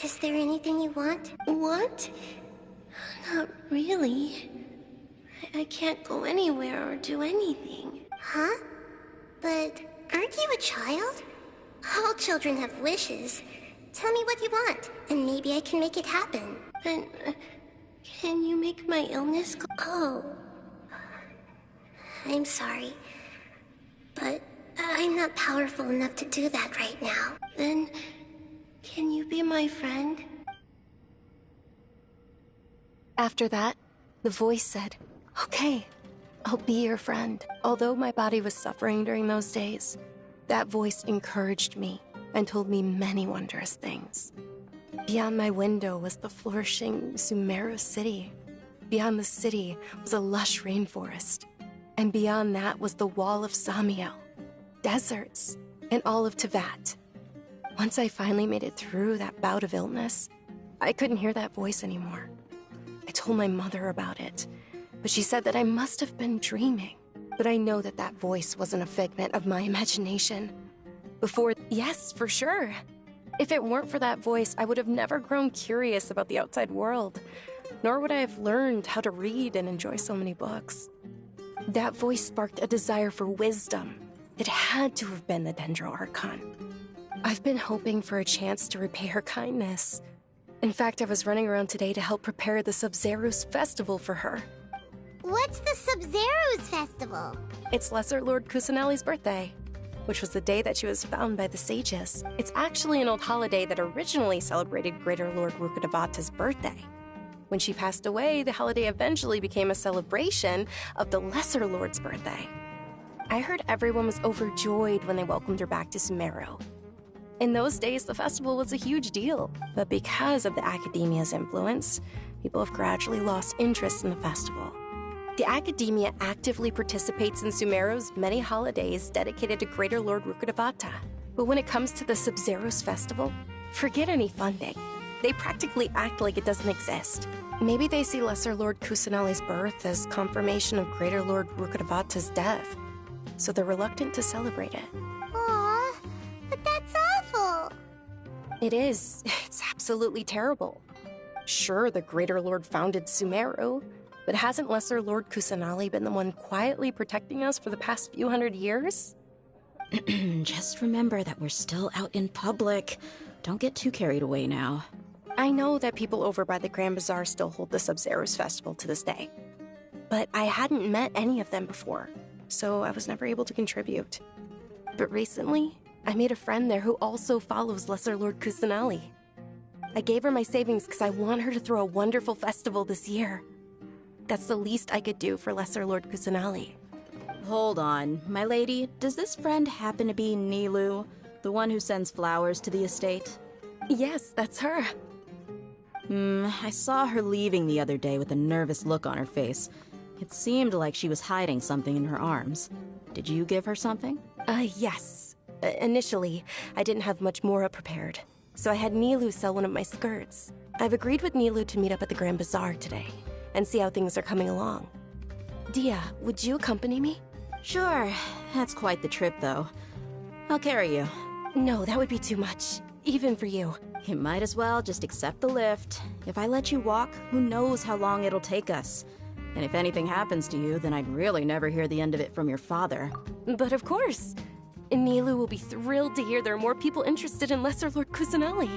is there anything you want? Want? Not really. I can't go anywhere or do anything. Huh? But aren't you a child? All children have wishes. Tell me what you want, and maybe I can make it happen. And can you make my illness go? Oh. I'm sorry. But I'm not powerful enough to do that right now. Then, can you be my friend? After that, the voice said, "Okay, I'll be your friend." Although my body was suffering during those days, that voice encouraged me and told me many wondrous things. Beyond my window was the flourishing Sumeru city. Beyond the city was a lush rainforest. And beyond that was the wall of Samiel, deserts, and all of Teyvat. Once I finally made it through that bout of illness, I couldn't hear that voice anymore. I told my mother about it, but she said that I must have been dreaming. But I know that that voice wasn't a figment of my imagination. Yes, for sure. If it weren't for that voice, I would have never grown curious about the outside world, nor would I have learned how to read and enjoy so many books. That voice sparked a desire for wisdom. It had to have been the Dendro Archon. I've been hoping for a chance to repay her kindness. In fact, I was running around today to help prepare the Sub-Zerus festival for her. What's the Sub-Zerus festival? It's Lesser Lord Kusanali's birthday, which was the day that she was found by the sages. It's actually an old holiday that originally celebrated Greater Lord Rukkhadevata's birthday. When she passed away, the holiday eventually became a celebration of the Lesser Lord's birthday. I heard everyone was overjoyed when they welcomed her back to Sumeru. In those days, the festival was a huge deal, but because of the Academia's influence, people have gradually lost interest in the festival. The Academia actively participates in Sumeru's many holidays dedicated to Greater Lord Rukkhadevata. But when it comes to the Sub-Zerus festival, forget any funding. They practically act like it doesn't exist. Maybe they see Lesser Lord Kusanali's birth as confirmation of Greater Lord Rukkhadevata's death, so they're reluctant to celebrate it. Aww, but that's awful. It is. It's absolutely terrible. Sure, the Greater Lord founded Sumeru, but hasn't Lesser Lord Kusanali been the one quietly protecting us for the past few hundred years? Just remember that we're still out in public. Don't get too carried away now. I know that people over by the Grand Bazaar still hold the Sub-Zerus festival to this day, but I hadn't met any of them before, so I was never able to contribute. But recently, I made a friend there who also follows Lesser Lord Kusanali. I gave her my savings because I want her to throw a wonderful festival this year. That's the least I could do for Lesser Lord Kusanali. Hold on, my lady. Does this friend happen to be Nilou, the one who sends flowers to the estate? Yes, that's her. I saw her leaving the other day with a nervous look on her face. It seemed like she was hiding something in her arms. Did you give her something? Yes. Initially, I didn't have much Mora prepared, so I had Nilu sell one of my skirts. I've agreed with Nilu to meet up at the Grand Bazaar today, and see how things are coming along. Dia, would you accompany me? Sure. That's quite the trip, though. I'll carry you. No, that would be too much, even for you. You might as well just accept the lift. If I let you walk, who knows how long it'll take us. And if anything happens to you, then I'd really never hear the end of it from your father. But of course. Nilu will be thrilled to hear there are more people interested in Lesser Lord Kusanali.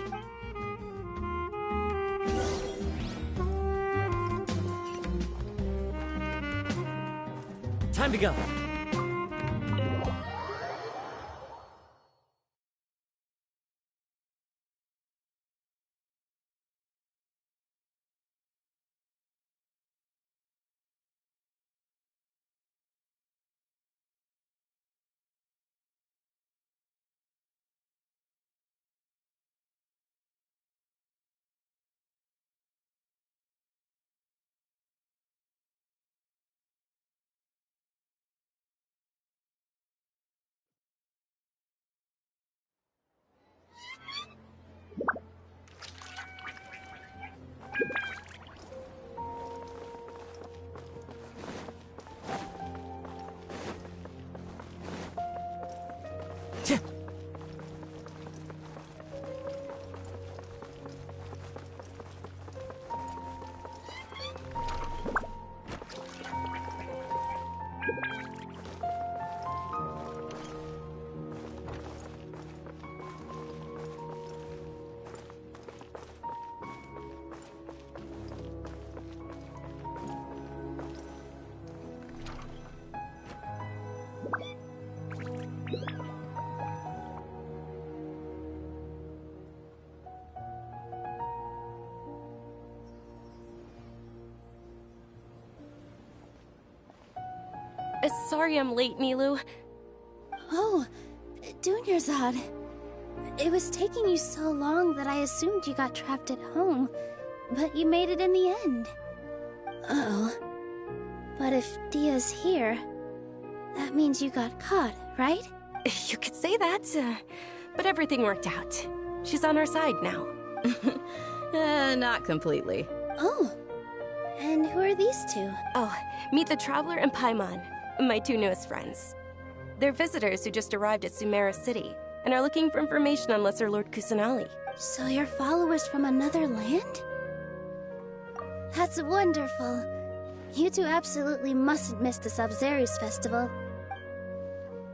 Time to go. Sorry I'm late, Nilu. Oh, Dunyarzad. It was taking you so long that I assumed you got trapped at home, but you made it in the end. Uh-oh. But if Dia's here, that means you got caught, right? You could say that, but everything worked out. She's on our side now. Not completely. Oh, and who are these two? Oh, meet the Traveler and Paimon, my two newest friends. They're visitors who just arrived at Sumeru City and are looking for information on Lesser Lord Kusanali. So you're followers from another land? That's wonderful. You two absolutely mustn't miss the Sabzeruz festival.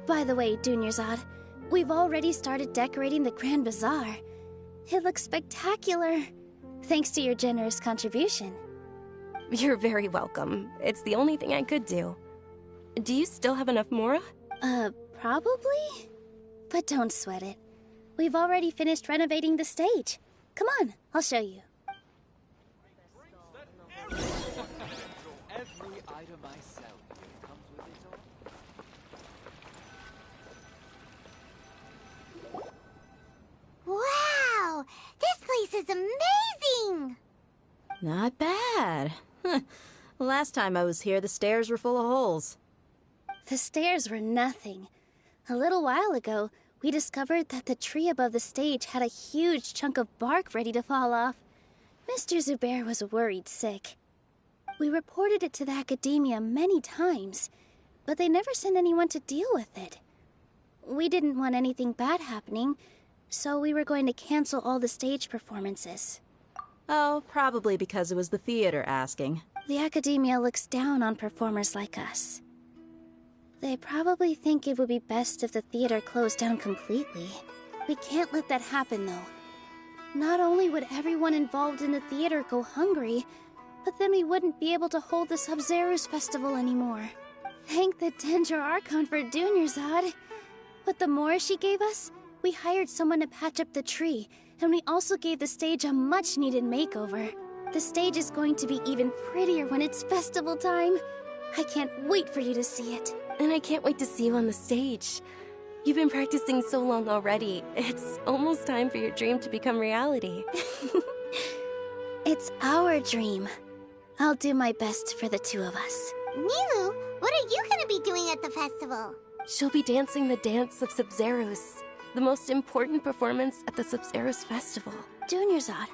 By the way, Dunyarzad, we've already started decorating the Grand Bazaar. It looks spectacular, thanks to your generous contribution. You're very welcome. It's the only thing I could do. Do you still have enough Mora? Probably? But don't sweat it. We've already finished renovating the stage. Come on, I'll show you. Every item I sell comes with its own. Wow! This place is amazing! Not bad. Last time I was here, the stairs were full of holes. The stairs were nothing. A little while ago, we discovered that the tree above the stage had a huge chunk of bark ready to fall off. Mr. Zubair was worried sick. We reported it to the academia many times, but they never sent anyone to deal with it. We didn't want anything bad happening, so we were going to cancel all the stage performances. Oh, probably because it was the theater asking. The academia looks down on performers like us. They probably think it would be best if the theater closed down completely. We can't let that happen, though. Not only would everyone involved in the theater go hungry, but then we wouldn't be able to hold the Sabzeruz festival anymore. Thank the Dendra Archon for Dunyarzad. With the Mora she gave us, we hired someone to patch up the tree, and we also gave the stage a much-needed makeover. The stage is going to be even prettier when it's festival time. I can't wait for you to see it. And I can't wait to see you on the stage. You've been practicing so long already. It's almost time for your dream to become reality. It's our dream. I'll do my best for the two of us. Nilou, what are you gonna be doing at the festival? She'll be dancing the dance of Sabzeruz, the most important performance at the Sabzeruz festival. Dunyarzad,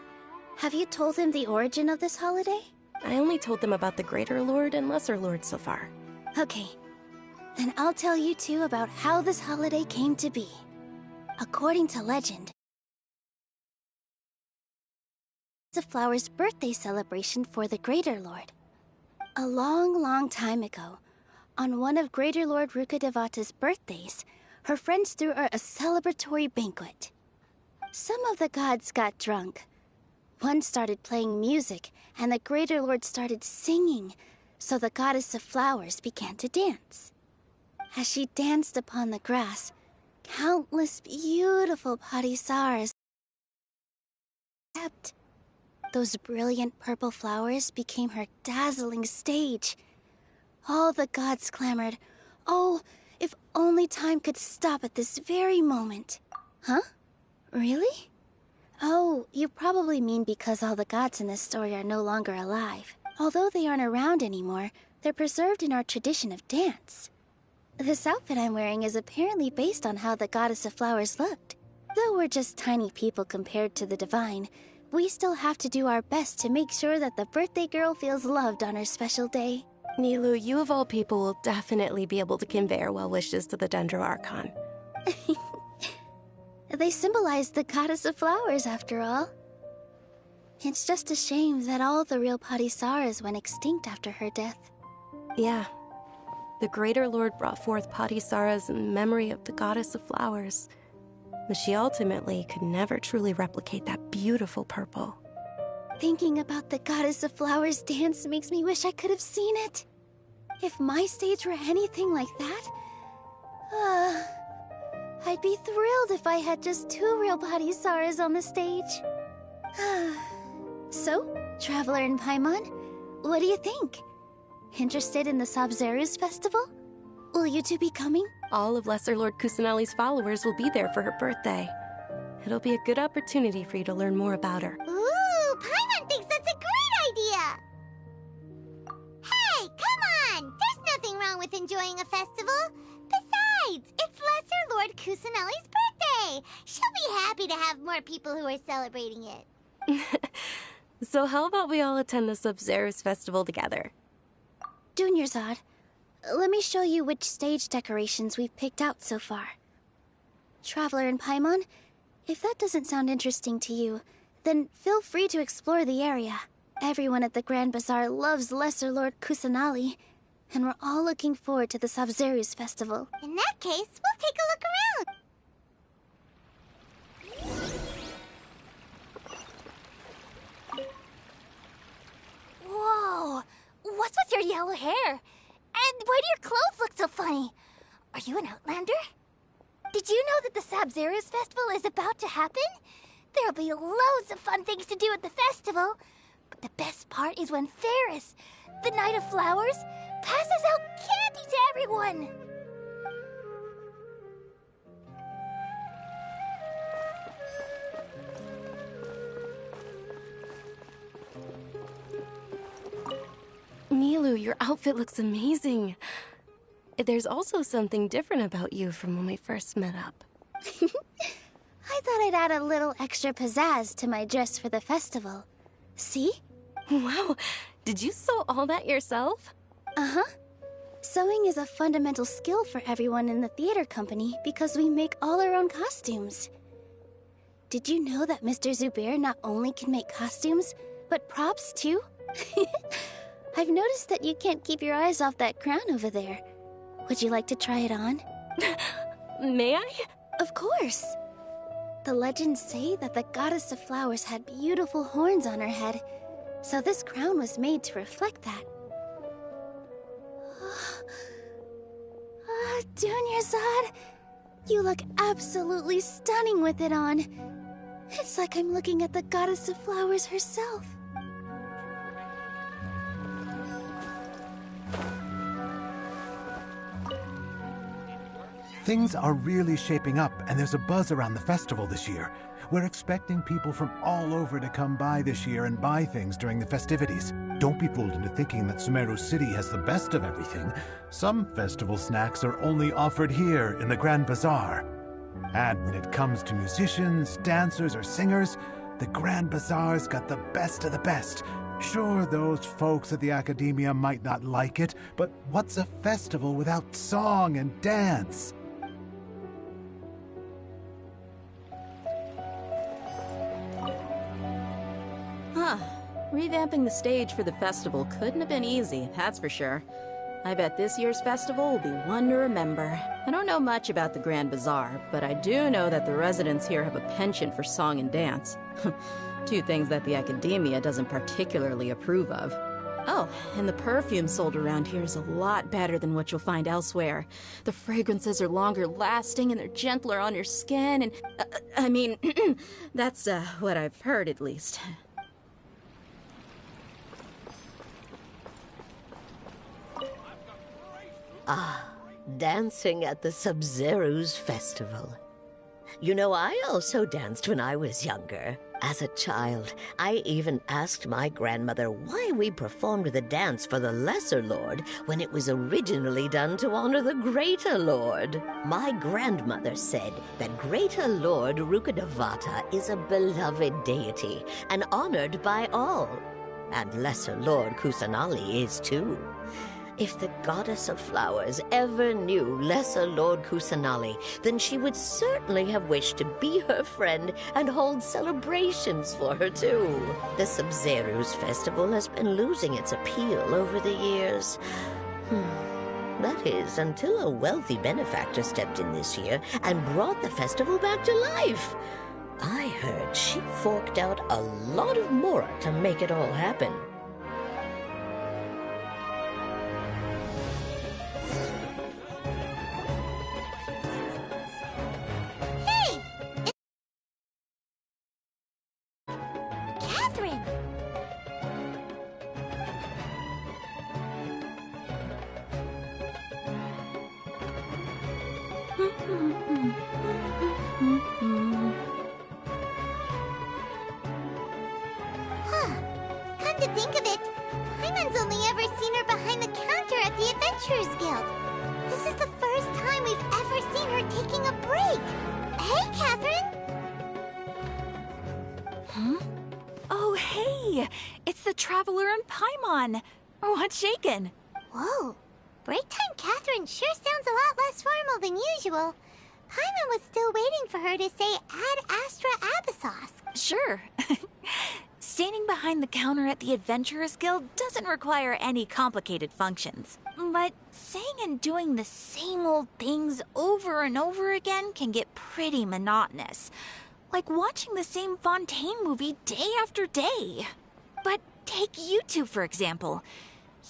have you told him the origin of this holiday? I only told them about the Greater Lord and Lesser Lord so far. Okay. Then I'll tell you two about how this holiday came to be. According to legend, it's a flower's birthday celebration for the Greater Lord. A long, long time ago, on one of Greater Lord Rukkhadevata's birthdays, her friends threw her a celebratory banquet. Some of the gods got drunk. One started playing music, and the Greater Lord started singing, so the goddess of flowers began to dance. As she danced upon the grass, countless beautiful parisaras kept. Those brilliant purple flowers became her dazzling stage. All the gods clamored, "Oh, if only time could stop at this very moment." Huh? Really? Oh, you probably mean because all the gods in this story are no longer alive. Although they aren't around anymore, they're preserved in our tradition of dance. This outfit I'm wearing is apparently based on how the goddess of flowers looked. Though we're just tiny people compared to the divine, we still have to do our best to make sure that the birthday girl feels loved on her special day. Nilou, you of all people will definitely be able to convey our well wishes to the Dendro Archon. They symbolize the goddess of flowers, after all. It's just a shame that all the real Parisaras went extinct after her death. Yeah. The Greater Lord brought forth Parisaras in memory of the goddess of flowers, but she ultimately could never truly replicate that beautiful purple. Thinking about the goddess of flowers dance makes me wish I could have seen it. If my stage were anything like that, I'd be thrilled if I had just two real Parisaras on the stage. So, Traveler and Paimon, what do you think? Interested in the Sabzeruz festival? Will you two be coming? All of Lesser Lord Kusanali's followers will be there for her birthday. It'll be a good opportunity for you to learn more about her. Ooh, Paimon thinks that's a great idea! Hey, come on! There's nothing wrong with enjoying a festival. Besides, it's Lesser Lord Kusanali's birthday! She'll be happy to have more people who are celebrating it. So how about we all attend the Sabzeruz festival together? Dunyarzad, let me show you which stage decorations we've picked out so far. Traveler and Paimon, if that doesn't sound interesting to you, then feel free to explore the area. Everyone at the Grand Bazaar loves Lesser Lord Kusanali, and we're all looking forward to the Sabzeruz festival. In that case, we'll take a look around. Whoa! What's with your yellow hair? And why do your clothes look so funny? Are you an Outlander? Did you know that the Sabzeruz festival is about to happen? There'll be loads of fun things to do at the festival. But the best part is when Ferris, the Knight of Flowers, passes out candy to everyone. Nilou, your outfit looks amazing. There's also something different about you from when we first met up. I thought I'd add a little extra pizzazz to my dress for the festival. See? Wow, did you sew all that yourself? Uh-huh. Sewing is a fundamental skill for everyone in the theater company because we make all our own costumes. Did you know that Mr. Zubair not only can make costumes, but props too? I've noticed that you can't keep your eyes off that crown over there. Would you like to try it on? May I? Of course. The legends say that the goddess of flowers had beautiful horns on her head, so this crown was made to reflect that. Dunyarzad, you look absolutely stunning with it on. It's like I'm looking at the goddess of flowers herself. Things are really shaping up, and there's a buzz around the festival this year. We're expecting people from all over to come by this year and buy things during the festivities. Don't be fooled into thinking that Sumeru City has the best of everything. Some festival snacks are only offered here in the Grand Bazaar. And when it comes to musicians, dancers, or singers, the Grand Bazaar's got the best of the best. Sure, those folks at the Academia might not like it, but what's a festival without song and dance? Huh. Revamping the stage for the festival couldn't have been easy, that's for sure. I bet this year's festival will be one to remember. I don't know much about the Grand Bazaar, but I do know that the residents here have a penchant for song and dance. Two things that the Academia doesn't particularly approve of. Oh, and the perfume sold around here is a lot better than what you'll find elsewhere. The fragrances are longer lasting and they're gentler on your skin and... I mean, that's what I've heard at least. Ah, dancing at the Sub-Zero's festival. You know, I also danced when I was younger. As a child, I even asked my grandmother why we performed the dance for the Lesser Lord when it was originally done to honor the Greater Lord. My grandmother said that Greater Lord Rukkhadevata is a beloved deity and honored by all. And Lesser Lord Kusanali is too. If the goddess of flowers ever knew Lesser Lord Kusanali, then she would certainly have wished to be her friend and hold celebrations for her too. The Sub-Zero's festival has been losing its appeal over the years. That is, until a wealthy benefactor stepped in this year and brought the festival back to life. I heard she forked out a lot of mora to make it all happen. Come to think of it, Paimon's only ever seen her behind the counter at the Adventurers Guild. This is the first time we've ever seen her taking a break. Hey, Catherine! Huh? Oh, hey! It's the Traveler and Paimon! What's shaken? Whoa, break time Catherine sure sounds a lot less formal than usual. Paimon was still waiting for her to say Ad Astra Abyssos. Sure. Standing behind the counter at the Adventurers Guild doesn't require any complicated functions. But saying and doing the same old things over and over again can get pretty monotonous. Like watching the same Fontaine movie day after day. But take you two, for example.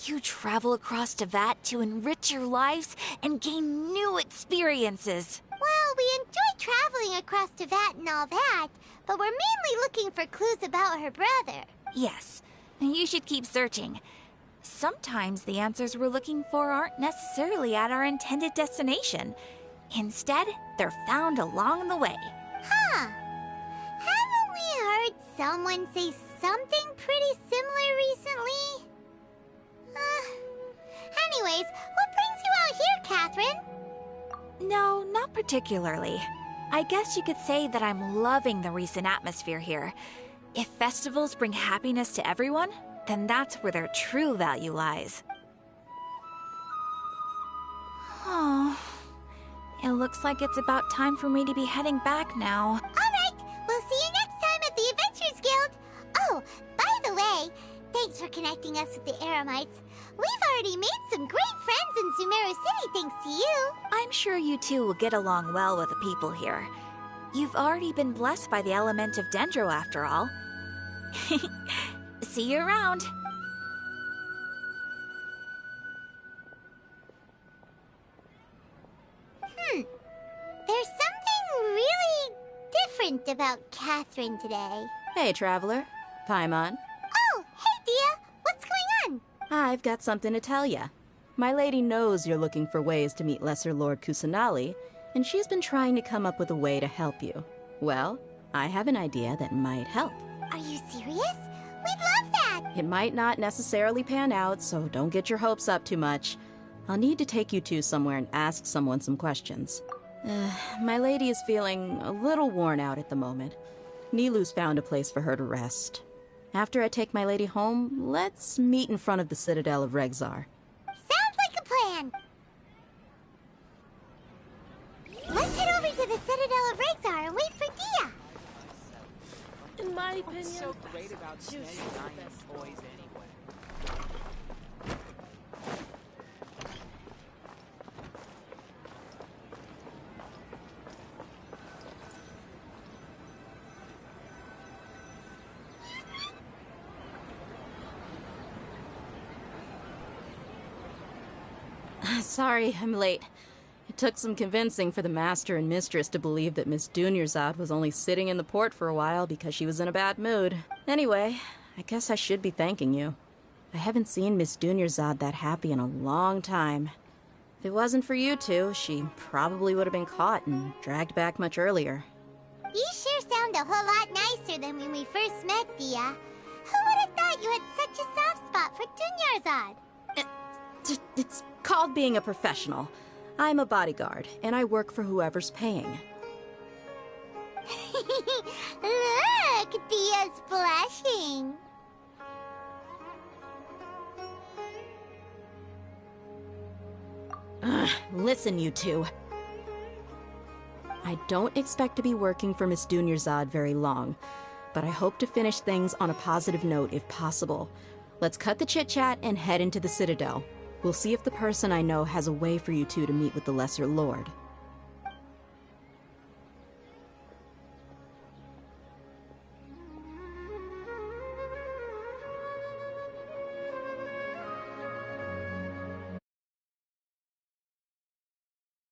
You travel across Teyvat to enrich your lives and gain new experiences. Well, we enjoy traveling across Teyvat and all that, but we're mainly looking for clues about her brother. Yes, you should keep searching. Sometimes the answers we're looking for aren't necessarily at our intended destination. Instead, they're found along the way. Huh. Haven't we heard someone say something pretty similar recently? Anyways, what brings you out here, Catherine? No, not particularly. I guess you could say that I'm loving the recent atmosphere here. If festivals bring happiness to everyone, then that's where their true value lies. Oh, it looks like it's about time for me to be heading back now. All right, we'll see you next time at the Adventurers Guild. Oh, by the way, thanks for connecting us with the Eremites. We've already made some great friends in Sumeru City thanks to you. I'm sure you two will get along well with the people here. You've already been blessed by the element of Dendro after all. See you around. There's something really different about Catherine today. Hey, Traveler. Paimon. Oh, hey, Dia. What's going on? I've got something to tell ya. My lady knows you're looking for ways to meet Lesser Lord Kusanali, and she's been trying to come up with a way to help you. Well, I have an idea that might help. Are you serious? We'd love that! It might not necessarily pan out, so don't get your hopes up too much. I'll need to take you two somewhere and ask someone some questions. My lady is feeling a little worn out at the moment. Nilou's found a place for her to rest. After I take my lady home, let's meet in front of the Citadel of Rexxar. Sounds like a plan! Let's head over to the Citadel of Rexxar and wait for Dia! In my opinion, What's so great about Snape dying boys anyway? Sorry, I'm late. It took some convincing for the Master and Mistress to believe that Miss Dunyarzad was only sitting in the port for a while because she was in a bad mood. Anyway, I guess I should be thanking you. I haven't seen Miss Dunyarzad that happy in a long time. If it wasn't for you two, she probably would have been caught and dragged back much earlier. You sure sound a whole lot nicer than when we first met, Dia. Who would have thought you had such a soft spot for Dunyarzad? It's called being a professional. I'm a bodyguard, and I work for whoever's paying. Look, Dia's blushing. Listen, you two. I don't expect to be working for Miss Dunyarzad very long, but I hope to finish things on a positive note if possible. Let's cut the chit-chat and head into the Citadel. We'll see if the person I know has a way for you two to meet with the Lesser Lord.